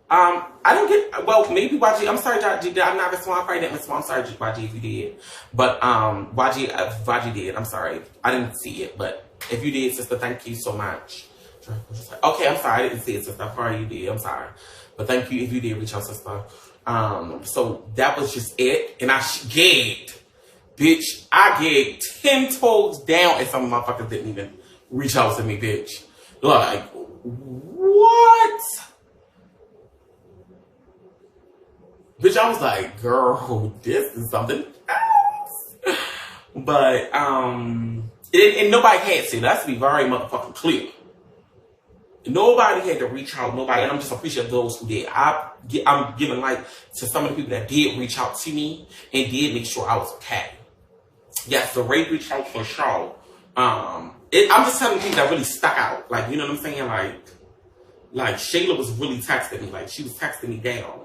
I didn't get, well, maybe YG, I'm sorry, YG, I'm not responding, I probably didn't respond, I'm sorry, YG, if you did. But, YG did, I'm sorry. I didn't see it, but if you did, sister, thank you so much. Okay, I'm sorry, I didn't see it, sister, I'm sorry you did, I'm sorry. But thank you if you did reach out, sister. So that was just it, and I gagged. Bitch, I gagged 10 toes down, and some motherfuckers didn't even reach out to me, bitch. Like, what? Bitch, I was like, girl, this is something else. But, and nobody had to. Let's be very motherfucking clear. Nobody had to reach out. Nobody, and I'm just appreciative of those who did. I'm giving like to some of the people that did reach out to me and did make sure I was okay. Yes, the Ray reached out for sure. I'm just telling people that really stuck out. Like, you know what I'm saying? Like Shayla was really texting me. Like, she was texting me down.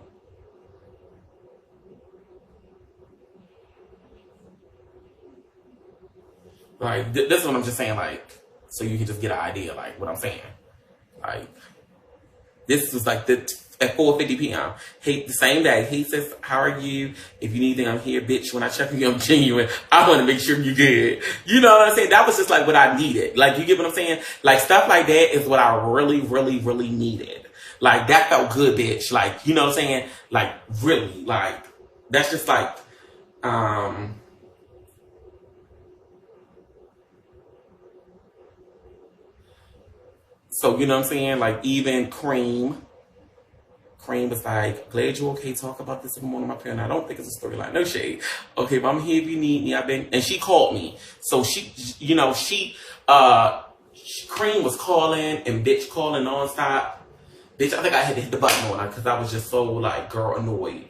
Like, this is what I'm just saying, like, so you can just get an idea, like, what I'm saying. Like, this was like at 4:50 p.m. He, the same day, he says, how are you? If you need anything, I'm here, bitch. When I check on you, I'm genuine. I want to make sure you're good. You know what I'm saying? That was just like what I needed. Like, you get what I'm saying? Like, stuff like that is what I really, really, really needed. Like, that felt good, bitch. Like, you know what I'm saying? Like, really, like, that's just like, so, you know what I'm saying? Like, even Cream was like, glad you're okay. Talk about this in the morning, my parent. I don't think it's a storyline. No shade. Okay, but I'm here if you need me. And she called me. So she, you know, Cream was calling and bitch calling nonstop. Bitch, I think I had to hit the button on her because I was just so, like, girl, annoyed.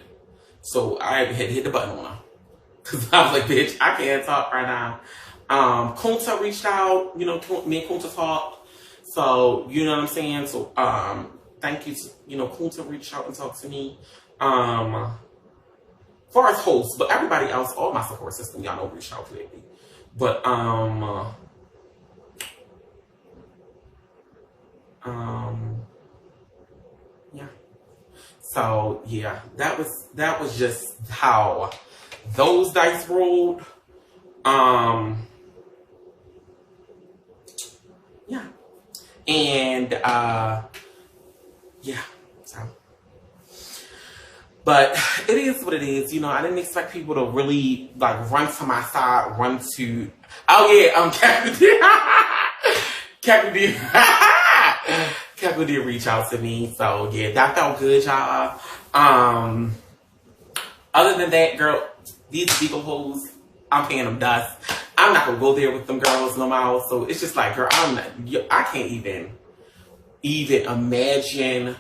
So I had to hit the button on her. Because I was like, bitch, I can't talk right now. Kunta reached out. You know, me and Kunta talked. So, you know what I'm saying? So, thank you to, you know, Kunta reached out and talked to me. Far as hosts, but everybody else, all my support system, y'all know, reached out to me. But, yeah. So, yeah, that was just how those dice rolled. Yeah. And, yeah, so. But it is what it is. You know, I didn't expect people to really like run to my side, run to. Oh yeah, Captain D. Captain D. Captain did reach out to me, so yeah, that felt good, y'all. Other than that, girl, these Beagle hoes, I'm paying them dust. I'm not gonna go there with them girls no more. So it's just like, girl, I can't even imagine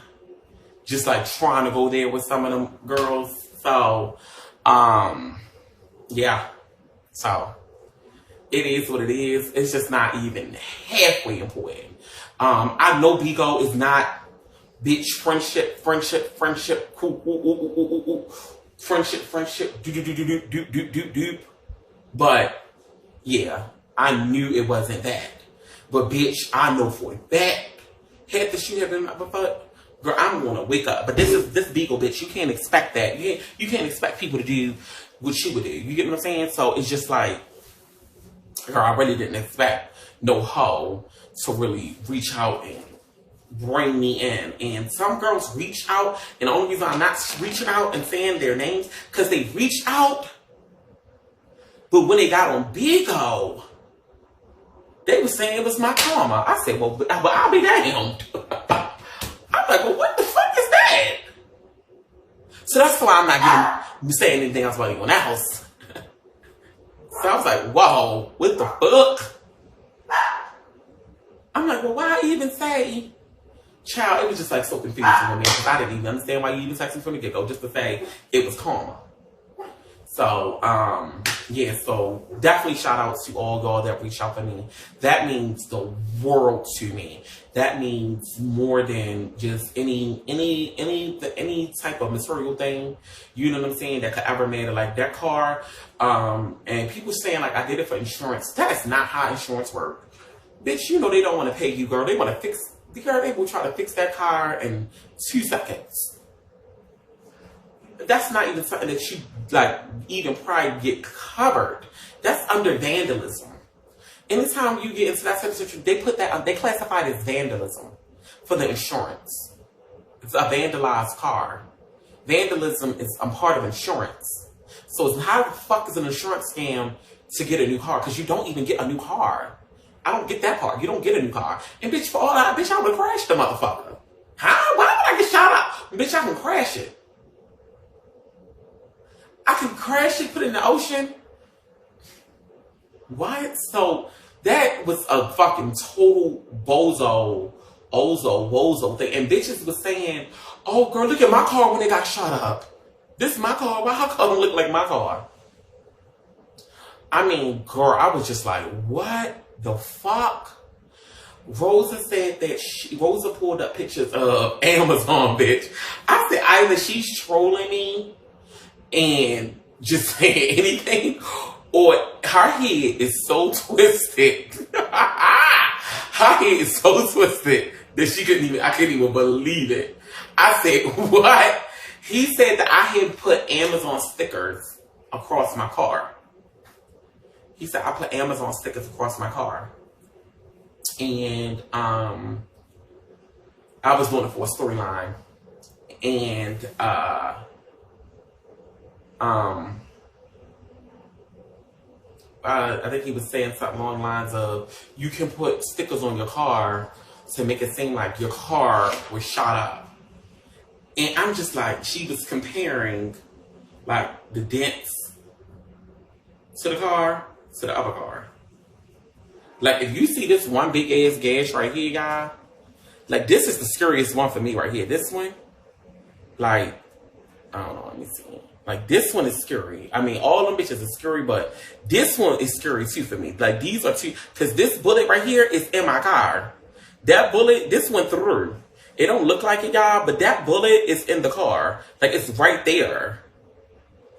just like trying to go there with some of them girls. So, yeah. So it is what it is. It's just not even halfway important. I know Bigo is not bitch friendship, friendship, but yeah, I knew it wasn't that. But bitch, I know for that, had the shit have been my butt, girl, I'm gonna wake up. But this Beagle bitch, you can't expect that. You can't expect people to do what she would do. You get what I'm saying? So it's just like, girl, I really didn't expect no hoe to really reach out and bring me in. And some girls reach out, and the only reason I'm not reaching out and saying their names, because they reached out, but when they got on Bigo, they were saying it was my karma. I said, well, but I'll be damned. I'm like, well, what the fuck is that? So that's why I'm not saying anything else about anyone else. So I was like, whoa, what the fuck? I'm like, well, why even say? Child, it was just like so confusing to me because I didn't even understand why you even texted me from the get-go, just to say it was karma. So, yeah, so definitely shout out to all y'all that reached out to me. That means the world to me. That means more than just any type of material thing, you know what I'm saying, that could ever matter. Like that car, and people saying like I did it for insurance. That is not how insurance works. Bitch, you know they don't want to pay you, girl. They want to fix, girl, they will try to fix that car in 2 seconds. That's not even something that you, like, even probably get covered. That's under vandalism. Anytime you get into that type of situation, they put that, they classify it as vandalism for the insurance. It's a vandalized car. Vandalism is a part of insurance. So it's, how the fuck is an insurance scam to get a new car? Because you don't even get a new car. I don't get that part. You don't get a new car. And bitch, for all that, bitch, I would crash the motherfucker. Huh? Why would I get shot up? Bitch, I can crash it. I can crash it, put it in the ocean. What? So that was a fucking total wozo thing. And bitches was saying, oh girl, look at my car when it got shot up. This is my car. Why her car don't look like my car? I mean, girl, I was just like, what the fuck? Rosa said that Rosa pulled up pictures of Amazon, bitch. I said either she's trolling me and just saying anything, or her head is so twisted. Her head is so twisted that I couldn't even believe it. I said, what? He said that I had put Amazon stickers across my car. He said I put Amazon stickers across my car. And I was doing it for a storyline. And I think he was saying something along the lines of, you can put stickers on your car to make it seem like your car was shot up. And I'm just like, she was comparing like the dents to the car to the other car. Like if you see this one big ass gash right here, guy, like this is the scariest one for me right here. This one, like, I don't know, let me see. Like this one is scary. I mean, all them bitches are scary, but this one is scary too for me. Like these are two, because this bullet right here is in my car. That bullet, this went through. It don't look like it, y'all, but that bullet is in the car. Like it's right there.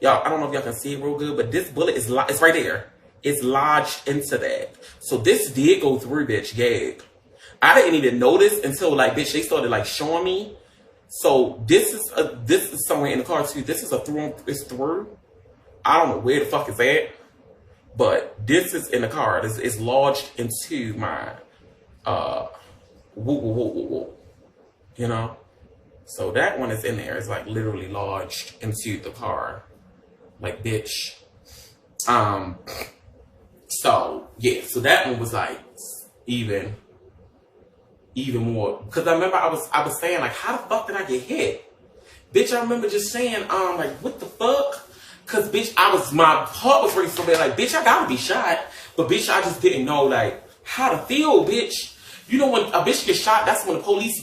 Y'all, I don't know if y'all can see it real good, but this bullet is it's right there. It's lodged into that. So this did go through, bitch, gag. I didn't even notice until like, bitch, they started like showing me. So this is somewhere in the car too. This is a through. It's through. I don't know where the fuck is at, but this is in the car. It's lodged into my you know. So that one is in there. It's like literally lodged into the car. Like, bitch. So yeah, so that one was like even more. Cause I remember I was saying like, how the fuck did I get hit? Bitch, I remember just saying, like, what the fuck? Cause bitch, my heart was racing so bad, like, bitch, I gotta be shot. But bitch, I just didn't know like how to feel, bitch. You know when a bitch gets shot, that's when the police,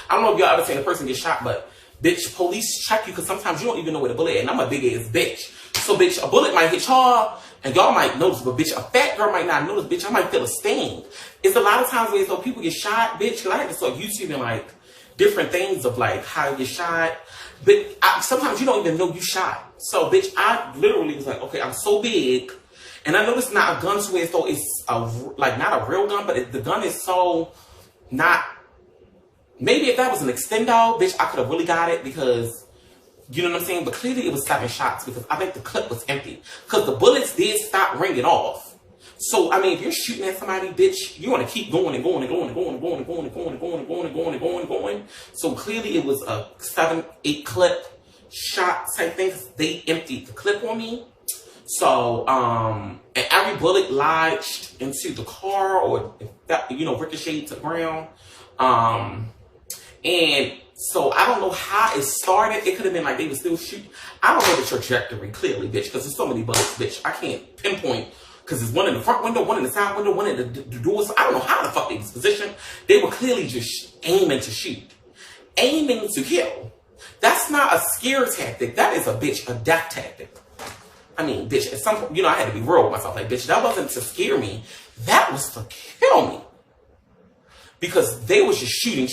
I don't know if y'all ever seen a person get shot, but bitch, police check you because sometimes you don't even know where the bullet is. And I'm a big ass bitch. So bitch, a bullet might hit y'all and y'all might notice, but bitch, a fat girl might not notice, bitch, I might feel a sting. It's a lot of times where so people get shot, bitch, because I had to start YouTubing like different things of like how you get shot. But sometimes you don't even know you shot. So bitch, I literally was like, okay, I'm so big. And I know it's not a gun to where so it's like not a real gun, but the gun is so not. Maybe if that was an extendo, bitch, I could have really got it because you know what I'm saying. But clearly it was 7 shots because I think the clip was empty because the bullets did stop ringing off. So I mean, if you're shooting at somebody, bitch, you want to keep going and going and going and going and going and going and going and going and going and going and going and going. So clearly it was a 7-8 clip shot type thing because they emptied the clip on me. So, and every bullet lodged into the car or, you know, ricocheted to the ground. And so I don't know how it started. It could have been like they were still shooting. I don't know the trajectory clearly, bitch, because there's so many bullets, bitch. I can't pinpoint because there's one in the front window, one in the side window, one in the doors. I don't know how the fuck they was positioned. They were clearly just aiming to shoot, aiming to kill. That's not a scare tactic. That is a bitch, a death tactic. I mean, bitch, at some point, you know, I had to be real with myself. Like, bitch, that wasn't to scare me. That was to kill me. Because they was just shooting,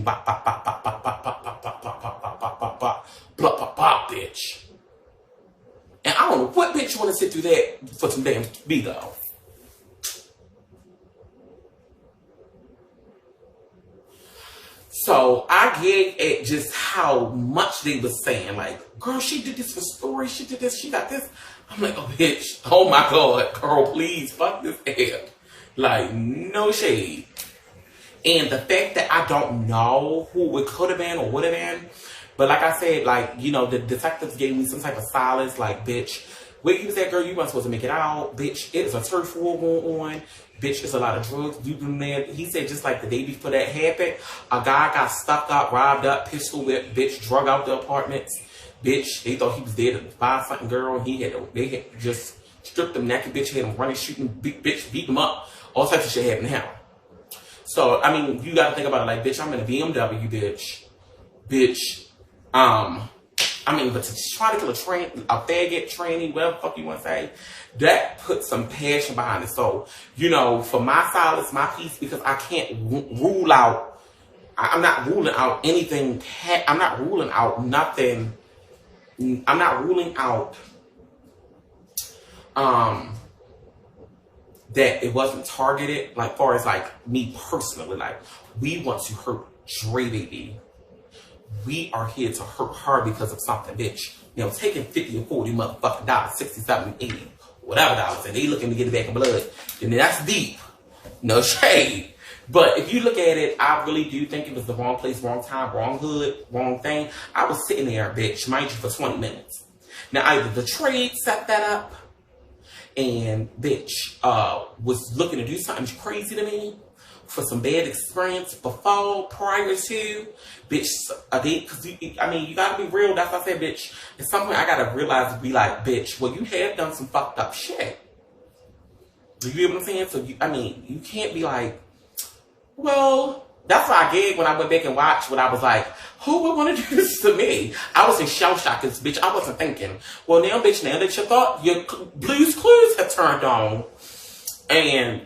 bop, bop, bop, bop, bop, bop, bop, bop, bop, bop, bop, bop, bop, bop, bop, bop, bop, bop, bitch. And I don't know what bitch want to sit through that for some damn bingo. So I get at just how much they was saying, like, girl, she did this for story, she did this, she got this. I'm like, oh, bitch, oh my God, girl, please, fuck this air. Like, no shade. And the fact that I don't know who it could have been or would have been, but like I said, like, you know, the detectives gave me some type of solace, like, bitch, where you was at, girl, you weren't supposed to make it out, bitch, it is a turf war going on. Bitch, it's a lot of drugs. You've been there. He said just like the day before that happened, a guy got stuck up, robbed up, pistol whipped, bitch, drug out the apartments. Bitch, they thought he was there to buy something, girl. They had just stripped him naked, bitch, had him running, shooting, bitch, beat him up. All types of shit happened to him. So, I mean, you gotta think about it like, bitch, I'm in a BMW, bitch. Bitch, I mean, but to try to kill a faggot, tranny, whatever the fuck you want to say, that puts some passion behind it. So, you know, for my solace, my peace, because I can't rule out, I'm not ruling out anything, I'm not ruling out nothing, I'm not ruling out that it wasn't targeted, like far as like me personally, like we want to hurt Drebaby. We are here to hurt her because of something, bitch. You know, taking 50 or 40 motherfucking dollars, 60, 70, 80, whatever dollars, and they looking to get it back in blood. And that's deep. No shade. But if you look at it, I really do think it was the wrong place, wrong time, wrong hood, wrong thing. I was sitting there, bitch, mind you, for 20 minutes. Now, either the trade set that up, and bitch was looking to do something crazy to me for some bad experience prior to, bitch, because I mean, you gotta be real. That's what I said, bitch. At some point, I gotta realize to be like, bitch, well, you have done some fucked up shit. You get what I'm saying? So, I mean, you can't be like, well, that's why I gig when I went back and watched when I was like, who would want to do this to me? I was in shell shock because, bitch, I wasn't thinking. Well, now, bitch, now that you thought your Blue's Clues have turned on, and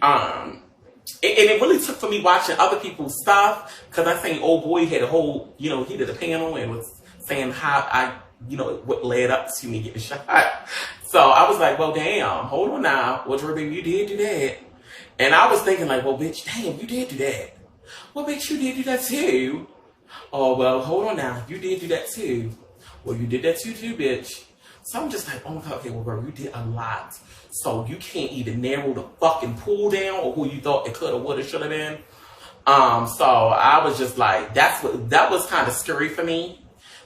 it really took for me watching other people's stuff, because I think old boy had a whole, you know, he did a panel and was saying how I, you know, what led up to me getting shot. So I was like, well, damn, hold on now. Well, Drebaby, you did do that. And I was thinking like, well, bitch, damn, you did do that. Well, bitch, you did do that too. Oh, well, hold on now. You did do that too. Well, you did that too, bitch. So I'm just like, oh my God, okay, well, girl, you did a lot. So you can't even narrow the fucking pool down or who you thought it could have, would have, should have been. So I was just like, that was kind of scary for me.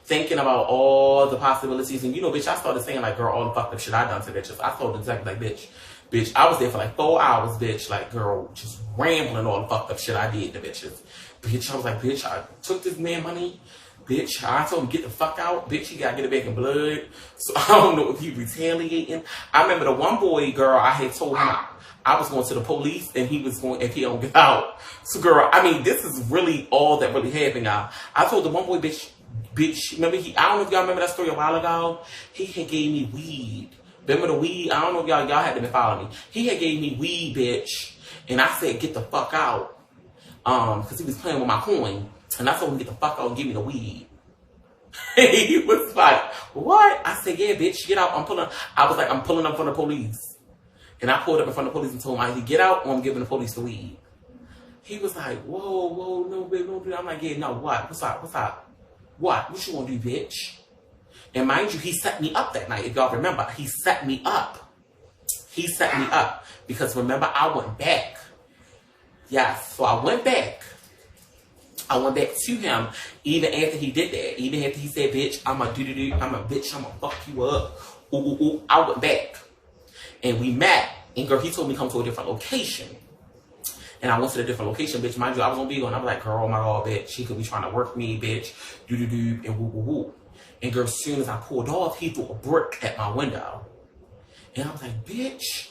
Thinking about all the possibilities. And, you know, bitch, I started saying, like, girl, all the fucked up shit I done to bitches. I told exactly, like, bitch, I was there for, like, 4 hours, bitch. Like, girl, just rambling all the fucked up shit I did to bitches. Bitch, I was like, bitch, I took this man money. Bitch, I told him, get the fuck out. Bitch, he gotta get it back in blood. So, I don't know if he retaliating. I remember the one boy, girl, I had told him I was going to the police and he was going, if he don't get out. So, girl, I mean, this is really all that really happened, y'all. I told the one boy, bitch, remember I don't know if y'all remember that story a while ago. He had gave me weed. Remember the weed? I don't know if y'all had to be following me. He had gave me weed, bitch. And I said, get the fuck out. Because he was playing with my coin. And I told him, get the fuck out and give me the weed. He was like, what? I said, yeah, bitch, get out. I'm pulling up from the police. And I pulled up in front of the police and told him, either get out or I'm giving the police the weed. He was like, whoa, no, babe, don't do that. I'm like, yeah, no, what? What's up? What you gonna do, bitch? And mind you, he set me up that night. If y'all remember, he set me up. Because remember, I went back. Yes, so I went back to him even after he did that. Even after he said, bitch, I'm a bitch, I'm gonna fuck you up. Ooh. I went back. And we met. And girl, he told me to come to a different location. And I went to the different location, bitch. Mind you, I was on Beagle, and I was like, girl, oh my God, bitch. She could be trying to work me, bitch. And woo. And girl, as soon as I pulled off, he threw a brick at my window. And I was like, bitch.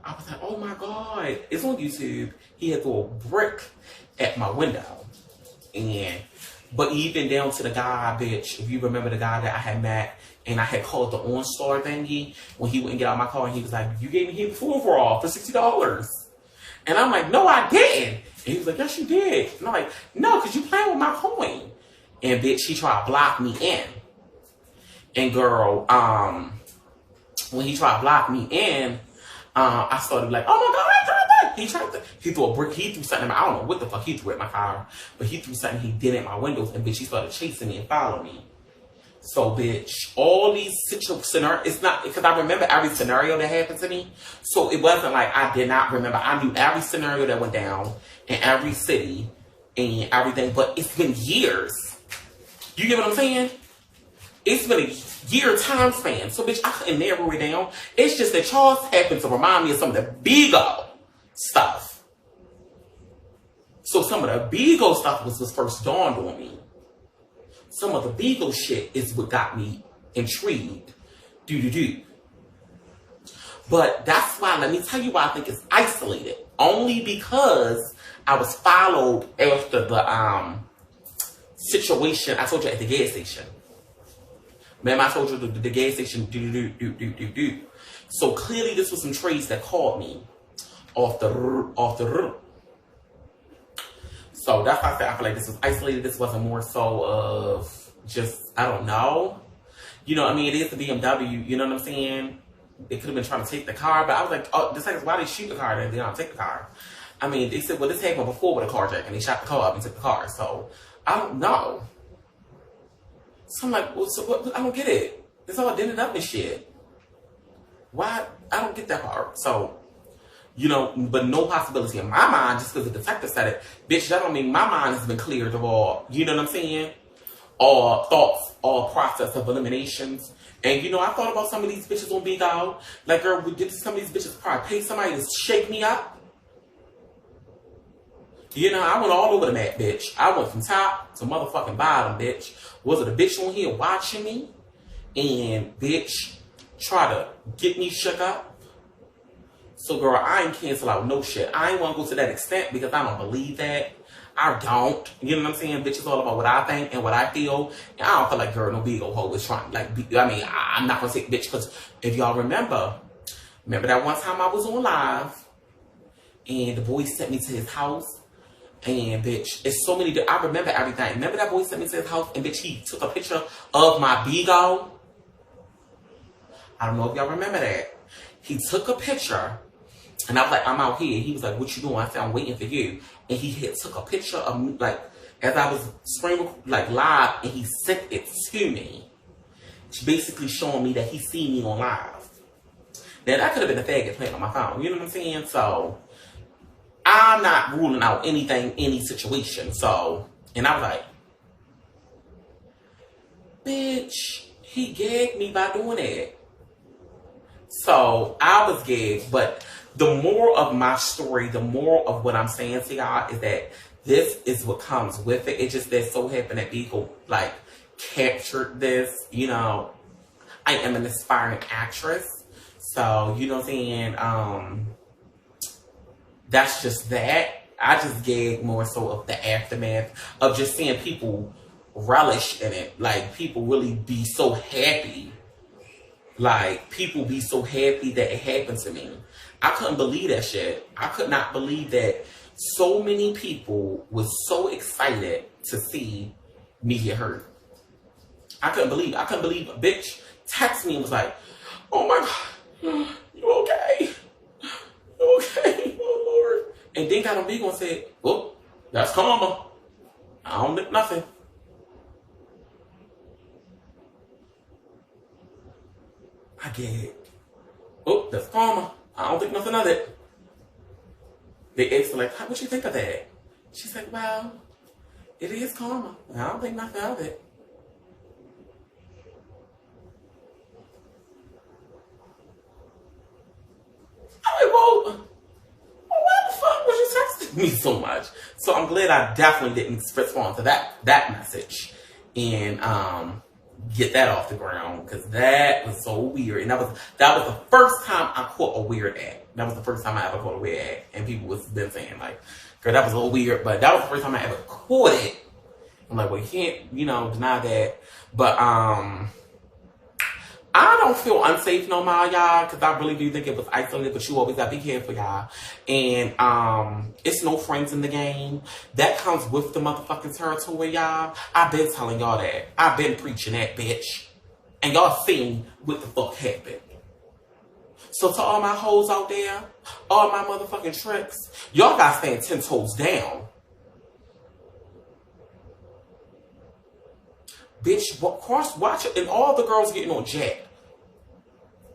I was like, oh my God. It's on YouTube. He had threw a brick at my window. But even down to the guy, bitch, if you remember the guy that I had met, and I had called the OnStar thingy, when he wouldn't get out of my car, and he was like, you gave me him food for all for $60. And I'm like, no, I didn't. And he was like, yes, you did. And I'm like, no, because you playing with my coin. And bitch, he tried to block me in. And girl, when he tried to block me in, I started like, oh my God, he threw a brick, he threw something, I don't know what the fuck he threw at my car, but he threw something he did at my windows, and bitch, he started chasing me and following me. So, bitch, all these scenarios, it's not, because I remember every scenario that happened to me. So, it wasn't like I did not remember. I knew every scenario that went down in every city and everything, but it's been years. You get what I'm saying? It's been a year time span. So, bitch, I couldn't narrow it down. It's just that Charles happened to remind me of some of the Bigo stuff. So, some of the Bigo stuff was first dawned on me. Some of the Beagle shit is what got me intrigued. But that's why, let me tell you why I think it's isolated. Only because I was followed after the situation I told you at the gas station. Remember I told you the gas station, So clearly this was some trades that called me off the roof. So that's why I said I feel like this was isolated. This wasn't more so of just, I don't know. You know what I mean? It is the BMW, you know what I'm saying? They could have been trying to take the car, but I was like, oh, this is why they shoot the car and they don't take the car. I mean, they said, well, this happened before with a carjack and they shot the car up and took the car. So, I don't know. So I'm like, well, so what? I don't get it. It's all dented up and shit. Why? I don't get that part. So, you know, but no possibility in my mind, just because the detective said it. Bitch, that don't mean my mind has been cleared of all, you know what I'm saying? All thoughts, all process of eliminations. And, you know, I thought about some of these bitches on Big Out. Like, girl, did some of these bitches probably pay somebody to shake me up? You know, I went all over the map, bitch. I went from top to motherfucking bottom, bitch. Was it a bitch on here watching me? And, bitch, try to get me shook up? So, girl, I ain't cancel out no shit. I ain't want to go to that extent because I don't believe that. I don't. You know what I'm saying? Bitch, it's all about what I think and what I feel. And I don't feel like, girl, no big old hoe is trying. Like, I mean, I'm not going to say bitch because if y'all remember that one time I was on live and the boy sent me to his house. And, bitch, it's so many. I remember everything. Remember that boy sent me to his house and, bitch, he took a picture of my Bigo? I don't know if y'all remember that. He took a picture. And I was like, I'm out here. He was like, what you doing? I said, I'm waiting for you. And he had took a picture of me, like, as I was screaming, like, live, and he sent it to me. Basically showing me that he seen me on live. Now, that could have been a faggot playing on my phone. You know what I'm saying? So, I'm not ruling out anything, any situation. So, and I was like, bitch, he gagged me by doing that. So I was gagged, but the moral of my story, the moral of what I'm saying to y'all is that this is what comes with it. It just that so happened that people like captured this. You know, I am an aspiring actress, so you know what I'm saying. That's just that. I just gagged more so of the aftermath of just seeing people relish in it. Like people really be so happy. Like people be so happy that it happened to me. I couldn't believe that shit. I could not believe that so many people was so excited to see me get hurt. I couldn't believe a bitch texted me and was like, oh my God, you okay? You okay? Oh Lord. And then got on big one and said, oh, that's karma. I don't lick nothing. I gagged. Oh, that's karma. I don't think nothing of it. They asked her, like, what you think of that? She's like, well, it is karma. I don't think nothing of it. I'm like, well, why the fuck was you texting me so much? So I'm glad I definitely didn't respond to that message and get that off the ground, because that was so weird. And that was the first time I caught a weird act. That was the first time I ever caught a weird act. And people was been saying like, girl, that was a little weird, but that was the first time I ever caught it. I'm like, well, you can't, deny that. But I don't feel unsafe no more, y'all, because I really do think it was isolated, but you always gotta be careful, y'all. And it's no friends in the game. That comes with the motherfucking territory, y'all. I've been telling y'all that. I've been preaching that, bitch. And y'all seen what the fuck happened. So to all my hoes out there, all my motherfucking tricks, y'all gotta stand 10 toes down. Bitch, watch it, and all the girls getting on Jack.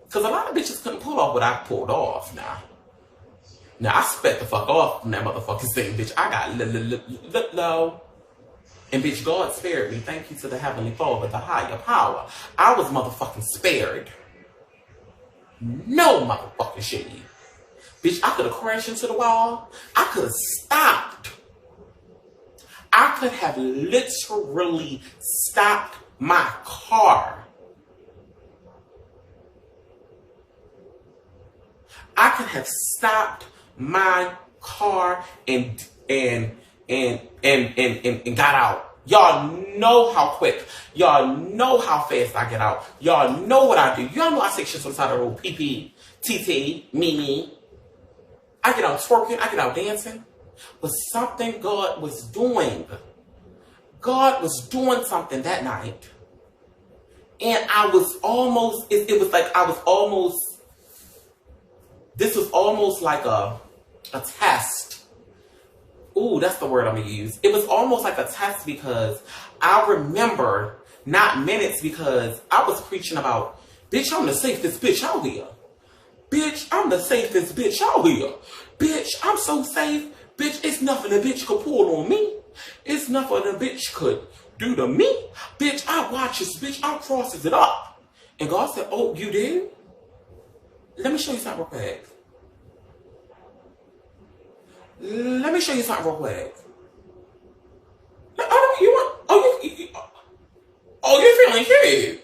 Because a lot of bitches couldn't pull off what I pulled off now. Now, I sped the fuck off from that motherfucking thing, bitch. I got low. And bitch, God spared me. Thank you to the Heavenly Father, the higher power. I was motherfucking spared. No motherfucking shit. Bitch, I could have crashed into the wall. I could have stopped. I could have literally stopped my car. I could have stopped my car and got out. Y'all know how quick. Y'all know how fast I get out. Y'all know what I do. Y'all know I take shit on the side of the road. PP, TT, Mimi. I get out twerking. I get out dancing. But something God was doing. God was doing something that night. And I was almost, it was like I was almost, this was almost like a test. Ooh, that's the word I'm going to use. It was almost like a test because I remember, not minutes, because I was preaching about, bitch, I'm the safest bitch out here. Bitch, I'm the safest bitch out here. Bitch, I'm so safe. Bitch, it's nothing a bitch could pull on me. It's nothing a bitch could do to me. Bitch, I watch this bitch. I crosses it up. And God said, oh, you did? Let me show you something real quick. Let me show you something real quick. You're feeling cute.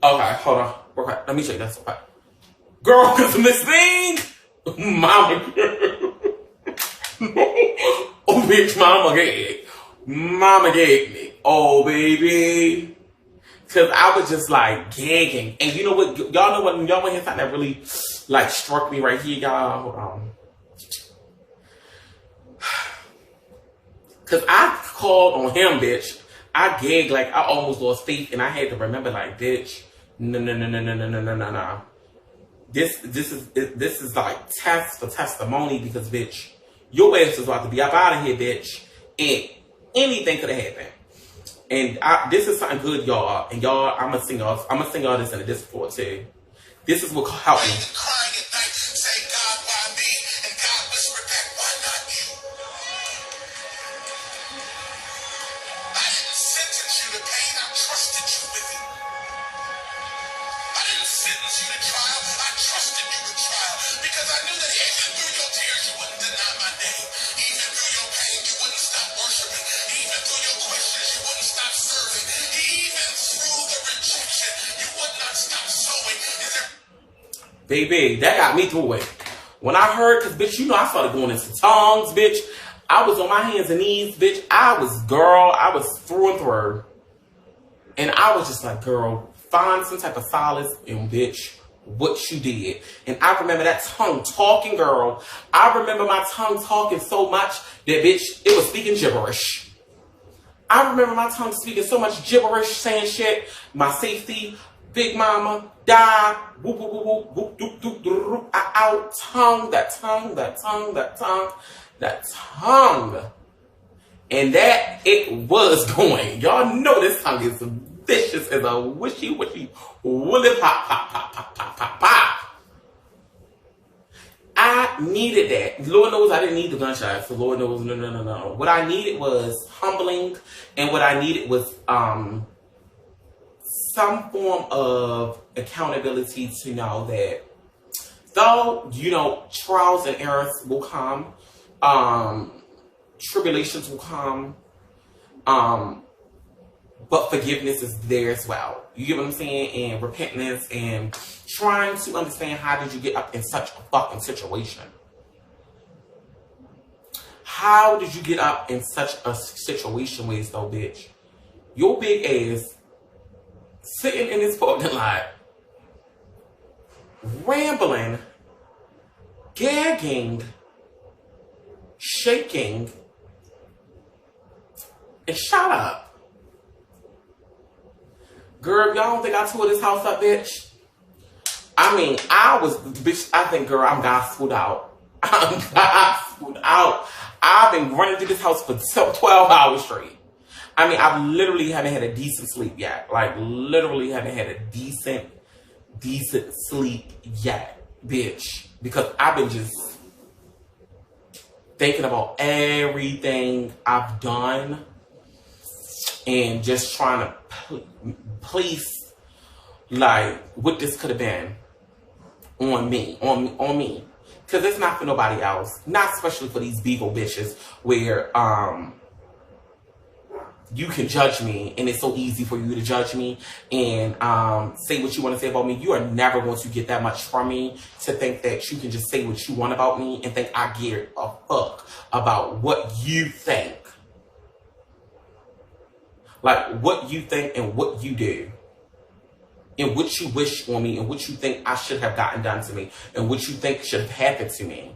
Okay, hold on. Okay, let me show you this. Okay. Girl, cause Miss Thing, mama girl. Oh, bitch, mama gave me. Oh, baby. Cause I was just like gagging. And you know what, y'all know what, y'all want to hear something that really like struck me right here, y'all? Hold on. Cause I called on him, bitch. I gagged like I almost lost faith, and I had to remember, like, bitch, no. This is like test for testimony, because bitch, your ass is about to be up out of here, bitch, and anything could have happened. And this is something good, y'all. And y'all, I'm gonna sing y'all this in a disc floor too. This is what helped me. Baby, that got me through it. When I heard, cause bitch, you know I started going into tongues, bitch. I was on my hands and knees, bitch. I was through and through. And I was just like, girl, find some type of solace in, bitch, what you did. And I remember that tongue talking, girl. I remember my tongue talking so much that, bitch, it was speaking gibberish. I remember my tongue speaking so much gibberish, saying shit. My safety, big mama, die, whoop, whoop, whoop, whoop, doop, doop, doop, out, tongue, that tongue, that tongue, that tongue, that tongue. And that it was going. Y'all know this tongue is vicious as a wishy, wishy, woolly pop, pop, pop, pop, pop, pop, pop. I needed that. Lord knows I didn't need the gunshots. So Lord knows, no. What I needed was humbling, and what I needed was some form of accountability to know that though, you know, trials and errors will come, tribulations will come, but forgiveness is there as well. You get what I'm saying? And repentance and trying to understand how did you get up in such a fucking situation? How did you get up in such a situation, ways though, bitch? Your big ass sitting in this parking lot, rambling, gagging, shaking, and shut up. Girl, y'all don't think I tore this house up, bitch? I mean, I think, girl, I'm gospeled out. I'm gospeled out. I've been running through this house for 12 hours straight. I mean, I literally haven't had a decent sleep yet. Like, literally haven't had a decent sleep yet, bitch. Because I've been just thinking about everything I've done and just trying to place, like, what this could have been on me. Because it's not for nobody else. Not especially for these Beagle bitches where, you can judge me, and it's so easy for you to judge me and say what you want to say about me. You are never going to get that much from me to think that you can just say what you want about me and think I give a fuck about what you think. Like, what you think and what you do. And what you wish on me and what you think I should have gotten done to me and what you think should have happened to me.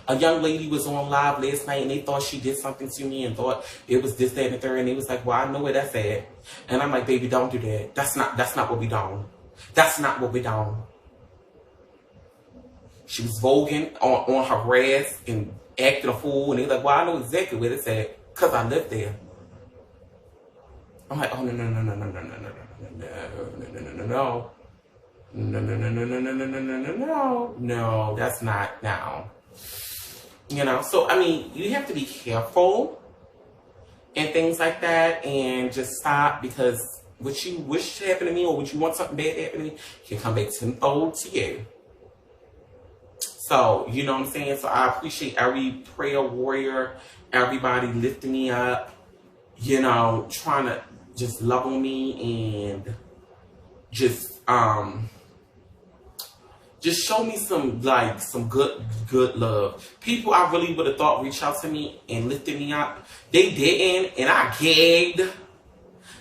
A young lady was on live last night and they thought she did something to me and thought it was this, that, and the third. And they was like, well, I know where that's at. And I'm like, baby, don't do that. That's not what we done. That's not what we done. She was voguing on her grass and acting a fool. And they was like, well, I know exactly where it's at because I live there. I'm like, oh, no. No, that's not now. You know, so, I mean, you have to be careful and things like that and just stop because what you wish to happen to me or what you want something bad to happen to me can come back tenfold to you. So, you know what I'm saying? So, I appreciate every prayer warrior, everybody lifting me up, you know, trying to just love on me and just show me some good love. People I really would have thought reached out to me and lifted me up. They didn't, and I gagged.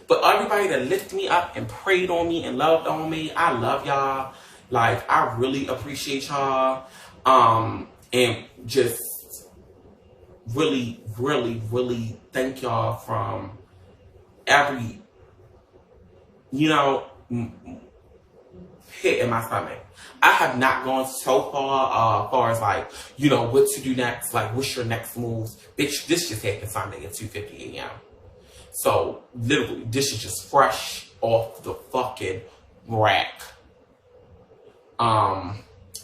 But everybody that lifted me up and prayed on me and loved on me, I love y'all. Like, I really appreciate y'all. And just really, really, really thank y'all from every, you know, hit in my stomach. I have not gone so far as like, you know, what to do next, like what's your next moves. Bitch, this just happened Sunday at 2:50 a.m. So literally, this is just fresh off the fucking rack.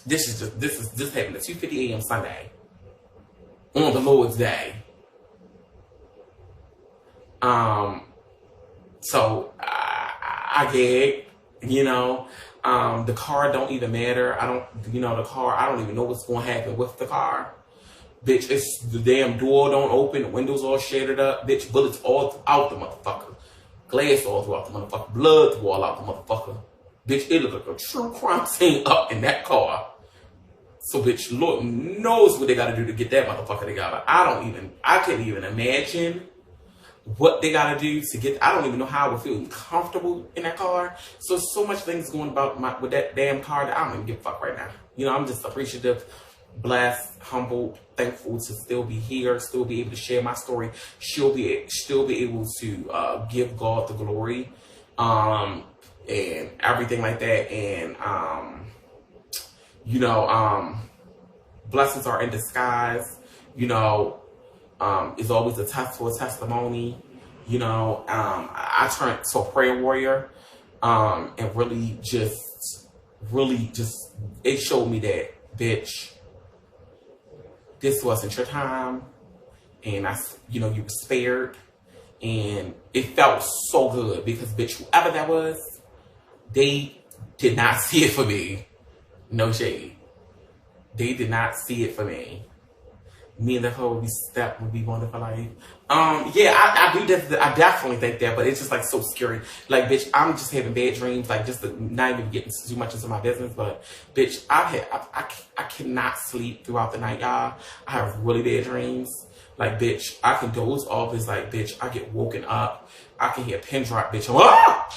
This happened at 2:50 a.m. Sunday on the Lord's Day. So I gagged, you know. The car don't even matter. I don't even know what's going to happen with the car. Bitch, it's the damn door don't open, the windows all shattered up, bitch, bullets all throughout the motherfucker. Glass all throughout the motherfucker, blood all out the motherfucker. Bitch, it looked like a true crime scene up in that car. So bitch, Lord knows what they gotta do to get that motherfucker together. I can't even imagine what they gotta do to get, I don't even know how I would feel comfortable in that car. So much things going about with that damn car that I don't even give a fuck right now. You know, I'm just appreciative, blessed, humbled, thankful to still be here, still be able to share my story, still be able to give God the glory, and everything like that. And you know, blessings are in disguise. You know, is always a test for a testimony. You know, I turned to a prayer warrior, and really just, it showed me that, bitch, this wasn't your time, and you know, you were spared, and it felt so good because, bitch, whoever that was, they did not see it for me. No shade. They did not see it for me. Me and the whole would be wonderful life. Yeah, I definitely think that, but it's just like so scary. Like, bitch, I'm just having bad dreams. Like, just not even getting too much into my business, but bitch, I cannot sleep throughout the night, y'all. I have really bad dreams. Like, bitch, I can doze off. It's like, bitch, I get woken up. I can hear a pin drop, bitch. Ah!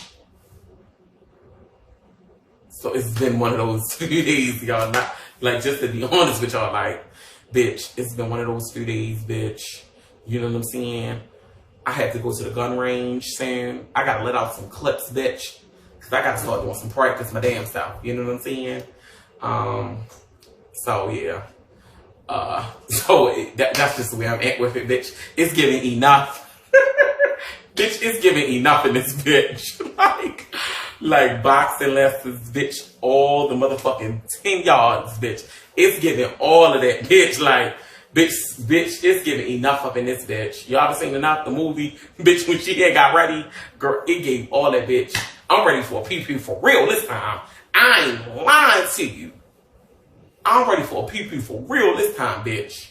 So it's been one of those few days, y'all. Not like, just to be honest with y'all, like, bitch, it's been one of those few days, bitch. You know what I'm saying? I had to go to the gun range soon. I gotta let out some clips, bitch. Cause I gotta start doing some practice my damn self. You know what I'm saying? So yeah. That's just the way I'm at with it, bitch. It's giving enough. Bitch, it's giving enough in this bitch. Like boxing lessons, bitch. All the motherfucking 10 yards, bitch. It's giving all of that, bitch. Like, bitch, it's giving enough up in this bitch. Y'all ever seen Enough, the movie? Bitch, when she had got ready, girl, it gave all that, bitch. I'm ready for a pee-pee for real this time. I ain't lying to you. I'm ready for a pee-pee for real this time, bitch.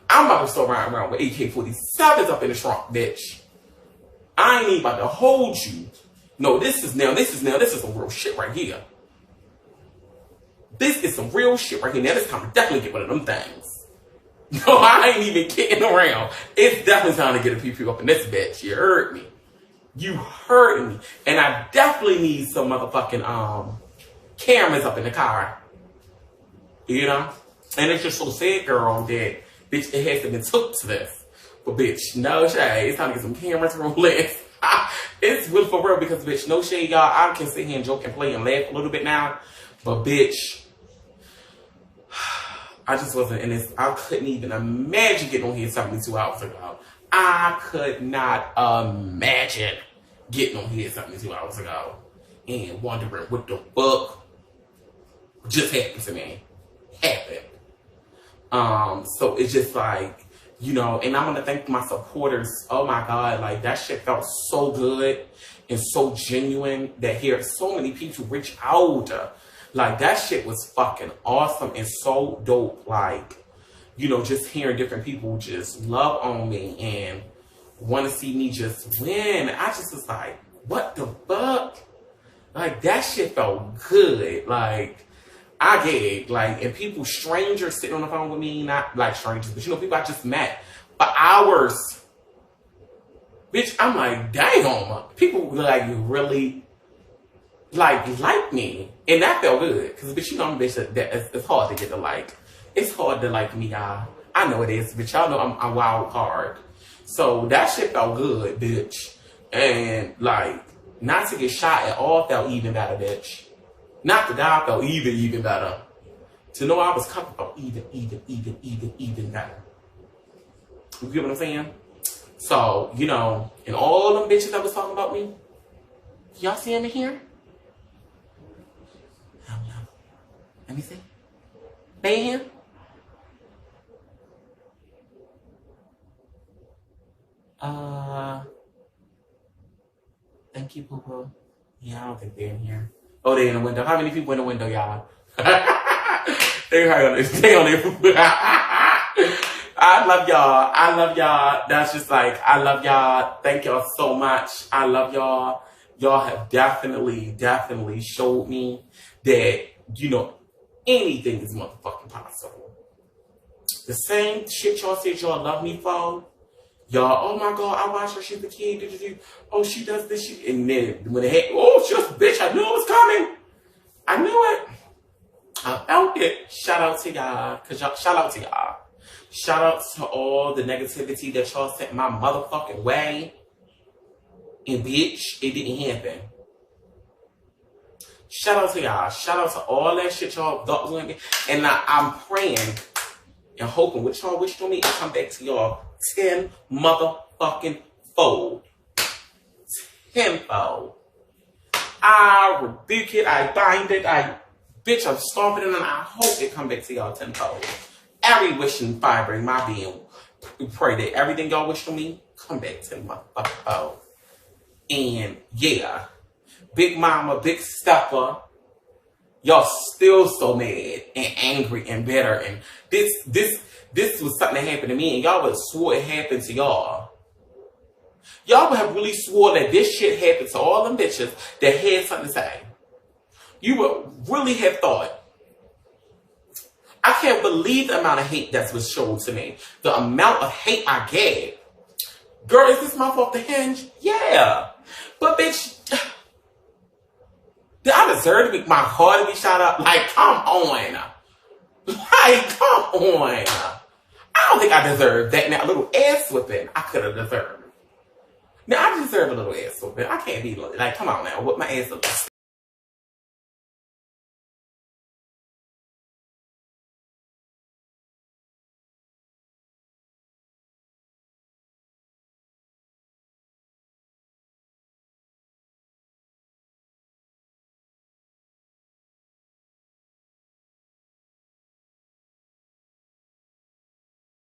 I'm about to start riding around with AK-47s up in the trunk, bitch. I ain't even about to hold you. No, this is some real shit right here. This is some real shit right here. Now it's time to definitely get one of them things. No, I ain't even kidding around. It's definitely time to get a pee-pee up in this bitch. You heard me. You heard me. And I definitely need some motherfucking cameras up in the car. You know? And it's just so sad, girl, that, bitch, it has to be took to this. But, bitch, no shade. It's time to get some cameras rolling. It's real for real because, bitch, no shade, y'all. I can sit here and joke and play and laugh a little bit now. But, bitch, I just wasn't in this. I couldn't even imagine getting on here 72 hours ago. I could not imagine getting on here 72 hours ago and wondering what the fuck just happened to me. So it's just like, you know, and I'm gonna thank my supporters. Oh my God, like that shit felt so good and so genuine that here so many people reach out. Like that shit was fucking awesome and so dope. Like, you know, just hearing different people just love on me and want to see me just win. I just was like, what the fuck? Like that shit felt good. Like I get like, and people, strangers sitting on the phone with me, not like strangers, but you know, people I just met for hours. Bitch, I'm like, damn, people like really like me. And that felt good. Cause bitch, you know, I'm a bitch that it's hard to get to like. It's hard to like me, y'all. I know it is, bitch. Y'all know I'm a wild card. So that shit felt good, bitch. And like, not to get shot at all felt even better, bitch. Not to die felt even better. To know I was coming felt even better. You get what I'm saying? So, you know, and all them bitches that was talking about me, y'all see them in here? Let me see. They in here? Thank you, Poo-Poo. Yeah, I don't think they're in here. Oh, they in the window. How many people in the window, y'all? They on their I love y'all. I love y'all. That's just like, I love y'all. Thank y'all so much. I love y'all. Y'all have definitely showed me that, you know, anything is motherfucking possible. The same shit y'all said y'all love me for. Y'all, oh my God, I watched her, she's a kid. Oh, she does this shit. And then when it happened, oh, she was a bitch. I knew it was coming. I knew it. I felt it. Shout out to y'all. Shout out to y'all. Shout out to all the negativity that y'all sent my motherfucking way. And bitch, it didn't happen. Shout out to y'all. Shout out to all that shit y'all thought was going to be. And now I'm praying and hoping what y'all wished on me and come back to y'all 10 motherfucking fold. 10-fold. I rebuke it. I bind it. Bitch, I'm stomping it and I hope it come back to y'all 10-fold. Every wish and fiber in my being. We pray that everything y'all wish on me come back to motherfucking fold. And yeah, Big Mama, Big Stepper, y'all still so mad and angry and bitter. And this was something that happened to me, and y'all would have swore it happened to y'all. Y'all would have really swore that this shit happened to all them bitches that had something to say. You would really have thought. I can't believe the amount of hate that was shown to me. The amount of hate I get. Girl, is this my fault to hinge? Yeah. But bitch, did I deserve to be, my heart to be shot up? Like, come on. Like, come on. I don't think I deserve that. Now, a little ass whipping, I could have deserved. Now, I deserve a little ass whipping. I can't be like, come on now, whip my ass up.